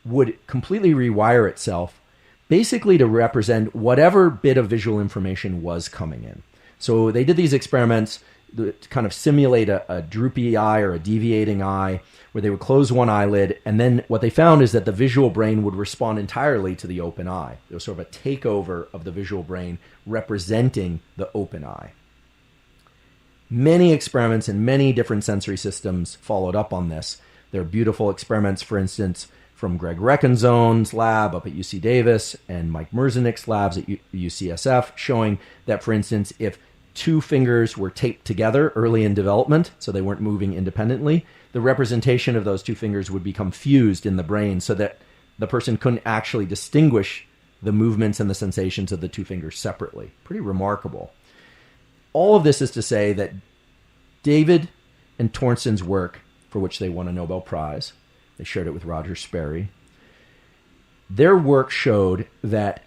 would completely rewire itself basically to represent whatever bit of visual information was coming in. So they did these experiments to kind of simulate a droopy eye or a deviating eye, where they would close one eyelid, and then what they found is that the visual brain would respond entirely to the open eye. There was sort of a takeover of the visual brain representing the open eye. Many experiments in many different sensory systems followed up on this. There are beautiful experiments, for instance, from Greg Reckenzone's lab up at UC Davis and Mike Merzenich's labs at UCSF, showing that, for instance, if two fingers were taped together early in development, so they weren't moving independently, the representation of those two fingers would become fused in the brain so that the person couldn't actually distinguish the movements and the sensations of the two fingers separately. Pretty remarkable. All of this is to say that David and Torsten's work, for which they won a Nobel Prize, they shared it with Roger Sperry, their work showed that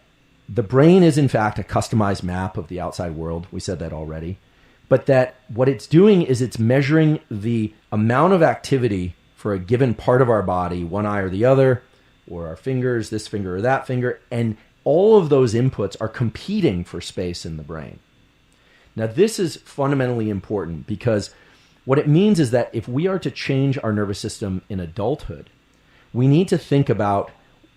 the brain is in fact a customized map of the outside world. We said that already. But that what it's doing is it's measuring the amount of activity for a given part of our body, one eye or the other, or our fingers, this finger or that finger, and all of those inputs are competing for space in the brain. Now, this is fundamentally important because what it means is that if we are to change our nervous system in adulthood, we need to think about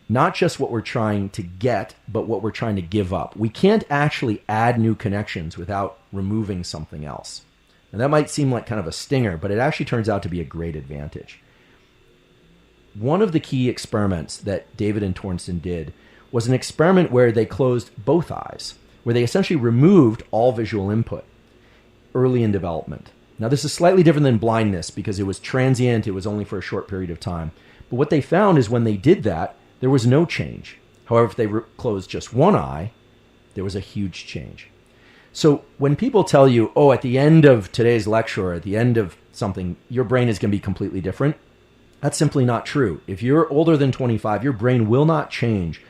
not just what we're trying to get, but what we're trying to give up. We can't actually add new connections without removing something else. And that might seem like kind of a stinger, but it actually turns out to be a great advantage. One of the key experiments that David and Torsten did was an experiment where they closed both eyes, where they essentially removed all visual input. early in development. Now, this is slightly different than blindness because it was transient. It was only for a short period of time. But what they found is when they did that, there was no change. However, if they closed just one eye, there was a huge change. So when people tell you, oh, at the end of today's lecture, or at the end of something, your brain is going to be completely different, that's simply not true. If you're older than 25, your brain will not change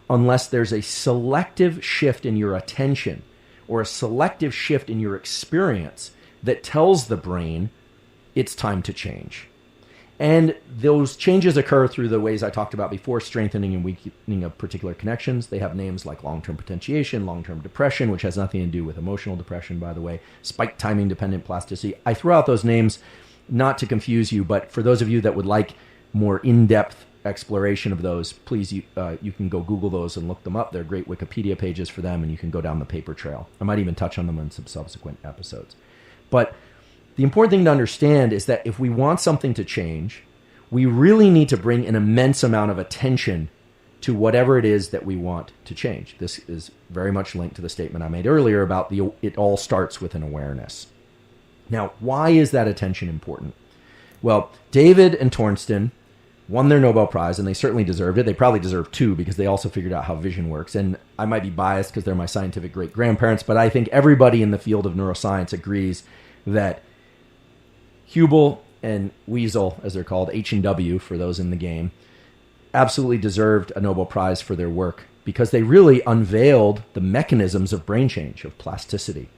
unless there's a selective shift in your attention or a selective shift in your experience that tells the brain it's time to change. And those changes occur through the ways I talked about before, strengthening and weakening of particular connections. They have names like long-term potentiation, long-term depression, which has nothing to do with emotional depression, by the way, spike timing dependent plasticity. I throw out those names not to confuse you, but for those of you that would like more in-depth exploration of those, please, you can go Google those and look them up. They're great Wikipedia pages for them, and you can go down the paper trail. I might even touch on them in some subsequent episodes. But the important thing to understand is that if we want something to change, we really need to bring an immense amount of attention to whatever it is that we want to change. This is very much linked to the statement I made earlier about it all starts with an awareness. Now, why is that attention important? Well, David and Torsten won their Nobel Prize, and they certainly deserved it. They probably deserve two because they also figured out how vision works. And I might be biased because they're my scientific great-grandparents, but I think everybody in the field of neuroscience agrees that Hubel and Wiesel, as they're called, H&W for those in the game, absolutely deserved a Nobel Prize for their work because they really unveiled the mechanisms of brain change, of plasticity.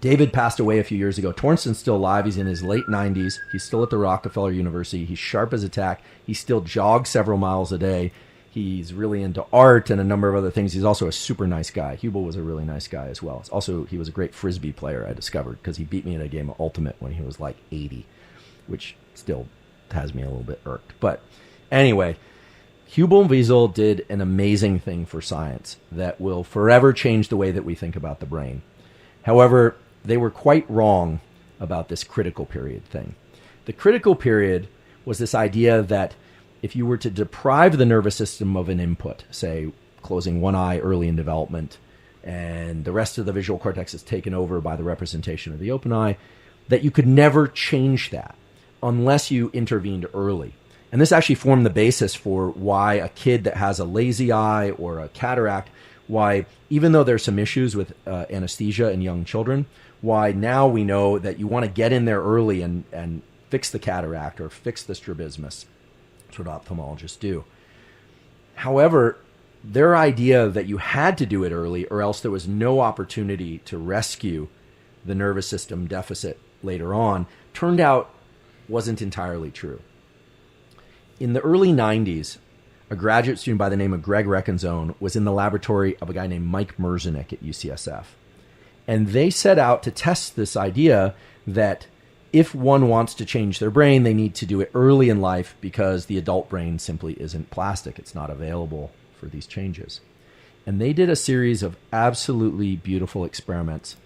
David passed away a few years ago. Torsten's still alive. He's in his late 90s. He's still at the Rockefeller University. He's sharp as a tack. He still jogs several miles a day. He's really into art and a number of other things. He's also a super nice guy. Hubel was a really nice guy as well. Also, he was a great Frisbee player, I discovered, because he beat me in a game of Ultimate when he was like 80, which still has me a little bit irked. But anyway, Hubel and Wiesel did an amazing thing for science that will forever change the way that we think about the brain. However, they were quite wrong about this critical period thing. The critical period was this idea that if you were to deprive the nervous system of an input, say closing one eye early in development, and the rest of the visual cortex is taken over by the representation of the open eye, that you could never change that unless you intervened early. And this actually formed the basis for why a kid that has a lazy eye or a cataract, why even though there's some issues with anesthesia in young children, why now we know that you want to get in there early and fix the cataract or fix the strabismus. That's what ophthalmologists do. However, their idea that you had to do it early or else there was no opportunity to rescue the nervous system deficit later on turned out wasn't entirely true. In the early 90s, a graduate student by the name of Greg Reckenzone was in the laboratory of a guy named Mike Merzenich at UCSF. And they set out to test this idea that if one wants to change their brain, they need to do it early in life because the adult brain simply isn't plastic. It's not available for these changes. And they did a series of absolutely beautiful experiments.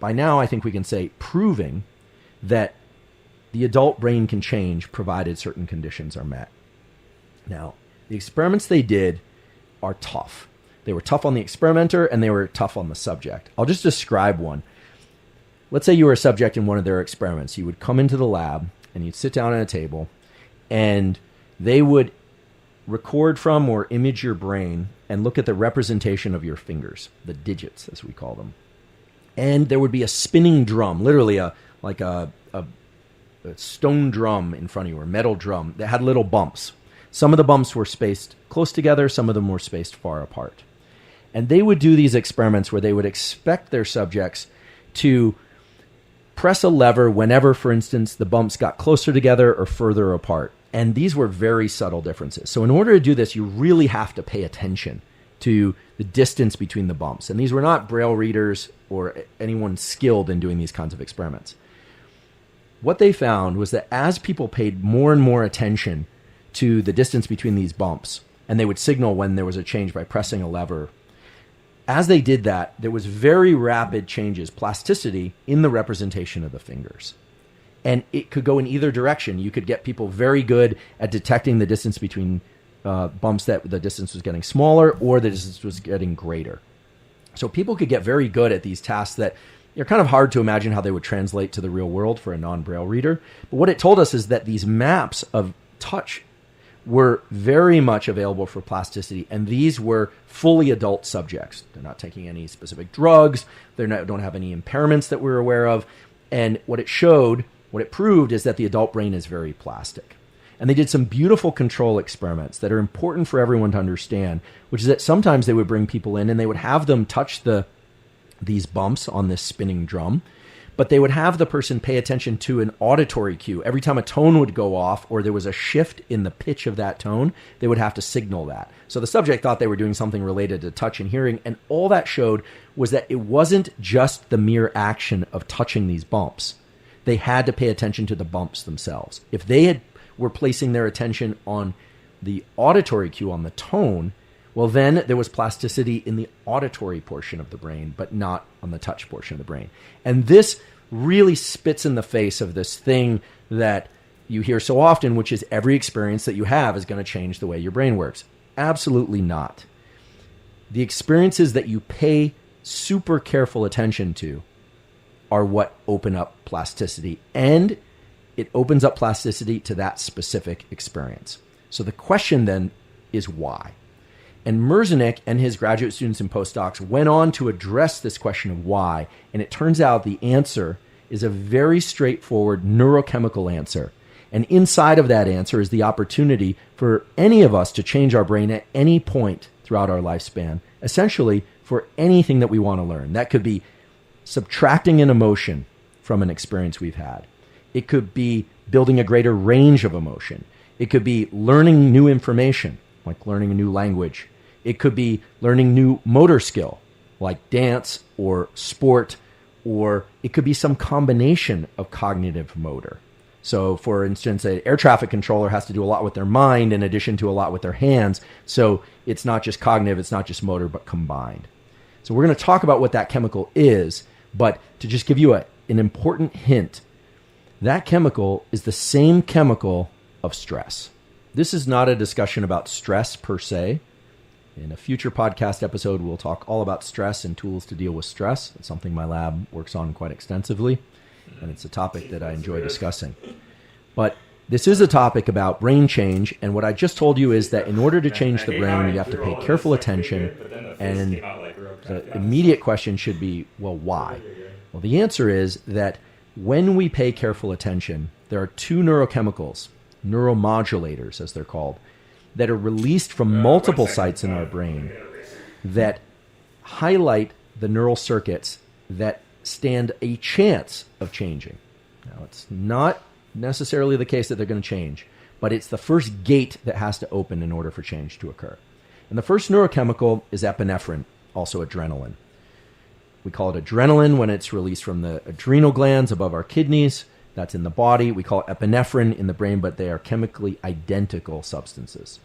By now, I think we can say proving that the adult brain can change provided certain conditions are met. Now, the experiments they did are tough. They were tough on the experimenter and they were tough on the subject. I'll just describe one. Let's say you were a subject in one of their experiments. You would come into the lab and you'd sit down at a table and they would record from or image your brain and look at the representation of your fingers, the digits as we call them. And there would be a spinning drum, literally a stone drum in front of you or a metal drum that had little bumps. Some of the bumps were spaced close together, some of them were spaced far apart. And they would do these experiments where they would expect their subjects to press a lever whenever, for instance, the bumps got closer together or further apart. And these were very subtle differences. So in order to do this, you really have to pay attention to the distance between the bumps. And these were not Braille readers or anyone skilled in doing these kinds of experiments. What they found was that as people paid more and more attention to the distance between these bumps, and they would signal when there was a change by pressing a lever, as they did that, there was very rapid changes, plasticity, in the representation of the fingers. And it could go in either direction. You could get people very good at detecting the distance between bumps that the distance was getting smaller or the distance was getting greater. So people could get very good at these tasks that They're kind of hard to imagine how they would translate to the real world for a non-Braille reader. But what it told us is that these maps of touch were very much available for plasticity, and these were fully adult subjects. They're not taking any specific drugs. They don't have any impairments that we're aware of. And what it proved is that the adult brain is very plastic. And they did some beautiful control experiments that are important for everyone to understand, which is that sometimes they would bring people in and they would have them touch these bumps on this spinning drum, but they would have the person pay attention to an auditory cue. Every time a tone would go off or there was a shift in the pitch of that tone, they would have to signal that. So the subject thought they were doing something related to touch and hearing, and all that showed was that it wasn't just the mere action of touching these bumps. They had to pay attention to the bumps themselves. If they were placing their attention on the auditory cue, on the tone, well, then there was plasticity in the auditory portion of the brain, but not on the touch portion of the brain. And this really spits in the face of this thing that you hear so often, which is every experience that you have is going to change the way your brain works. Absolutely not. The experiences that you pay super careful attention to are what open up plasticity, and it opens up plasticity to that specific experience. So the question then is why? And Merzenich and his graduate students and postdocs went on to address this question of why. And it turns out the answer is a very straightforward neurochemical answer. And inside of that answer is the opportunity for any of us to change our brain at any point throughout our lifespan, essentially for anything that we want to learn. That could be subtracting an emotion from an experience we've had. It could be building a greater range of emotion. It could be learning new information, like learning a new language. It could be learning new motor skill, like dance or sport, or it could be some combination of cognitive motor. So, for instance, an air traffic controller has to do a lot with their mind in addition to a lot with their hands. So it's not just cognitive, it's not just motor, but combined. So we're going to talk about what that chemical is, but to just give you an important hint, that chemical is the same chemical of stress. This is not a discussion about stress per se. In a future podcast episode, we'll talk all about stress and tools to deal with stress. It's something my lab works on quite extensively, and it's a topic that I enjoy discussing. But this is a topic about brain change, and what I just told you is that in order to change the brain, you have to pay careful attention, and the immediate question should be, well, why? Well, the answer is that when we pay careful attention, there are two neurochemicals, neuromodulators as they're called, that are released from multiple sites in our brain that highlight the neural circuits that stand a chance of changing. Now, it's not necessarily the case that they're going to change, but it's the first gate that has to open in order for change to occur. And the first neurochemical is epinephrine, also adrenaline. We call it adrenaline when it's released from the adrenal glands above our kidneys. That's in the body. We call it epinephrine in the brain, but they are chemically identical substances.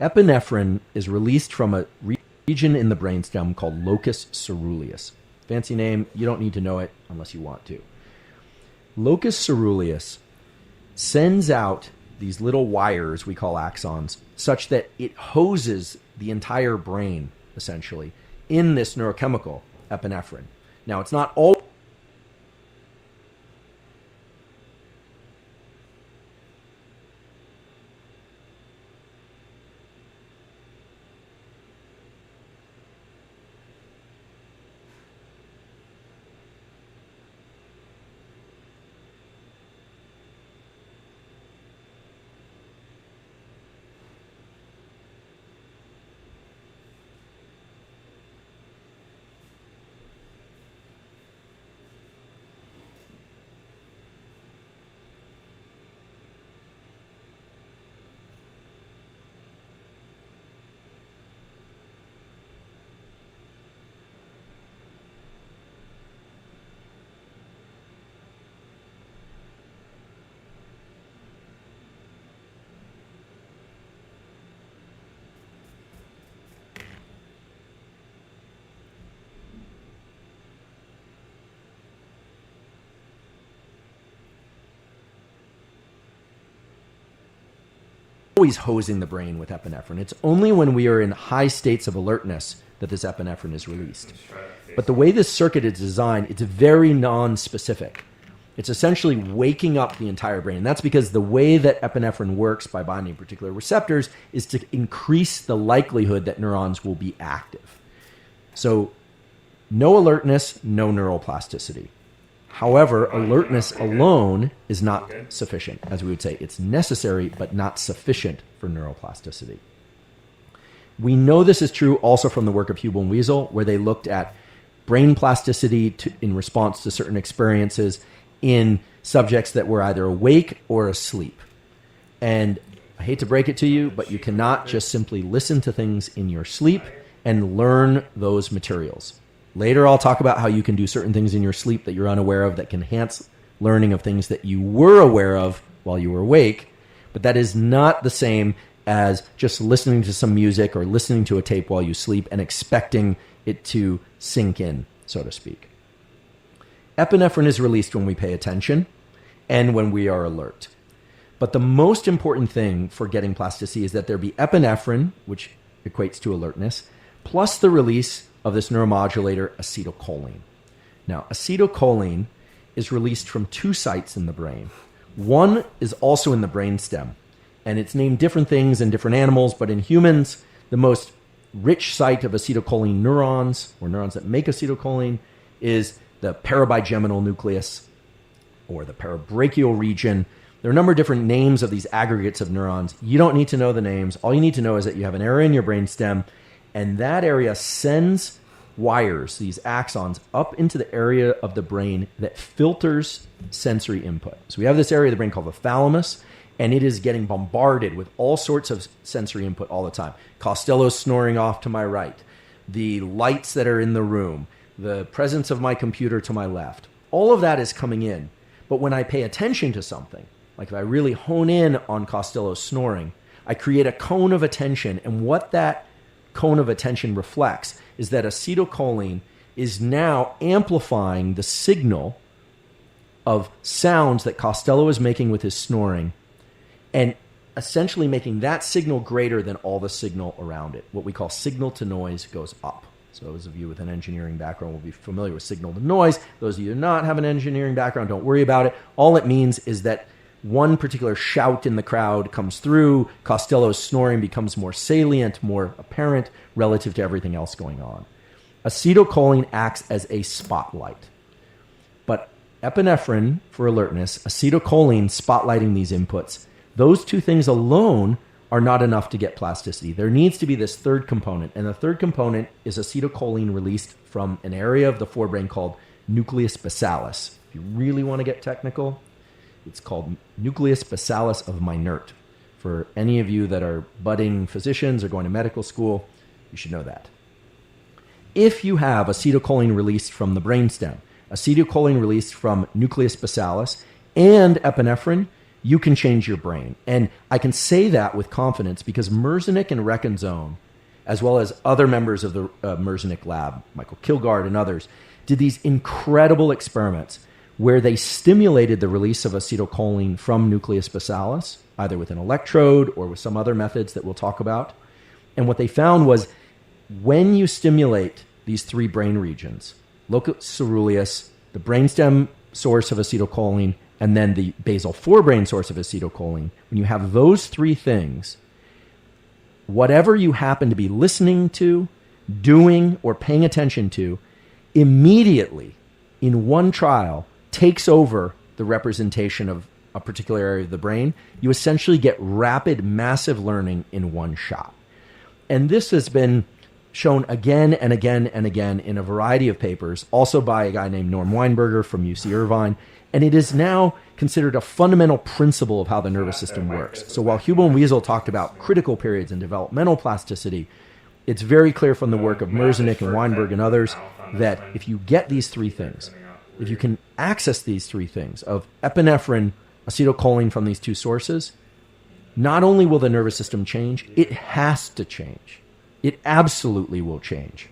Epinephrine is released from a region in the brainstem called locus coeruleus. Fancy name, you don't need to know it unless you want to. Locus coeruleus sends out these little wires we call axons such that it hoses the entire brain, essentially, in this neurochemical, epinephrine. Now, it's not all always hosing the brain with epinephrine. It's only when we are in high states of alertness that this epinephrine is released. But the way this circuit is designed, it's very non-specific. It's essentially waking up the entire brain. And that's because the way that epinephrine works by binding particular receptors is to increase the likelihood that neurons will be active. So no alertness, no neuroplasticity. However, alertness alone is not sufficient. As we would say, it's necessary but not sufficient for neuroplasticity. We know this is true also from the work of Hubel and Wiesel, where they looked at brain plasticity in response to certain experiences in subjects that were either awake or asleep. And I hate to break it to you, but you cannot just simply listen to things in your sleep and learn those materials. Later, I'll talk about how you can do certain things in your sleep that you're unaware of that can enhance learning of things that you were aware of while you were awake. But that is not the same as just listening to some music or listening to a tape while you sleep and expecting it to sink in, so to speak. Epinephrine is released when we pay attention and when we are alert. But the most important thing for getting plasticity is that there be epinephrine, which equates to alertness, plus the release of this neuromodulator acetylcholine. Now, acetylcholine is released from two sites in the brain. One is also in the brainstem, and it's named different things in different animals, but in humans, the most rich site of acetylcholine neurons, or neurons that make acetylcholine, is the parabigeminal nucleus, or the parabrachial region. There are a number of different names of these aggregates of neurons. You don't need to know the names. All you need to know is that you have an area in your brainstem, and that area sends wires, these axons, up into the area of the brain that filters sensory input. So we have this area of the brain called the thalamus, and it is getting bombarded with all sorts of sensory input all the time. Costello snoring off to my right, the lights that are in the room, the presence of my computer to my left. All of that is coming in. But when I pay attention to something, like if I really hone in on Costello's snoring, I create a cone of attention, and what that cone of attention reflects is that acetylcholine is now amplifying the signal of sounds that Costello is making with his snoring and essentially making that signal greater than all the signal around it. What we call signal to noise goes up. So those of you with an engineering background will be familiar with signal to noise. Those of you who do not have an engineering background, don't worry about it. All it means is that one particular shout in the crowd comes through, Costello's snoring becomes more salient, more apparent relative to everything else going on. Acetylcholine acts as a spotlight. But epinephrine for alertness, acetylcholine spotlighting these inputs, those two things alone are not enough to get plasticity. There needs to be this third component, and the third component is acetylcholine released from an area of the forebrain called nucleus basalis. If you really want to get technical, it's called nucleus basalis of Meynert. For any of you that are budding physicians or going to medical school, you should know that. If you have acetylcholine released from the brainstem, acetylcholine released from nucleus basalis, and epinephrine, you can change your brain. And I can say that with confidence because Merzenich and Reckenzone, as well as other members of the Merzenich lab, Michael Kilgard and others, did these incredible experiments where they stimulated the release of acetylcholine from nucleus basalis, either with an electrode or with some other methods that we'll talk about. And what they found was when you stimulate these three brain regions, locus coeruleus, the brainstem source of acetylcholine, and then the basal forebrain source of acetylcholine, when you have those three things, whatever you happen to be listening to, doing, or paying attention to, immediately in one trial takes over the representation of a particular area of the brain. You essentially get rapid, massive learning in one shot. And this has been shown again and again and again in a variety of papers, also by a guy named Norm Weinberger from UC Irvine. And it is now considered a fundamental principle of how the nervous system works. So while Hubel and Wiesel talked about critical periods and developmental plasticity, it's very clear from the work of Merzenich and Weinberg and others that if you get these three things, if you can access these three things of epinephrine, acetylcholine from these two sources, not only will the nervous system change, it has to change. It absolutely will change.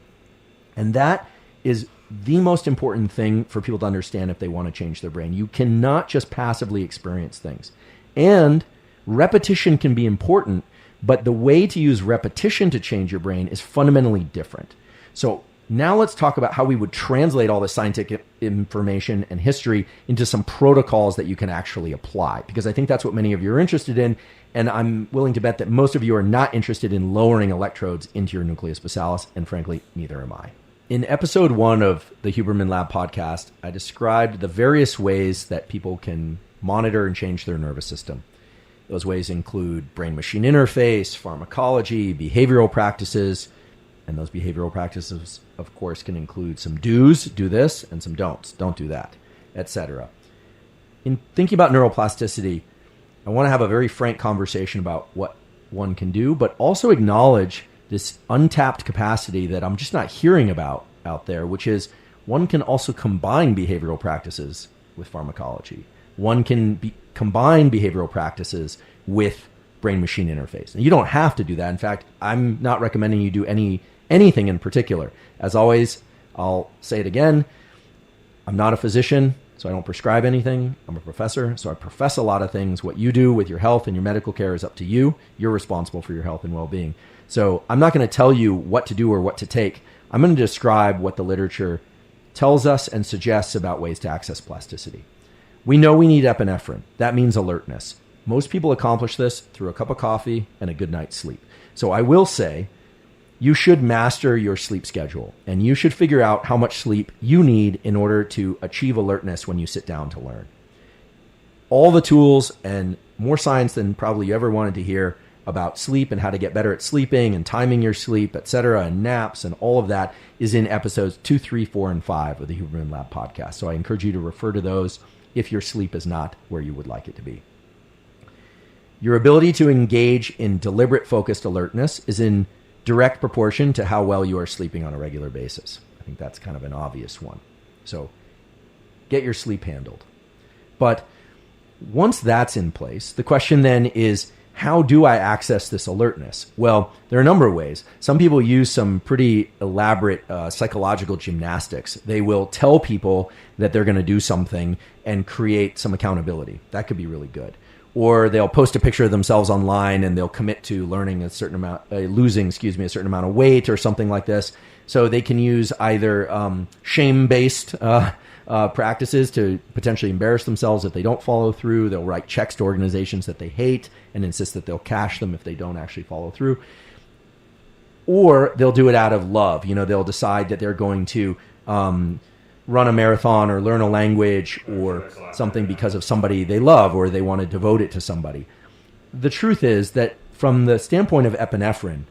And that is the most important thing for people to understand if they want to change their brain. You cannot just passively experience things. And repetition can be important, but the way to use repetition to change your brain is fundamentally different. So now let's talk about how we would translate all this scientific information and history into some protocols that you can actually apply, because I think that's what many of you are interested in. And I'm willing to bet that most of you are not interested in lowering electrodes into your nucleus basalis, and frankly, neither am I. In episode 1 of the Huberman Lab podcast, I described the various ways that people can monitor and change their nervous system. Those ways include brain-machine interface, pharmacology, behavioral practices, and those behavioral practices, of course, can include some do's, do this, and some don'ts, don't do that, etc. In thinking about neuroplasticity, I want to have a very frank conversation about what one can do, but also acknowledge this untapped capacity that I'm just not hearing about out there, which is one can also combine behavioral practices with pharmacology. One can combine behavioral practices with brain-machine interface. And you don't have to do that. In fact, I'm not recommending you do anything in particular. As always, I'll say it again, I'm not a physician, so I don't prescribe anything. I'm a professor, so I profess a lot of things. What you do with your health and your medical care is up to you. You're responsible for your health and well-being. So I'm not going to tell you what to do or what to take. I'm going to describe what the literature tells us and suggests about ways to access plasticity. We know we need epinephrine. That means alertness. Most people accomplish this through a cup of coffee and a good night's sleep. So I will say, you should master your sleep schedule, and you should figure out how much sleep you need in order to achieve alertness when you sit down to learn. All the tools and more science than probably you ever wanted to hear about sleep and how to get better at sleeping and timing your sleep, etc., and naps and all of that is in episodes 2, 3, 4, and 5 of the Huberman Lab podcast. So I encourage you to refer to those if your sleep is not where you would like it to be. Your ability to engage in deliberate focused alertness is in direct proportion to how well you are sleeping on a regular basis. I think that's kind of an obvious one. So get your sleep handled. But once that's in place, the question then is, how do I access this alertness? Well, there are a number of ways. Some people use some pretty elaborate psychological gymnastics. They will tell people that they're going to do something and create some accountability. That could be really good. Or they'll post a picture of themselves online and they'll commit to learning a certain amount, losing a certain amount of weight or something like this. So they can use either shame-based practices to potentially embarrass themselves if they don't follow through. They'll write checks to organizations that they hate and insist that they'll cash them if they don't actually follow through. Or they'll do it out of love. They'll decide that they're going to run a marathon or learn a language or something because of somebody they love, or they want to devote it to somebody. The truth is that from the standpoint of epinephrine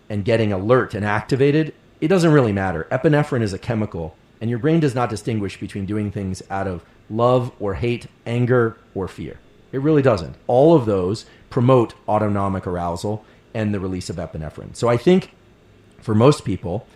and getting alert and activated, it doesn't really matter. Epinephrine is a chemical, and your brain does not distinguish between doing things out of love or hate, anger or fear. It really doesn't. All of those promote autonomic arousal and the release of epinephrine. So I think for most people,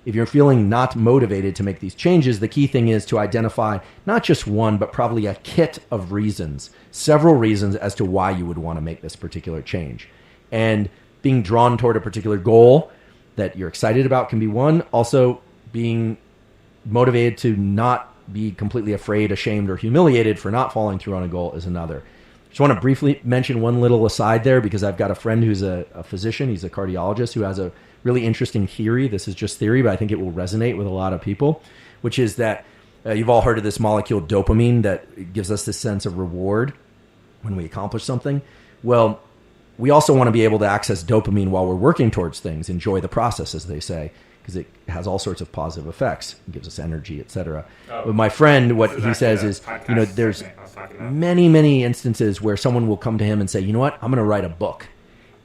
if you're feeling not motivated to make these changes, the key thing is to identify not just one, but probably a kit of reasons, several reasons as to why you would want to make this particular change. And being drawn toward a particular goal that you're excited about can be one. Also, being motivated to not be completely afraid, ashamed, or humiliated for not following through on a goal is another. Just want to briefly mention one little aside there, because I've got a friend who's a physician. He's a cardiologist who has a really interesting theory. This is just theory, but I think it will resonate with a lot of people, which is that you've all heard of this molecule dopamine that gives us this sense of reward when we accomplish something. Well, we also want to be able to access dopamine while we're working towards things, enjoy the process, as they say, because it has all sorts of positive effects. It gives us energy, etc. But my friend, what he says is, there's many, many instances where someone will come to him and say, you know what, I'm going to write a book.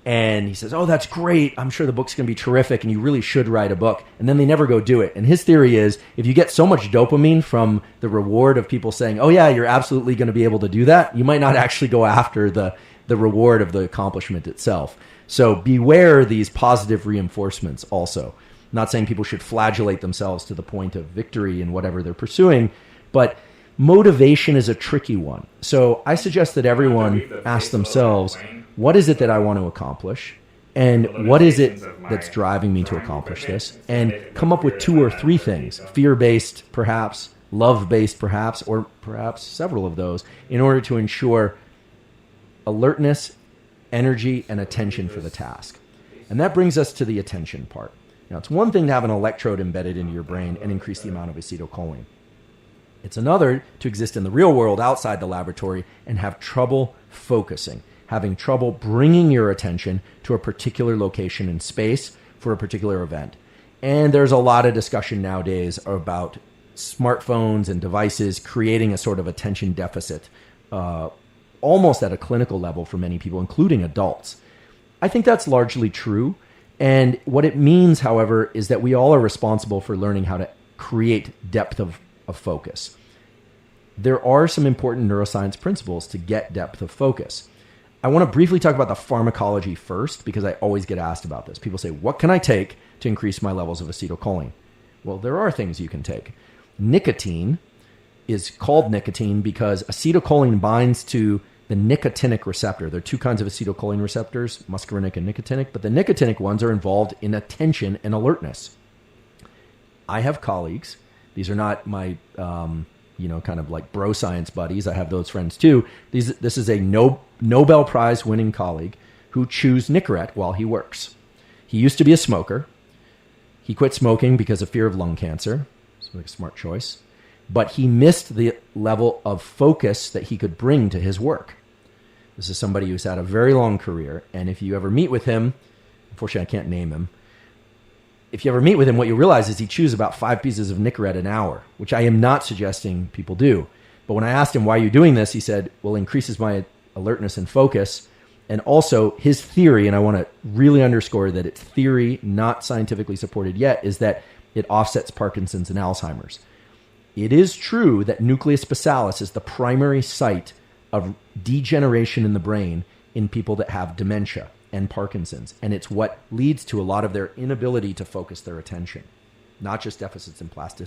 And he says, oh, that's great. I'm sure the book's going to be terrific, and you really should write a book. And then they never go do it. And his theory is, if you get so much dopamine from the reward of people saying, oh, yeah, you're absolutely going to be able to do that, you might not actually go after the reward of the accomplishment itself. So beware these positive reinforcements also. I'm not saying people should flagellate themselves to the point of victory in whatever they're pursuing, but motivation is a tricky one. So I suggest that everyone ask themselves, what is it that I want to accomplish? And what is it that's driving me to accomplish this? And come up with 2 or 3 things, fear-based perhaps, love-based perhaps, or perhaps several of those, in order to ensure alertness, energy, and attention for the task. And that brings us to the attention part. Now, it's one thing to have an electrode embedded into your brain and increase the amount of acetylcholine. It's another to exist in the real world outside the laboratory and have trouble focusing, having trouble bringing your attention to a particular location in space for a particular event. And there's a lot of discussion nowadays about smartphones and devices creating a sort of attention deficit, almost at a clinical level for many people, including adults. I think that's largely true. And what it means, however, is that we all are responsible for learning how to create depth of focus. There are some important neuroscience principles to get depth of focus. I want to briefly talk about the pharmacology first, because I always get asked about this. People say, what can I take to increase my levels of acetylcholine? Well, there are things you can take. Nicotine is called nicotine because acetylcholine binds to the nicotinic receptor. There are two kinds of acetylcholine receptors, muscarinic and nicotinic, but the nicotinic ones are involved in attention and alertness. I have colleagues. These are not my, kind of like bro science buddies. I have those friends too. This is a Nobel Prize winning colleague who chews Nicorette while he works. He used to be a smoker. He quit smoking because of fear of lung cancer. It's like a smart choice. But he missed the level of focus that he could bring to his work. This is somebody who's had a very long career. And if you ever meet with him, unfortunately I can't name him, if you ever meet with him, what you realize is he chews about 5 pieces of Nicorette an hour, which I am not suggesting people do. But when I asked him, why are you doing this? He said, well, it increases my alertness and focus. And also his theory, and I want to really underscore that it's theory, not scientifically supported yet, is that it offsets Parkinson's and Alzheimer's. It is true that nucleus basalis is the primary site of degeneration in the brain in people that have dementia and Parkinson's. And it's what leads to a lot of their inability to focus their attention, not just deficits in plasticity.